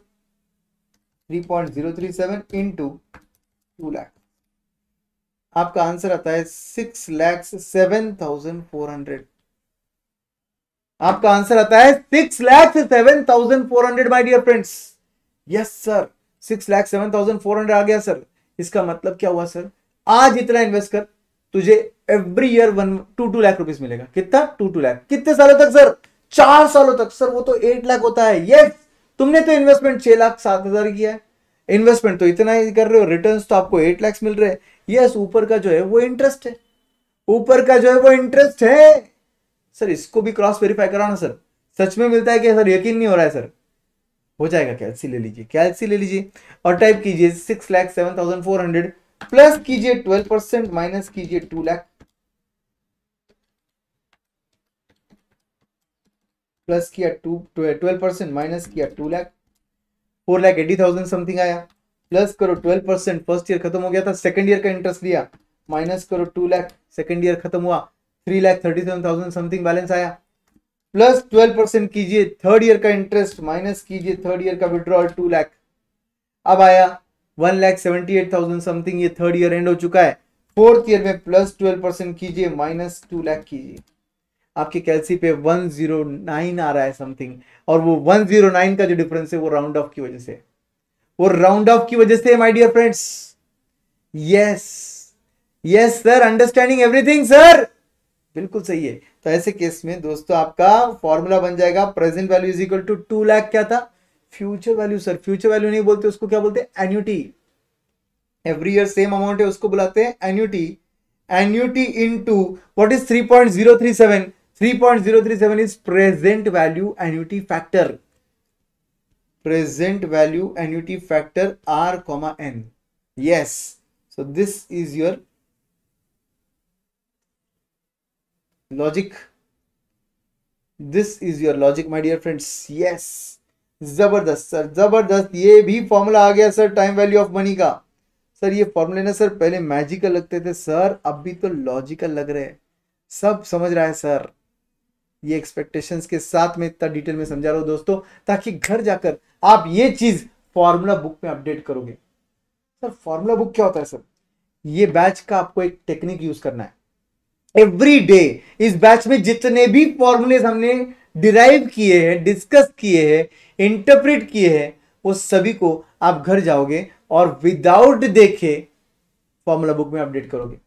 3.037 इंटू 2 लाख, आपका आंसर आता है 6,07,400. आपका आंसर आता है 6,07,400 my dear friends. Yes sir, 6,07,400 आ गया सर. इसका मतलब क्या हुआ सर? आज इतना इन्वेस्ट कर, तुझे एवरी ईयर 2 लाख रुपीस मिलेगा. कितना? 2 लाख. कितने सालों तक सर? 4 सालों तक. सर वो तो 8 लाख होता है. यस, तुमने तो इन्वेस्टमेंट 6,07,000 किया है. इन्वेस्टमेंट तो इतना ही कर रहे हो, रिटर्न्स तो आपको 8 लाख मिल रहे हैं. यस, ऊपर का जो है वो इंटरेस्ट है. ऊपर का जो है वो इंटरेस्ट है. सर इसको भी क्रॉस वेरीफाई कराना सर. सच में मिलता है कि सर यकीन नहीं हो रहा है सर? हो जाएगा. कैलसी ले लीजिए, कैलसी ले लीजिए और टाइप कीजिए 6,07,400 प्लस कीजिए 12% माइनस कीजिए 2 लाख, प्लस किया 12% माइनस किया 2 लाख, 4,80,000 समथिंग आया. प्लस करो 12%, फर्स्ट ईयर खत्म हो गया था, सेकंड ईयर का इंटरेस्ट लिया, माइनस करो 2 लाख, सेकंड ईयर खत्म हुआ, 3,37,000 समथिंग बैलेंस आया. प्लस 12% कीजिए थर्ड ईयर का इंटरेस्ट, माइनस कीजिए थर्ड ईयर का विड्रॉल 2 लाख. अब आया 1,78,000 समथिंग, ये थर्ड ईयर एंड हो चुका है. फोर्थ ईयर में प्लस 12% कीजिए, माइनस 2 लाख कीजिए. आपकी कैलसी पे 109 आ रहा है समथिंग, और वो 109 का जो डिफरेंस है वो राउंड ऑफ की वजह से, वो राउंड ऑफ की वजह से my dear friends. Yes yes sir, understanding everything sir, बिल्कुल सही है. तो ऐसे केस में दोस्तों आपका फॉर्मूला बन जाएगा present value is equal to 2 lakh. क्या था? Future value. Sir future value नहीं बोलते, उसको क्या बोलते हैं? Annuity. Every year same amount है, उसको बुलाते हैं annuity. Annuity into what is 3.037? 3.037 is present value annuity factor. Present value annuity factor R comma N. Yes. So this is your logic. This is your logic my dear friends. Yes. जबरदस्त sir, जबरदस्त. ये भी formula आ गया sir time value of money का. Sir ये फॉर्मूले ना सर पहले मैजिकल लगते थे सर, अब भी तो लॉजिकल लग रहे हैं. सब समझ रहा है सर. ये एक्सपेक्टेशंस के साथ में इतना डिटेल में समझा रहा हूं दोस्तों, ताकि घर जाकर आप ये चीज फॉर्मूला बुक में अपडेट करोगे. सर फॉर्मूला बुक क्या होता है सर? ये बैच का आपको एक टेक्निक यूज करना है. एवरी डे इस बैच में जितने भी फॉर्मूलेज हमने डिराइव किए हैं, डिस्कस किए हैं, इंटरप्रेट किए हैं, वो सभी को आप घर जाओगे और विदाउट देखे फॉर्मूला बुक में अपडेट करोगे.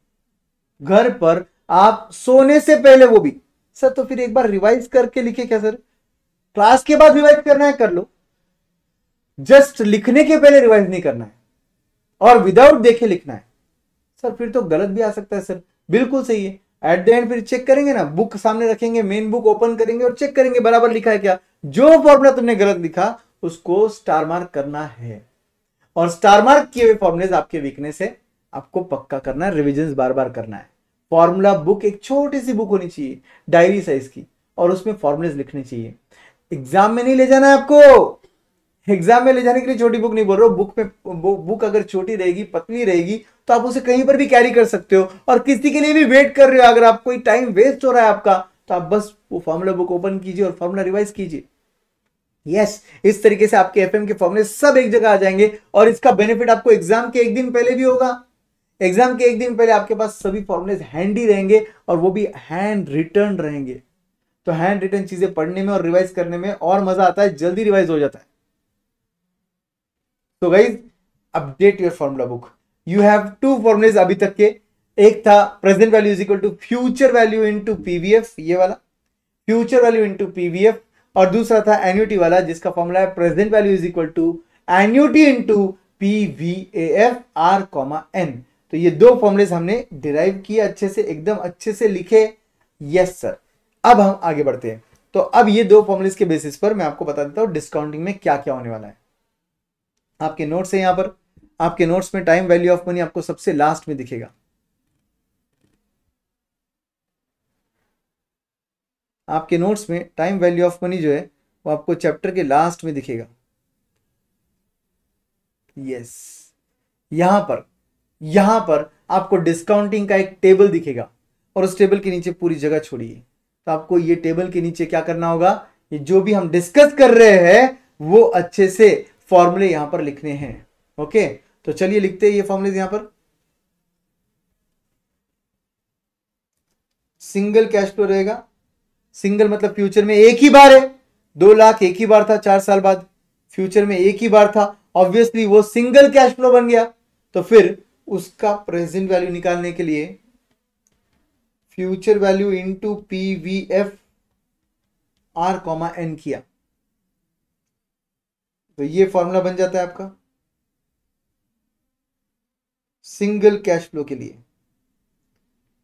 घर पर आप सोने से पहले वो भी. सर तो फिर एक बार रिवाइज करके लिखे क्या सर? क्लास के बाद रिवाइज करना है कर लो, जस्ट लिखने के पहले रिवाइज नहीं करना है और विदाउट देखे लिखना है. सर फिर तो गलत भी आ सकता है सर. बिल्कुल सही है. एट द एंड फिर चेक करेंगे ना, बुक सामने रखेंगे, मेन बुक ओपन करेंगे और चेक करेंगे बराबर लिखा है क्या. जो फॉर्मूला तुमने गलत लिखा उसको स्टार मार्क करना है, और स्टार मार्क किए हुए फॉर्मूलेज आपके वीकनेस है, आपको पक्का करना है, रिविजन बार बार करना है. फॉर्मूला बुक एक छोटी सी बुक होनी चाहिए, डायरी साइज की, और उसमें फॉर्मूलेज लिखने चाहिए. एग्जाम में नहीं ले जाना है आपको. एग्जाम में ले जाने के लिए छोटी बुक नहीं बोल रहा हूं. बुक में बुक अगर छोटी रहेगी, पतली रहेगी, तो आप उसे कहीं पर भी कैरी कर सकते हो, और किसी के लिए भी वेट कर रहे हो, अगर आप कोई टाइम वेस्ट हो रहा है आपका, तो आप बस वो फॉर्मूला बुक ओपन कीजिए और फॉर्मूला रिवाइज कीजिए. यस, इस तरीके से आपके एफएम के फॉर्मूले सब एक जगह आ जाएंगे, और इसका बेनिफिट आपको एग्जाम के एक दिन पहले भी होगा, एग्जाम के एक दिन पहले आपके पास सभी फॉर्मूलेज हैंडी रहेंगे और वो भी हैंड रिटर्न रहेंगे। तो हैंड रिटर्न चीजें पढ़ने में और रिवाइज करने में और मजा आता है, जल्दी रिवाइज हो जाता है। तो guys update your formula book. You have to formulas अभी तक के, एक था present value is equal to future value into PVF, ये वाला फ्यूचर वैल्यू इनटू पीवीएफ, और दूसरा था एन्युटी वाला जिसका फॉर्मूला है present value is equal to annuity into PVF R comma N. तो ये दो फॉर्मुलेज हमने डिराइव किए अच्छे से, एकदम अच्छे से लिखे। Yes sir. अब हम आगे बढ़ते हैं। तो अब ये दो फॉर्मुलेज के बेसिस पर मैं आपको बता देता हूं डिस्काउंटिंग में क्या क्या होने वाला है। आपके नोट्स है यहां पर, आपके नोट्स में टाइम वैल्यू ऑफ मनी आपको सबसे लास्ट में दिखेगा। आपके नोट्स में टाइम वैल्यू ऑफ मनी जो है वो आपको चैप्टर के लास्ट में दिखेगा। यस, यहां पर आपको डिस्काउंटिंग का एक टेबल दिखेगा और उस टेबल के नीचे पूरी जगह छोड़िए। तो आपको ये टेबल के नीचे क्या करना होगा, ये जो भी हम डिस्कस कर रहे हैं वो अच्छे से फॉर्मूले यहां पर लिखने हैं। ओके, तो चलिए लिखते हैं ये फॉर्मूले यहां पर। सिंगल कैश फ्लो रहेगा, सिंगल मतलब फ्यूचर में एक ही बार है, 2 लाख एक ही बार था 4 साल बाद, फ्यूचर में एक ही बार था, ऑब्वियसली वो सिंगल कैश फ्लो बन गया। तो फिर उसका प्रेजेंट वैल्यू निकालने के लिए future value into PVF R comma N किया, तो ये फॉर्मूला बन जाता है आपका सिंगल कैश फ्लो के लिए।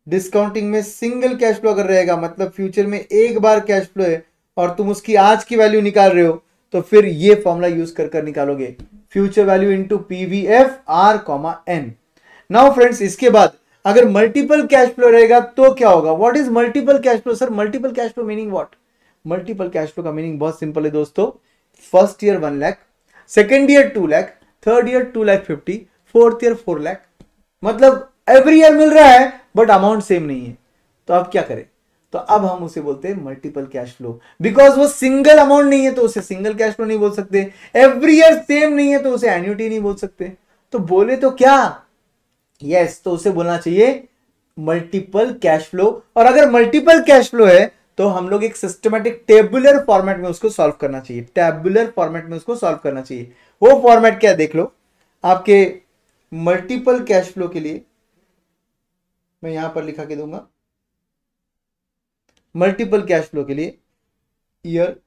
डिस्काउंटिंग में सिंगल कैश फ्लो अगर रहेगा मतलब फ्यूचर में एक बार कैश फ्लो है और तुम उसकी आज की वैल्यू निकाल रहे हो, तो फिर ये फॉर्मूला यूज कर निकालोगे future value into PVF R comma N. Now friends, इसके बाद अगर मल्टीपल कैश फ्लो रहेगा तो क्या होगा? What is multiple cash flow? Sir multiple cash flow meaning what? Multiple cash flow का मीनिंग बहुत सिंपल है दोस्तों। First year 1 lakh, second year 2 lakh, third year 2 lakh 50, fourth year 4 lakh, मतलब एवरी ईयर मिल रहा है बट अमाउंट सेम नहीं है। तो अब क्या करें? तो अब हम उसे बोलते हैं मल्टीपल कैश फ्लो, बिकॉज वो सिंगल अमाउंट नहीं है तो उसे सिंगल कैश फ्लो नहीं बोल सकते, एवरी ईयर सेम नहीं है तो उसे एन्युटी नहीं बोल सकते। तो बोले तो क्या? यस, तो उसे बोलना चाहिए मल्टीपल कैश फ्लो। और अगर मल्टीपल कैश फ्लो है तो हम लोग एक सिस्टमैटिक टेबुलर फॉर्मेट में उसको सॉल्व करना चाहिए, टेबुलर फॉर्मेट में उसको सॉल्व करना चाहिए। वो फॉर्मेट क्या देख लो, आपके मल्टीपल कैश फ्लो के लिए मैं यहां पर लिखा के दूंगा, मल्टीपल कैश फ्लो के लिए year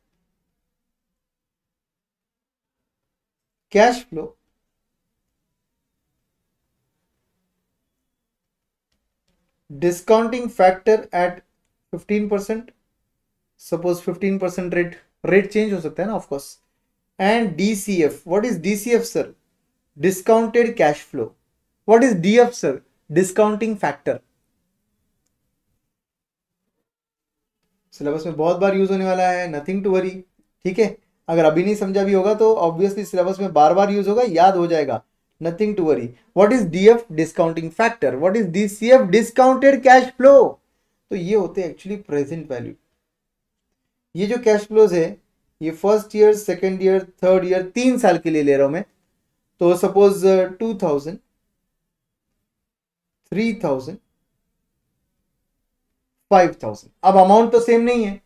cash flow discounting factor at 15%, suppose 15% rate change हो सकता है ना of course, and DCF. What is DCF sir? Discounted cash flow. What is DF sir? Discounting factor. Syllabus में बहुत बार यूज होने वाला है, नथिंग टू वरी। ठीक है, अगर अभी नहीं समझा भी होगा तो ऑब्वियसली सिलेबस में बार बार यूज होगा, याद हो जाएगा, nothing to worry. What is DF? Discounting factor. What is DCF? Discounted cash flow. तो ये होते हैं एक्चुअली प्रेजेंट वैल्यू। ये जो कैश फ्लोज है ये first year, second year, third year, 3 साल के लिए ले रहा हूं मैं। तो सपोज 2000, 3000, 5000। अब अमाउंट तो सेम नहीं है,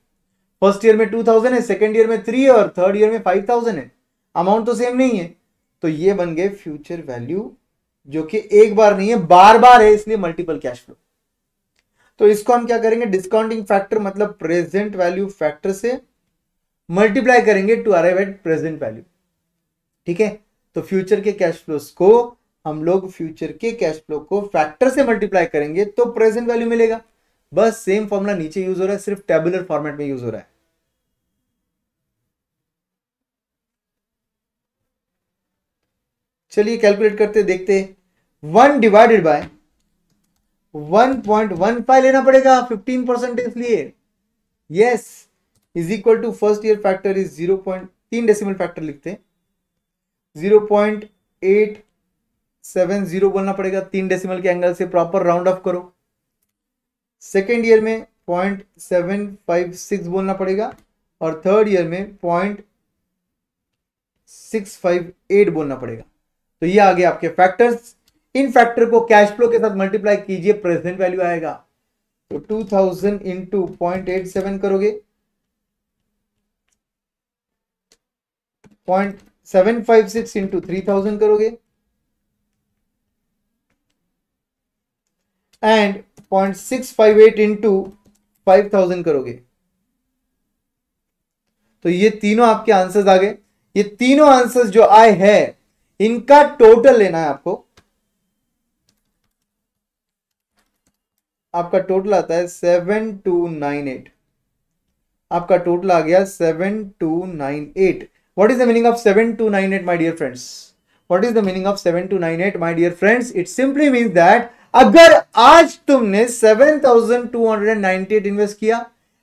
फर्स्ट ईयर में 2000 है, सेकेंड ईयर में 3 है और थर्ड ईयर में 5000 है, अमाउंट तो सेम नहीं है। तो ये बन गए फ्यूचर वैल्यू, जो कि एक बार नहीं है बार बार है, इसलिए मल्टीपल कैश फ्लो। तो इसको हम क्या करेंगे? डिस्काउंटिंग फैक्टर मतलब प्रेजेंट वैल्यू फैक्टर से मल्टीप्लाई करेंगे to arrive at present value. ठीक है, तो फ्यूचर के कैश फ्लोस को हम लोग फ्यूचर के कैश फ्लो को फैक्टर से मल्टीप्लाई करेंगे तो प्रेजेंट वैल्यू मिलेगा। बस सेम फॉर्मूला नीचे यूज हो रहा है, सिर्फ टेबुलर फॉर्मेट में यूज हो रहा है। चलिए कैलकुलेट करते देखते। 1 डिवाइडेड बाय 1.15 लेना पड़ेगा 15% इसलिए। Yes, is equal to first year factor is 0.3 decimal factor लिखते हैं, 0.870 बोलना पड़ेगा, 3 डेसिमल के एंगल से प्रॉपर राउंड ऑफ करो। सेकेंड ईयर में 0.756 बोलना पड़ेगा और थर्ड ईयर में 0.658 बोलना पड़ेगा। तो ये आ गए आपके फैक्टर्स। इन फैक्टर को कैश फ्लो के साथ मल्टीप्लाई कीजिए, प्रेजेंट वैल्यू आएगा। तो 2000 इंटू 0.87 करोगे, 0.756 इंटू 3000 करोगे, एंड 0.658 इंटू 5000 करोगे। तो ये तीनों आपके आंसर्स आ गए। ये तीनों आंसर्स जो आए हैं इनका टोटल लेना है आपको। आपका टोटल आता है 7298। आपका टोटल आ गया 7298। What is the meaning of 7298 my dear friends? What is the meaning of 7298 my dear friends? It simply means that अगर आज तुमने 7298 इन्वेस्ट किया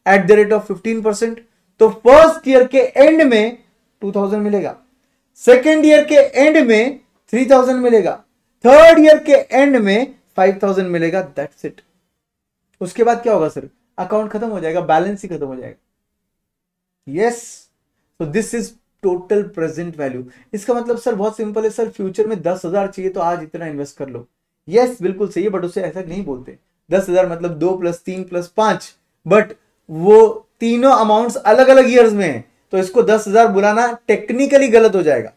एट द रेट ऑफ 15%, तो फर्स्ट ईयर के एंड में 2000 मिलेगा, सेकेंड ईयर के एंड में 3000 मिलेगा, थर्ड ईयर के एंड में 5000 मिलेगा। That's it. उसके बाद क्या होगा सर? अकाउंट खत्म हो जाएगा, बैलेंस ही खत्म हो जाएगा। यस, तो this is total present value. इसका मतलब सर बहुत सिंपल है सर, फ्यूचर में 10,000 चाहिए तो आज इतना इन्वेस्ट कर लो। यस, बिल्कुल सही है, बट उससे ऐसा नहीं बोलते। 10,000 मतलब 2 + 3 + 5, बट वो तीनों अमाउंट्स अलग अलग ईयर्स में है, तो इसको 10,000 बुलाना टेक्निकली गलत हो जाएगा।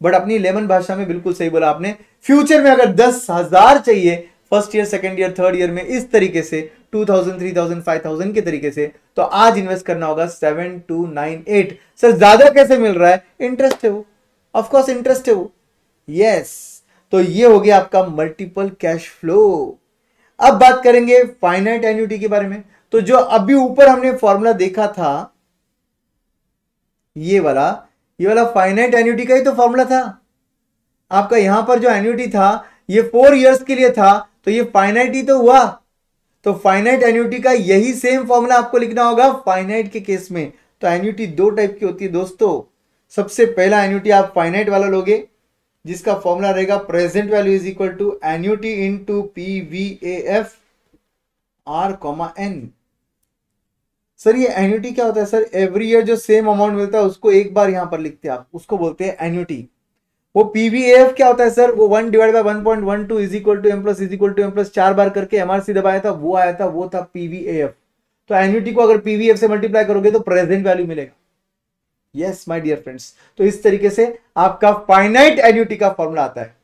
बट अपनी लेमन भाषा में बिल्कुल सही बोला आपने। फ्यूचर में अगर 10,000 चाहिए first year, second year, third year में, इस तरीके से 2000, 3000, 5000 के तरीके से, तो आज इन्वेस्ट करना होगा 7298। सर ज्यादा कैसे मिल रहा है? इंटरेस्ट है वो, ऑफकोर्स इंटरेस्ट है वो। यस, तो ये हो गया आपका मल्टीपल कैश फ्लो। अब बात करेंगे फाइनाइट एन्युटी के बारे में। तो जो अभी ऊपर हमने फॉर्मूला देखा था, ये वाला फाइनाइट एन्युटी का ही तो फॉर्मूला था। आपका यहां पर जो एन्युटी था ये 4 इयर्स के लिए था, तो ये फाइनाइट ही तो हुआ। तो फाइनाइट एन्युटी का यही सेम फॉर्मूला आपको लिखना होगा फाइनाइट के केस में। तो एन्युटी दो टाइप की होती है दोस्तों। सबसे पहला एन्युटी आप फाइनाइट वाला लोगे, जिसका फॉर्मूला रहेगा present value is equal to annuity into PVAF R, N। Sir ये एन्युटी क्या होता है सर? एवरी ईयर जो सेम अमाउंट मिलता है उसको एक बार यहां पर लिखते हैं आप, उसको बोलते हैं एन्युटी। वो PVAF क्या होता है सर? वो 1/1.12 इज इक्वल टू M+, 4 बार करके MRC दबाया था, वो आया था, वो था PVAF। तो एन्युटी को अगर PVAF से मल्टीप्लाई करोगे तो प्रेजेंट वैल्यू मिलेगा। यस माय डियर फ्रेंड्स, तो इस तरीके से आपका फाइनाइट एन्युटी का फॉर्मूला आता है।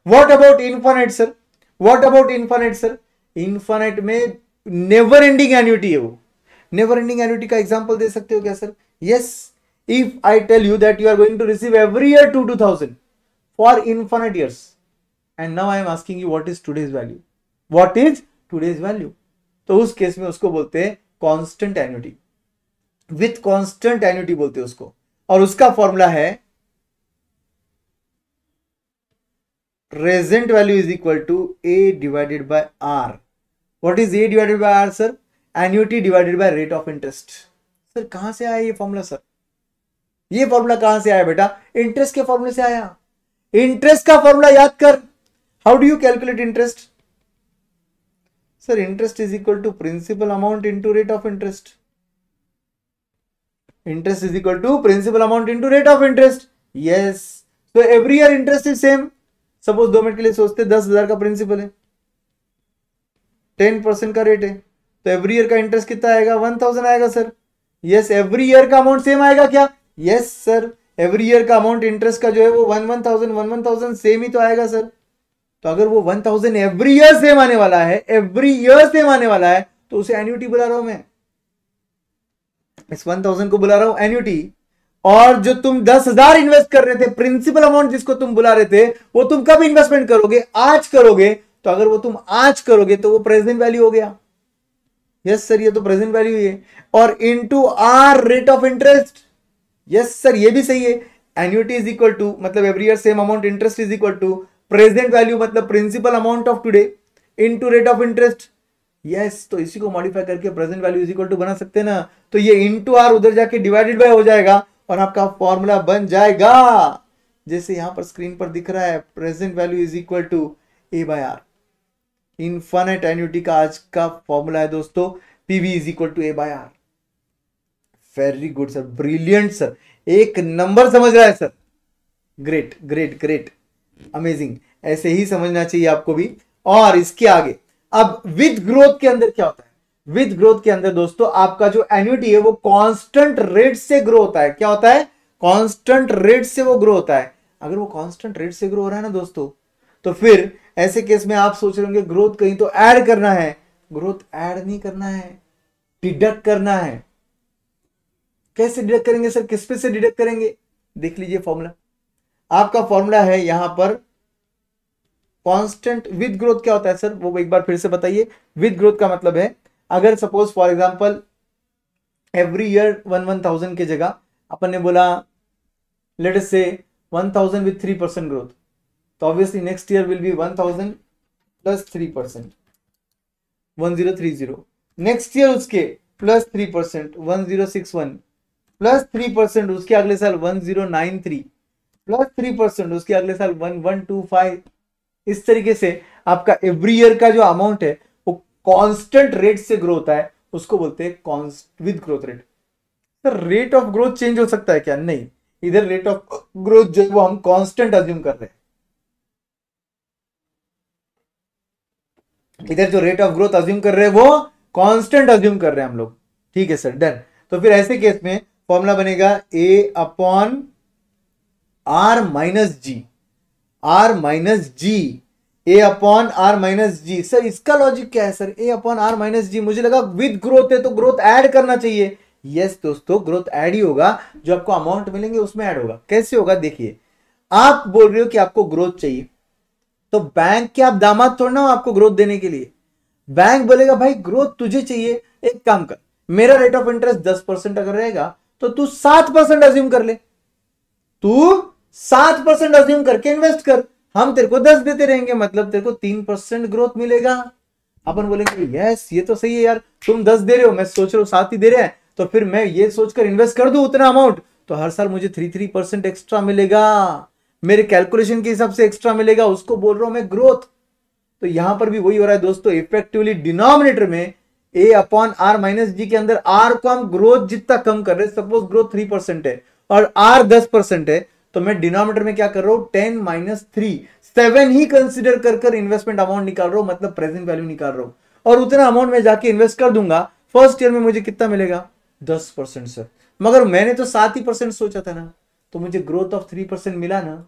What about infinite sir? What about infinite sir? Infinite में नेवर एंडिंग एन्युटी है वो। नेवर एंडिंग एन्युटी का एग्जांपल दे सकते हो क्या sir? Yes, if I tell you that you are going to receive every year 2,000 for infinite years, and now I am asking you what is today's value? What is today's value? तो उस case में उसको बोलते हैं constant annuity, with constant annuity बोलते हैं उसको, और उसका फॉर्मूला है present value is equal to A divided by R। What is A divided by R sir? Annuity divided by rate of interest. Sir कहां से आया ये फॉर्मूला सर? ये फॉर्मूला कहां से आया बेटा? इंटरेस्ट के फॉर्मूले से आया। इंटरेस्ट का फॉर्मूला याद कर। How do you calculate interest? Sir interest is equal to principal amount into rate of interest. Interest is equal to principal amount into rate of interest. Yes, तो every year interest is same. Suppose 2 minute के लिए सोचते 10,000 का principal है, 10% का rate है, तो every year का इंटरेस्ट कितना आएगा? 1000 आएगा सर। यस, एवरी ईयर का अमाउंट सेम आएगा क्या? यस सर, एवरी ईयर का अमाउंट इंटरेस्ट का जो है वो 1,000 सेम ही तो आएगा सर। तो अगर वो 1,000 एवरी ईयर सेम आने वाला है, एवरी ईयर सेम आने वाला है, तो उसे एन्युटी बुला रहा हूं मैं। इस 1,000 को बुला रहा हूं एन्युटी। और जो तुम 10,000 इन्वेस्ट कर रहे थे, प्रिंसिपल अमाउंट जिसको तुम बुला रहे थे, वो तुम कब इन्वेस्टमेंट करोगे? आज करोगे। तो अगर वो तुम आज करोगे तो वो प्रेजेंट वैल्यू हो गया। यस सर, ये तो प्रेजेंट वैल्यू है। और into R rate of interest. Yes sir, ये भी सही है। एन्युटी इज इक्वल टू मतलब every year same amount interest is equal to present value मतलब principal amount of today into rate of interest. Yes, तो इसी को मॉडिफाई करके present value is equal to बना सकते हैं ना। तो ये इनटू आर उधर जाके डिवाइडेड बाय हो जाएगा और आपका फॉर्मूला बन जाएगा जैसे यहां पर स्क्रीन पर दिख रहा है, present value is equal to A/R। Infinite annuity का आज का फॉर्मूला है दोस्तों, PV is equal to A/R। Very good sir, brilliant sir, एक नंबर समझ रहा है sir. Great great great, amazing. ऐसे ही समझना चाहिए आपको भी। और इसके आगे अब विद ग्रोथ के अंदर क्या होता है, विद ग्रोथ के अंदर दोस्तों आपका जो एन्युटी है वो कांस्टेंट रेट से ग्रो होता है। क्या होता है, कांस्टेंट रेट से वो ग्रो होता है। अगर वो कांस्टेंट रेट से ग्रो हो रहा है ना दोस्तों, तो फिर ऐसे केस में आप सोच रहे होंगे ग्रोथ कहीं तो ऐड करना है। ग्रोथ ऐड नहीं करना है, डिडक्ट करना है। कैसे डिडक्ट करेंगे सर, किस पे से डिडक्ट करेंगे, देख लीजिए फॉर्मूला। आपका फॉर्मूला है यहां पर कांस्टेंट विद ग्रोथ क्या होता है सर, वो एक बार फिर से बताइए। विद ग्रोथ का मतलब है अगर suppose for example every year 1,000 की जगह अपन ने बोला लेट अस से 1,000 विद 3% ग्रोथ, तो obviously next year will be 1,000 plus 3%, 1030। Next year उसके प्लस 3%, 1061 प्लस 3%, उसके अगले साल 1093 प्लस 3%, उसके अगले साल 1125। इस तरीके से आपका एवरी ईयर का जो अमाउंट है वो कांस्टेंट रेट से ग्रो होता है, उसको बोलते हैं with growth rate. Sir rate of growth change हो सकता है क्या, नहीं, इधर रेट ऑफ ग्रोथ जो है वो हम कांस्टेंट अज्यूम कर रहे हैं। इधर जो रेट ऑफ ग्रोथ अज्यूम कर रहे हैं वो कांस्टेंट अज्यूम कर रहे हैं हम लोग। ठीक है सर, डन। तो फिर ऐसे केस में फॉर्मूला बनेगा A upon R minus G, R minus G, A upon R minus G. Sir इसका लॉजिक क्या है sir, A upon R minus G, मुझे लगा विद ग्रोथ है तो ग्रोथ ऐड करना चाहिए। यस दोस्तों, ग्रोथ ऐड ही होगा, जो आपको अमाउंट मिलेंगे उसमें ऐड होगा। कैसे होगा देखिए, आप बोल रहे हो कि आपको ग्रोथ चाहिए, तो बैंक के आप दामाद थोड़ा ना हो आपको ग्रोथ देने के लिए। बैंक बोलेगा भाई ग्रोथ तुझे चाहिए, एक काम कर, मेरा रेट ऑफ इंटरेस्ट 10% अगर रहेगा तो तू 7% अज्यूम कर ले, तू 7% अज्यूम करके इन्वेस्ट कर, हम तेरे को 10 देते रहेंगे, मतलब तेरे को 3% ग्रोथ मिलेगा। अपन बोलेंगे यस ये तो सही है यार, तुम 10 दे रहे हो, मैं सोच रहा हूं 7 ही दे रहे हैं, तो फिर मैं ये सोचकर इन्वेस्ट कर दूं उतना अमाउंट, तो हर साल मुझे 3% एक्स्ट्रा मिलेगा, मेरे कैलकुलेशन के हिसाब से एक्स्ट्रा मिलेगा, उसको बोल रहा हूं मैं ग्रोथ। तो यहां पर भी वही हो रहा है दोस्तों, इफेक्टिवली डिनोमिनेटर में ए अपॉन आर माइनस जी के अंदर आर को हम ग्रोथ जितना कम कर रहे हैं, सपोज ग्रोथ 3% है और आर 10% है, तो मैं डिनोमिनेटर में क्या कर रहा हूं 10 माइनस 3, 7 ही कंसिडर कर इन्वेस्टमेंट अमाउंट निकाल रहा हूं, मतलब प्रेजेंट वैल्यू निकाल रहा हूं, और उतना अमाउंट में जाके इन्वेस्ट कर दूंगा। फर्स्ट ईयर में मुझे कितना मिलेगा 10% सर, मगर मैंने तो 7% सोचा था ना, तो मुझे ग्रोथ ऑफ 3% मिला ना।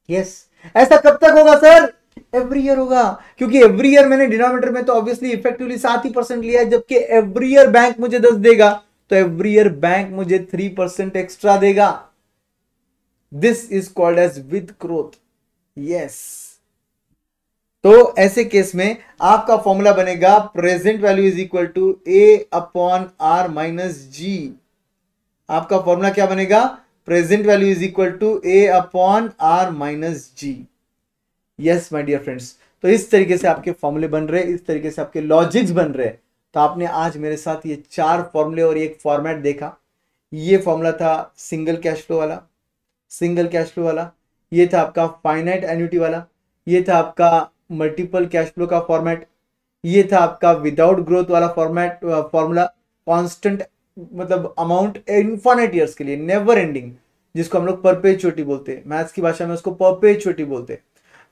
यस, ऐसा कब तक होगा सर, एवरी ईयर होगा, क्योंकि एवरी ईयर मैंने डिनोमिनेटर में तो ऑब्वियसली इफेक्टिवली 7% लिया है, जबकि एवरी ईयर बैंक मुझे 10 देगा, तो एवरी ईयर बैंक मुझे 3% एक्स्ट्रा देगा। This is called as with growth. Yes, तो ऐसे केस में आपका फॉर्मूला बनेगा present value is equal to A upon R minus G. आपका फॉर्मूला क्या बनेगा, present value is equal to A upon R minus G. Yes my dear friends, तो इस तरीके से आपके फॉर्मूले बन रहे, इस तरीके से आपके लॉजिक्स बन रहे। तो आपने आज मेरे साथ ये 4 फॉर्मूले और एक फॉर्मेट देखा। ये फॉर्मूला था सिंगल कैश फ्लो वाला, सिंगल कैश फ्लो वाला, ये था आपका फाइनाइट एन्युटी वाला, ये था आपका मल्टीपल कैश फ्लो का फॉर्मेट, ये था आपका विदाउट ग्रोथ वाला फॉर्मेट फॉर्मूला, कांस्टेंट मतलब अमाउंट इनफाइनाइट ईयर्स के लिए, नेवर एंडिंग, जिसको हम लोग परपेचुइटी बोलते हैं, मैथ्स की भाषा में उसको परपेचुइटी बोलते हैं।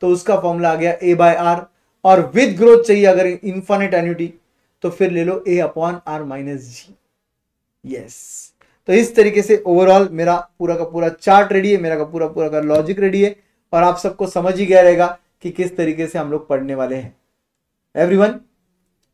तो उसका फॉर्मूला आ गया ए बाय आर, और विद ग्रोथ चाहिए अगर इनफाइनाइट एन्युटी तो फिर ले लो A upon R minus G. Yes, तो इस तरीके से ओवरऑल मेरा पूरा का पूरा चार्ट रेडी है, मेरा का पूरा का लॉजिक रेडी है, और आप सबको समझ ही गया रहेगा कि किस तरीके से हम लोग पढ़ने वाले हैं एवरीवन।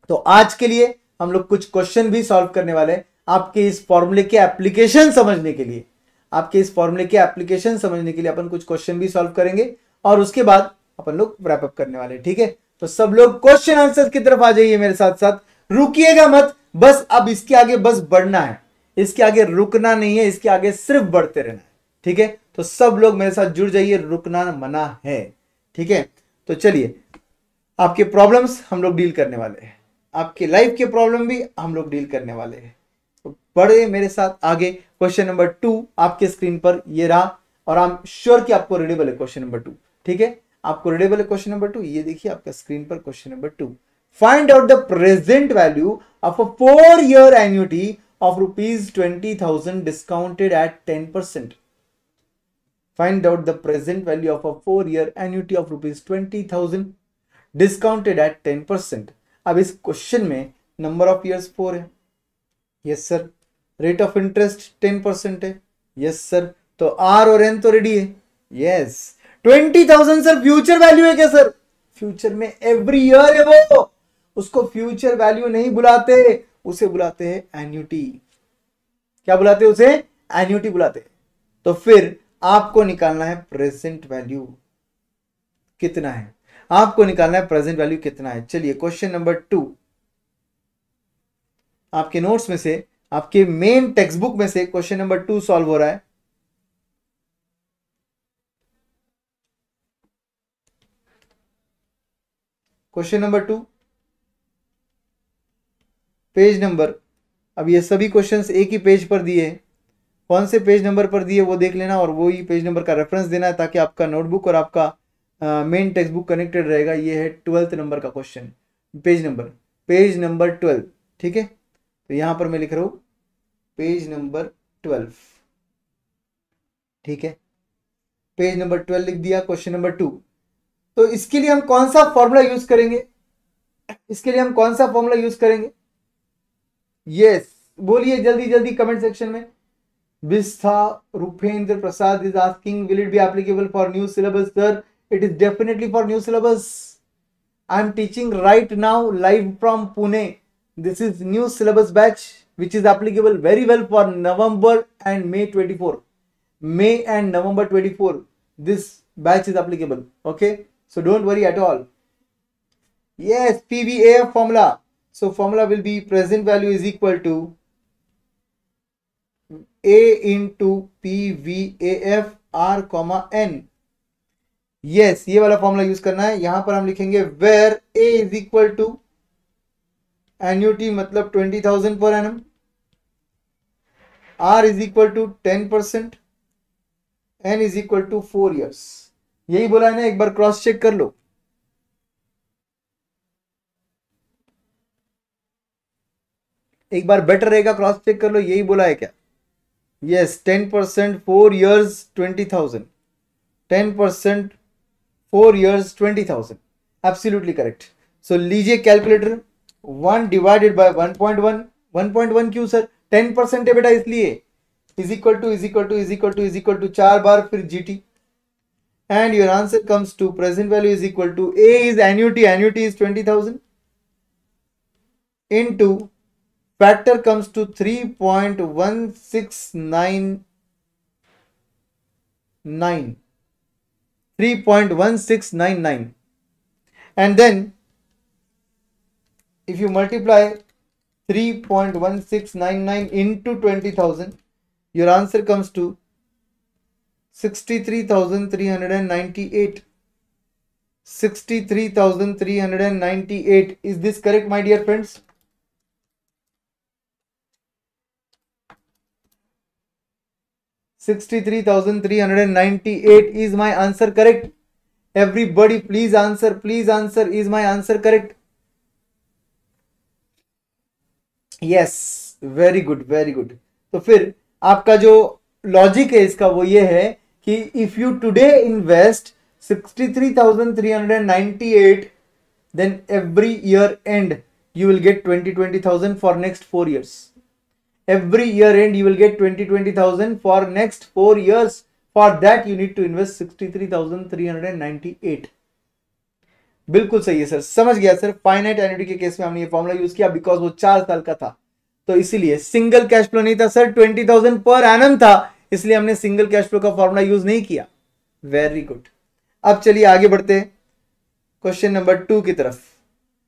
तो आज के लिए हम लोग कुछ क्वेश्चन भी सॉल्व करने वाले हैं आपके इस फॉर्मूले के एप्लीकेशन समझने के लिए। आपके इस फॉर्मूले के एप्लीकेशन समझने के लिए अपन कुछ क्वेश्चन भी सॉल्व करेंगे, और उसके बाद अपन लोग रैप अप करने वाले। ठीक है, तो सब लोग क्वेश्चन आंसर की तरफ आ जाइए मेरे साथ साथ, रुकिएगा मत, बस अब इसके आगे बस बढ़ना है, इसके आगे रुकना नहीं है, इसके आगे सिर्फ बढ़ते रहना है। ठीक है, तो सब लोग मेरे साथ जुड़ जाइए, रुकना मना है। ठीक है, तो चलिए आपके प्रॉब्लम्स हम लोग डील करने वाले हैं, आपके लाइफ के प्रॉब्लम भी हम लोग डील करने वाले हैं। तो बढ़े मेरे साथ आगे। क्वेश्चन नंबर 2 आपके स्क्रीन पर ये रहा, और आई एम श्योर कि आपको रीडेबल है क्वेश्चन नंबर 2। ठीक है, आपको रीडेबल है क्वेश्चन नंबर 2, ये देखिए आपका स्क्रीन पर question number 2। Find out the present value of a 4-year annuity of ₹20,000 discounted eight 10%। Find out the present value of a 4-year annuity of ₹20,000 discounted eight 10%। अब इस क्वेश्चन में number of years 4 है, yes sir. Rate of interest 10% है, yes sir. तो are और N तो ready है, yes. 20,000 sir future value है क्या सर? फ्यूचर में एवरी ईयर है वो, उसको फ्यूचर वैल्यू नहीं बुलाते, उसे बुलाते हैं एन्युटी। क्या बुलाते हैं उसे? एन्युटी बुलाते हैं। तो फिर आपको निकालना है प्रेजेंट वैल्यू कितना है, आपको निकालना है प्रेजेंट वैल्यू कितना है। चलिए क्वेश्चन नंबर 2 आपके नोट्स में से, आपके मेन टेक्स्ट बुक में से क्वेश्चन नंबर 2 सॉल्व हो रहा है। क्वेश्चन नंबर 2 पेज नंबर, अब ये सभी क्वेश्चंस एक ही पेज पर दिए हैं, कौन से पेज नंबर पर दिए वो देख लेना और वो ही पेज नंबर का रेफरेंस देना है ताकि आपका नोटबुक और आपका मेन टेक्स्ट बुक कनेक्टेड रहेगा। ये है 12th नंबर का क्वेश्चन, पेज नंबर 12, ठीक है। तो यहां पर मैं लिख रहा हूं पेज नंबर 12, ठीक है। पेज नंबर 12 लिख दिया, क्वेश्चन नंबर 2। तो इसके लिए हम कौन सा फॉर्मूला यूज करेंगे? यस, बोलिए जल्दी जल्दी कमेंट सेक्शन में। विस्था रुपेंद्र प्रसाद is asking, will it be applicable for new syllabus? Sir, it is definitely for new syllabus. I am teaching right now live from Pune. This is new syllabus batch which is applicable very well for November and May 24. May and November 24. This batch is applicable. Okay, so don't worry at all. Yes, PVAF formula. So formula will be present value is equal to A into PVAF R comma N. Yes, ये वाला formula use करना है। यहां पर हम लिखेंगे where A is equal to annuity मतलब 20,000 per annum, R is equal to 10%, N is equal to 4 years। यही बोला है ना, एक बार क्रॉस चेक कर लो। एक बार बेटर रहेगा, क्रॉस चेक कर लो, यही बोला है क्या? Yes, 10% 4 years 20,000, 10% 4 years 20,000, absolutely correct. So लीजिए कैलकुलेटर, 1 डिवाइडेड बाय 1.1, 1.1 क्यों सर? 10% है बेटा इसलिए, इज इक्वल टू 4 बार फिर जीटी, and your answer comes to present value is equal to A is annuity is 20,000 into factor comes to 3.1699, and then if you multiply 3.1699 into 20,000, your answer comes to 63,398. 63,398. Is this correct, my dear friends? $63,398 is my answer correct? Everybody please answer, is my answer correct? Yes, very good, very good. तो फिर आपका जो logic है इसका वो ये है कि if you today invest 63,398, then every year end you will get 20,000 for next 4 years. Every year end you will get 20,000 for next 4 years. For that you need to invest 63,398. बिल्कुल सही है सर, समझ गया सर। फाइनाइट एन्युटी के case में हमने ये formula use किया बिकॉज वो 4 साल का था, तो इसीलिए सिंगल कैश फ्लो नहीं था सर, 20,000 पर एनम था, इसलिए हमने सिंगल कैश फ्लो का फॉर्मूला यूज नहीं किया। Very good. अब चलिए आगे बढ़ते हैं क्वेश्चन नंबर 2 की तरफ।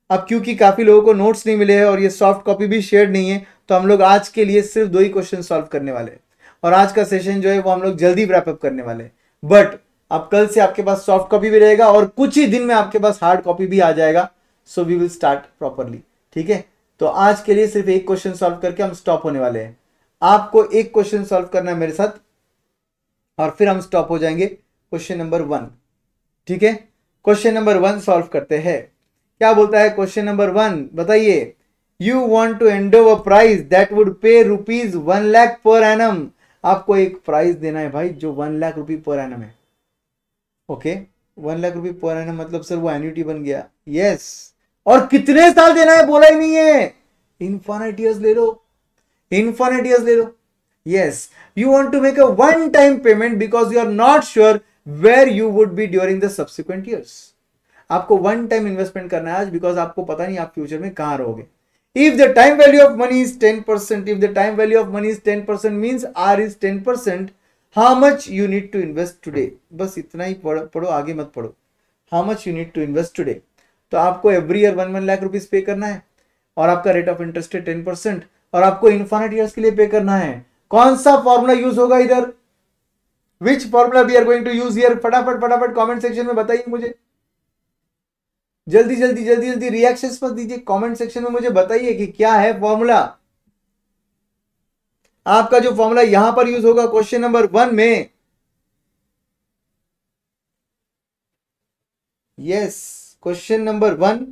अब क्योंकि काफी लोगों को नोट्स नहीं मिले हैं और ये सॉफ्ट कॉपी भी शेयर नहीं है, तो हम लोग आज के लिए सिर्फ 2 ही क्वेश्चन सॉल्व करने वाले हैं और आज का सेशन जो है वो हम लोग जल्दी रैप अप करने वाले हैं। बट अब कल से आपके पास सॉफ्ट कॉपी भी रहेगा और कुछ ही दिन में आपके पास हार्ड कॉपी भी आ जाएगा। So we will start properly, ठीक है। तो आज के लिए सिर्फ एक क्वेश्चन सॉल्व करके हम स्टॉप होने वाले हैं। आपको एक क्वेश्चन सॉल्व करना है मेरे साथ और फिर हम स्टॉप हो जाएंगे क्वेश्चन नंबर 1, ठीक है। क्वेश्चन नंबर 1 सॉल्व करते हैं। क्या बोलता है क्वेश्चन नंबर 1? बताइए। You want to endow a price that would pay ₹1 lakh per annum आपको एक प्राइस देना है भाई जो 1 लाख रुपये पर एनम है। ओके, 1 लाख रुपये पर एनम मतलब सर वो एन्युटी बन गया। यस, और कितने साल देना है बोला ही नहीं है, इनफाइनाइट ईयर्स ले लो, इनफाइनाइट ईयर्स ले लो। Yes, you want to make a one time payment because you are not sure where you would be during the subsequent years. आपको वन टाइम इन्वेस्टमेंट करना है आज, बिकॉज आपको पता नहीं आप फ्यूचर में कहां रहोगे। If the time value of money is 10%, if the time value of money is 10% means R is 10%, how much you need to invest today. बस इतना ही पढ़ो, आगे मत पढ़ो। How much you need to invest today, तो आपको every year 1 lakh rupees पे करना है, और आपका रेट ऑफ इंटरेस्ट है 10%, और आपको इन्फाइनाइट ईयर्स के लिए पे करना है। कौन सा फॉर्मूला यूज होगा इधर, which formula we are going to use here? फटाफट फटाफट कमेंट सेक्शन में बताइए मुझे, जल्दी जल्दी जल्दी जल्दी, रिएक्शंस मत दीजिए, कमेंट सेक्शन में मुझे बताइए कि क्या है फॉर्मूला। आपका जो फॉर्मूला यहां पर यूज होगा क्वेश्चन नंबर 1 में, yes, question number 1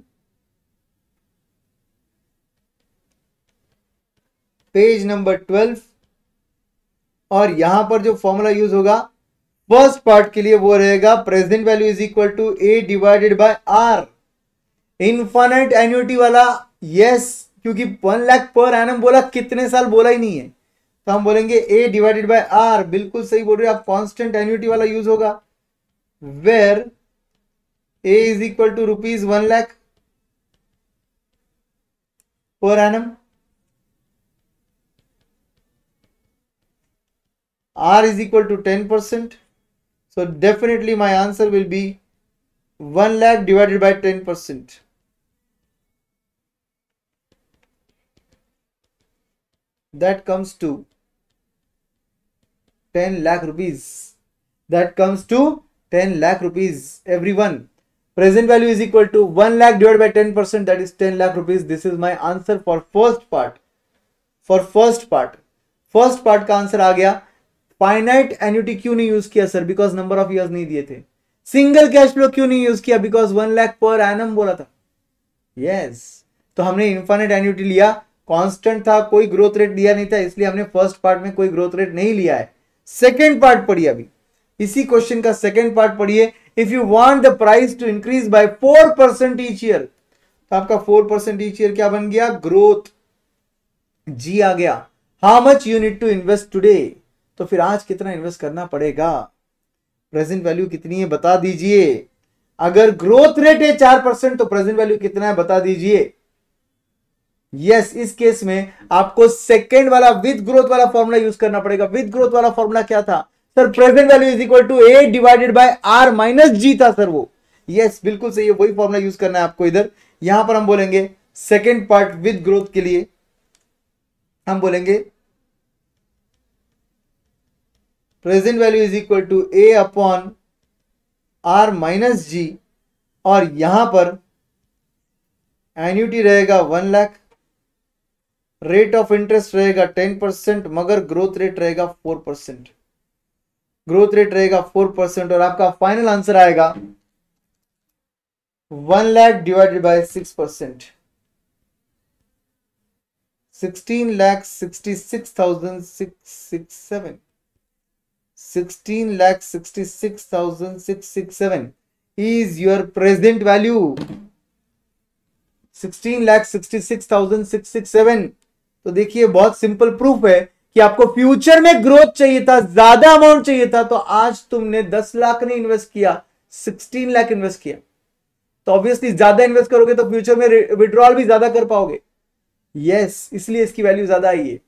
page number 12, और यहां पर जो फॉर्मूला यूज होगा फर्स्ट पार्ट के लिए वो रहेगा present value is equal to A divided by R, infinite annuity वाला। यस, क्योंकि 1 लाख पर एनम बोला, कितने साल बोला ही नहीं है, तो हम बोलेंगे ए डिवाइडेड बाय आर। बिल्कुल सही बोल रहे हो आप, कांस्टेंट एन्युटी वाला यूज होगा, where A is equal to rupees 1 lakh per annum, R is equal to 10%. So definitely my answer will be 1 lakh divided by 10%. That comes to 10 lakh rupees. That comes to 10 lakh rupees. Everyone, present value is equal to 1 lakh divided by 10%. That is 10 lakh rupees. This is my answer for first part. For first part. First part का answer आ गया। Finite annuity क्यों नहीं use किया sir? Because number of years नहीं दिए थे। Single cash flow क्यों नहीं यूज किया? बिकॉज 1 लाख पर एनम बोला था। यस, तो हमने इनफाइनाइट एन्युटी लिया, कांस्टेंट था, कोई ग्रोथ रेट दिया नहीं था, इसलिए हमने फर्स्ट पार्ट में कोई ग्रोथ रेट नहीं लिया है। सेकेंड पार्ट पढ़िए, अभी इसी क्वेश्चन का सेकेंड पार्ट पढ़िए। If you want the price to increase by 4% each year, तो आपका 4% ईच ईयर क्या बन गया? ग्रोथ। जी आ गया। How much you need to invest today, तो फिर आज कितना इन्वेस्ट करना पड़ेगा? प्रेजेंट वैल्यू कितनी है बता दीजिए। अगर ग्रोथ रेट है 4% तो प्रेजेंट वैल्यू कितना है बता दीजिए। यस, इस केस में आपको सेकेंड वाला विद ग्रोथ वाला फॉर्मूला यूज करना पड़ेगा। विद ग्रोथ वाला फॉर्मूला क्या था sir? Present value is equal to A divided by R minus G था सर वो। यस, बिल्कुल सही है, वही फॉर्मूला यूज करना है आपको इधर। यहां पर हम बोलेंगे सेकेंड पार्ट विद ग्रोथ के लिए हम बोलेंगे present value is equal to A upon R minus G, और यहां पर एन्युटी रहेगा 1 लाख, रेट ऑफ इंटरेस्ट रहेगा 10%, मगर ग्रोथ रेट रहेगा 4%। ग्रोथ रेट रहेगा 4%, और आपका फाइनल आंसर आएगा 1 lakh divided by 6%, 16,66,667। 16,66,667 is your present value. 16,66,667। तो देखिए बहुत सिंपल प्रूफ है कि आपको फ्यूचर में ग्रोथ चाहिए था, ज्यादा अमाउंट चाहिए था, तो आज तुमने 10 लाख नहीं इन्वेस्ट किया, 16 लाख इन्वेस्ट किया। तो ऑब्वियसली ज्यादा इन्वेस्ट करोगे तो फ्यूचर में विड्रॉल भी ज्यादा कर पाओगे। यस, इसलिए इसकी वैल्यू ज्यादा आई है।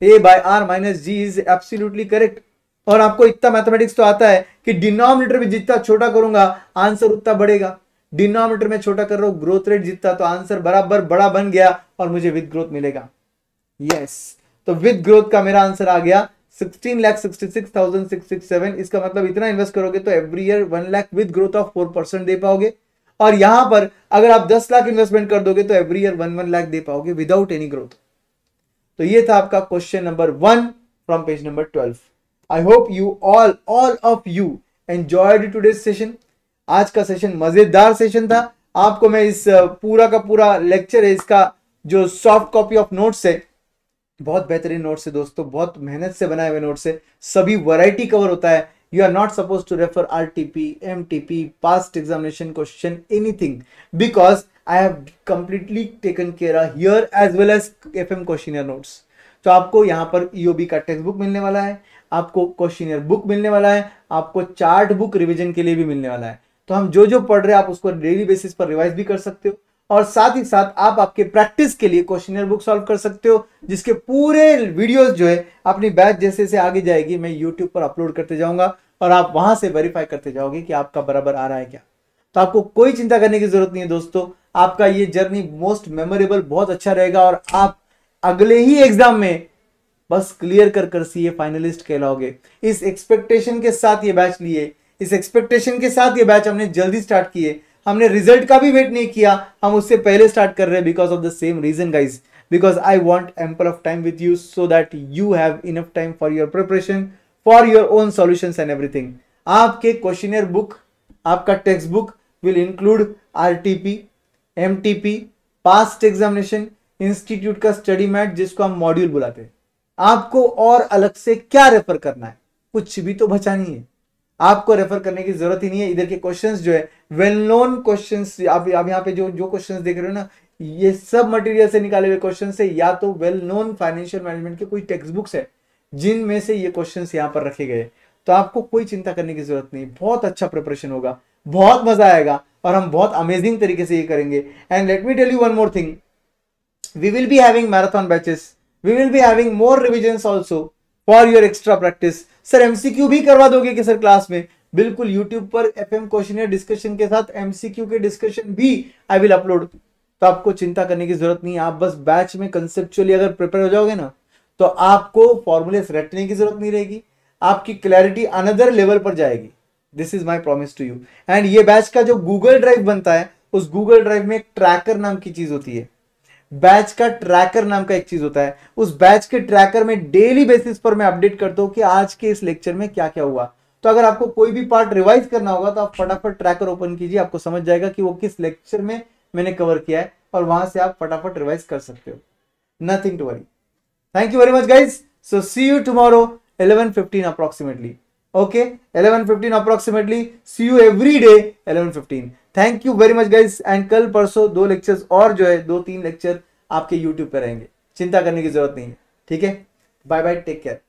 A by R minus G is absolutely correct. और आपको इतना मैथमेटिक्स तो आता है कि डिनोमिनेटर भी जितना छोटा करूंगा आंसर उतना बढ़ेगा। डिनोमिनेटर में छोटा कर रहा हूं, ग्रोथ रेट जितना, तो आंसर बराबर बड़ा बन गया और मुझे विद ग्रोथ मिलेगा। यस, तो विद ग्रोथ का मेरा आंसर आ गया 16,66,667। इसका मतलब इतना इन्वेस्ट करोगे तो every year 1 lakh with growth of 4% दे पाओगे। और यहां पर अगर आप 10 लाख इन्वेस्टमेंट कर दोगे तो एवरी ईयर 1 लाख दे पाओगे विदाउट एनी ग्रोथ। तो ये था आपका question number 1 from page number 12। I hope you all of you enjoyed today's session. आज का सेशन मजेदार सेशन था। आपको मैं इस पूरा का पूरा लेक्चर है, इसका जो सॉफ्ट कॉपी ऑफ नोट्स है बहुत बेहतरीन नोट्स है दोस्तों, बहुत मेहनत से बनाए हुए नोट्स है, सभी वैरायटी कवर होता है। You are not suppose to refer RTP, MTP, past examination question, anything, because I have completely taken care here as well as FM questionnaire notes. तो आपको यहाँ पर EOB का टेक्स्ट बुक मिलने वाला है, आपको क्वेश्चनियर बुक मिलने वाला है, आपको चार्ट बुक रिवीजन के लिए भी मिलने वाला है। तो हम जो जो पढ़ रहे हैं आप उसको डेली बेसिस पर रिवाइज भी कर सकते हो, और साथ ही साथ आप आपके प्रैक्टिस के लिए क्वेश्चनियर बुक सॉल्व कर सकते हो, जिसके पूरे वीडियोस जो है अपनी बैच जैसे जैसे आगे जाएगी मैं यूट्यूब पर अपलोड करते जाऊंगा, और आप वहां से वेरीफाई करते जाओगे कि आपका बराबर आ रहा है क्या। तो आपको कोई चिंता करने की जरूरत नहीं है दोस्तों, आपका ये जर्नी मोस्ट मेमोरेबल बहुत अच्छा रहेगा, और आप अगले ही एग्जाम में बस क्लियर कर CA फाइनलिस्ट कहलाओगे। इस एक्सपेक्टेशन के साथ ये बैच लिए, इस एक्सपेक्टेशन के साथ ये बैच हमने जल्दी स्टार्ट किए, हमने रिजल्ट का भी वेट नहीं किया, हम उससे पहले स्टार्ट कर रहे हैं because of the same reason guys, because I want ample of time with you so that you have enough time for your preparation, for your own solutions and everything. आपके questionnaire book, आपका text book will include RTP, MTP, past examination, institute का study mat जिसको हम module बुलाते हैं। आपको और अलग से क्या रेफर करना है, कुछ भी तो बचा नहीं है, आपको रेफर करने की जरूरत ही नहीं है। इधर के क्वेश्चंस जो है वेल नोन क्वेश्चंस, आप यहाँ पे जो जो क्वेश्चंस देख रहे हो ना, ये सब मटेरियल से निकाले हुए क्वेश्चंस है, या तो वेल नोन फाइनेंशियल मैनेजमेंट के कोई टेक्स्ट बुक्स है जिनमें से ये क्वेश्चंस यहाँ पर रखे गए। तो आपको कोई चिंता करने की जरूरत नहीं, बहुत अच्छा प्रिपरेशन होगा, बहुत मजा आएगा, और हम बहुत अमेजिंग तरीके से ये करेंगे। And let me tell you one more thing, we will be having marathon batches, we will be having more revisions also for your extra practice। Sir MCQ भी करवा दोगे कि सर क्लास में? बिल्कुल, YouTube पर FM क्वेश्चनियर डिस्कशन के साथ MCQ के डिस्कशन भी आई विल अपलोड। तो आपको चिंता करने की जरूरत नहीं है, आप बस बैच में कंसेप्चुअली अगर प्रिपेयर हो जाओगे ना, तो आपको फॉर्मूलेस रटने की जरूरत नहीं रहेगी, आपकी क्लैरिटी अनदर लेवल पर जाएगी। This is my promise to you. And ये बैच का जो गूगल ड्राइव बनता है, उस गूगल ड्राइव में एक ट्रैकर नाम की चीज होती है, बैच का ट्रैकर नाम का एक चीज होता है। उस बैच के ट्रैकर में डेली बेसिस पर मैं अपडेट करता हूं कि आज के इस लेक्चर में क्या क्या हुआ। तो अगर आपको कोई भी पार्ट रिवाइज करना होगा तो आप फटाफट ट्रैकर ओपन कीजिए, आपको समझ जाएगा कि वो किस लेक्चर में मैंने कवर किया है, और वहां से आप फटाफट रिवाइज कर सकते हो। Nothing to worry. Thank you very much guys. So see you tomorrow 11:15 approximately. Okay, 11:15 approximately, see you every day 11:15। Thank you very much guys. And कल परसों 2 लेक्चर्स और जो है 2-3 लेक्चर आपके यूट्यूब पे रहेंगे, चिंता करने की जरूरत नहीं है। ठीक है, बाय बाय, टेक केयर।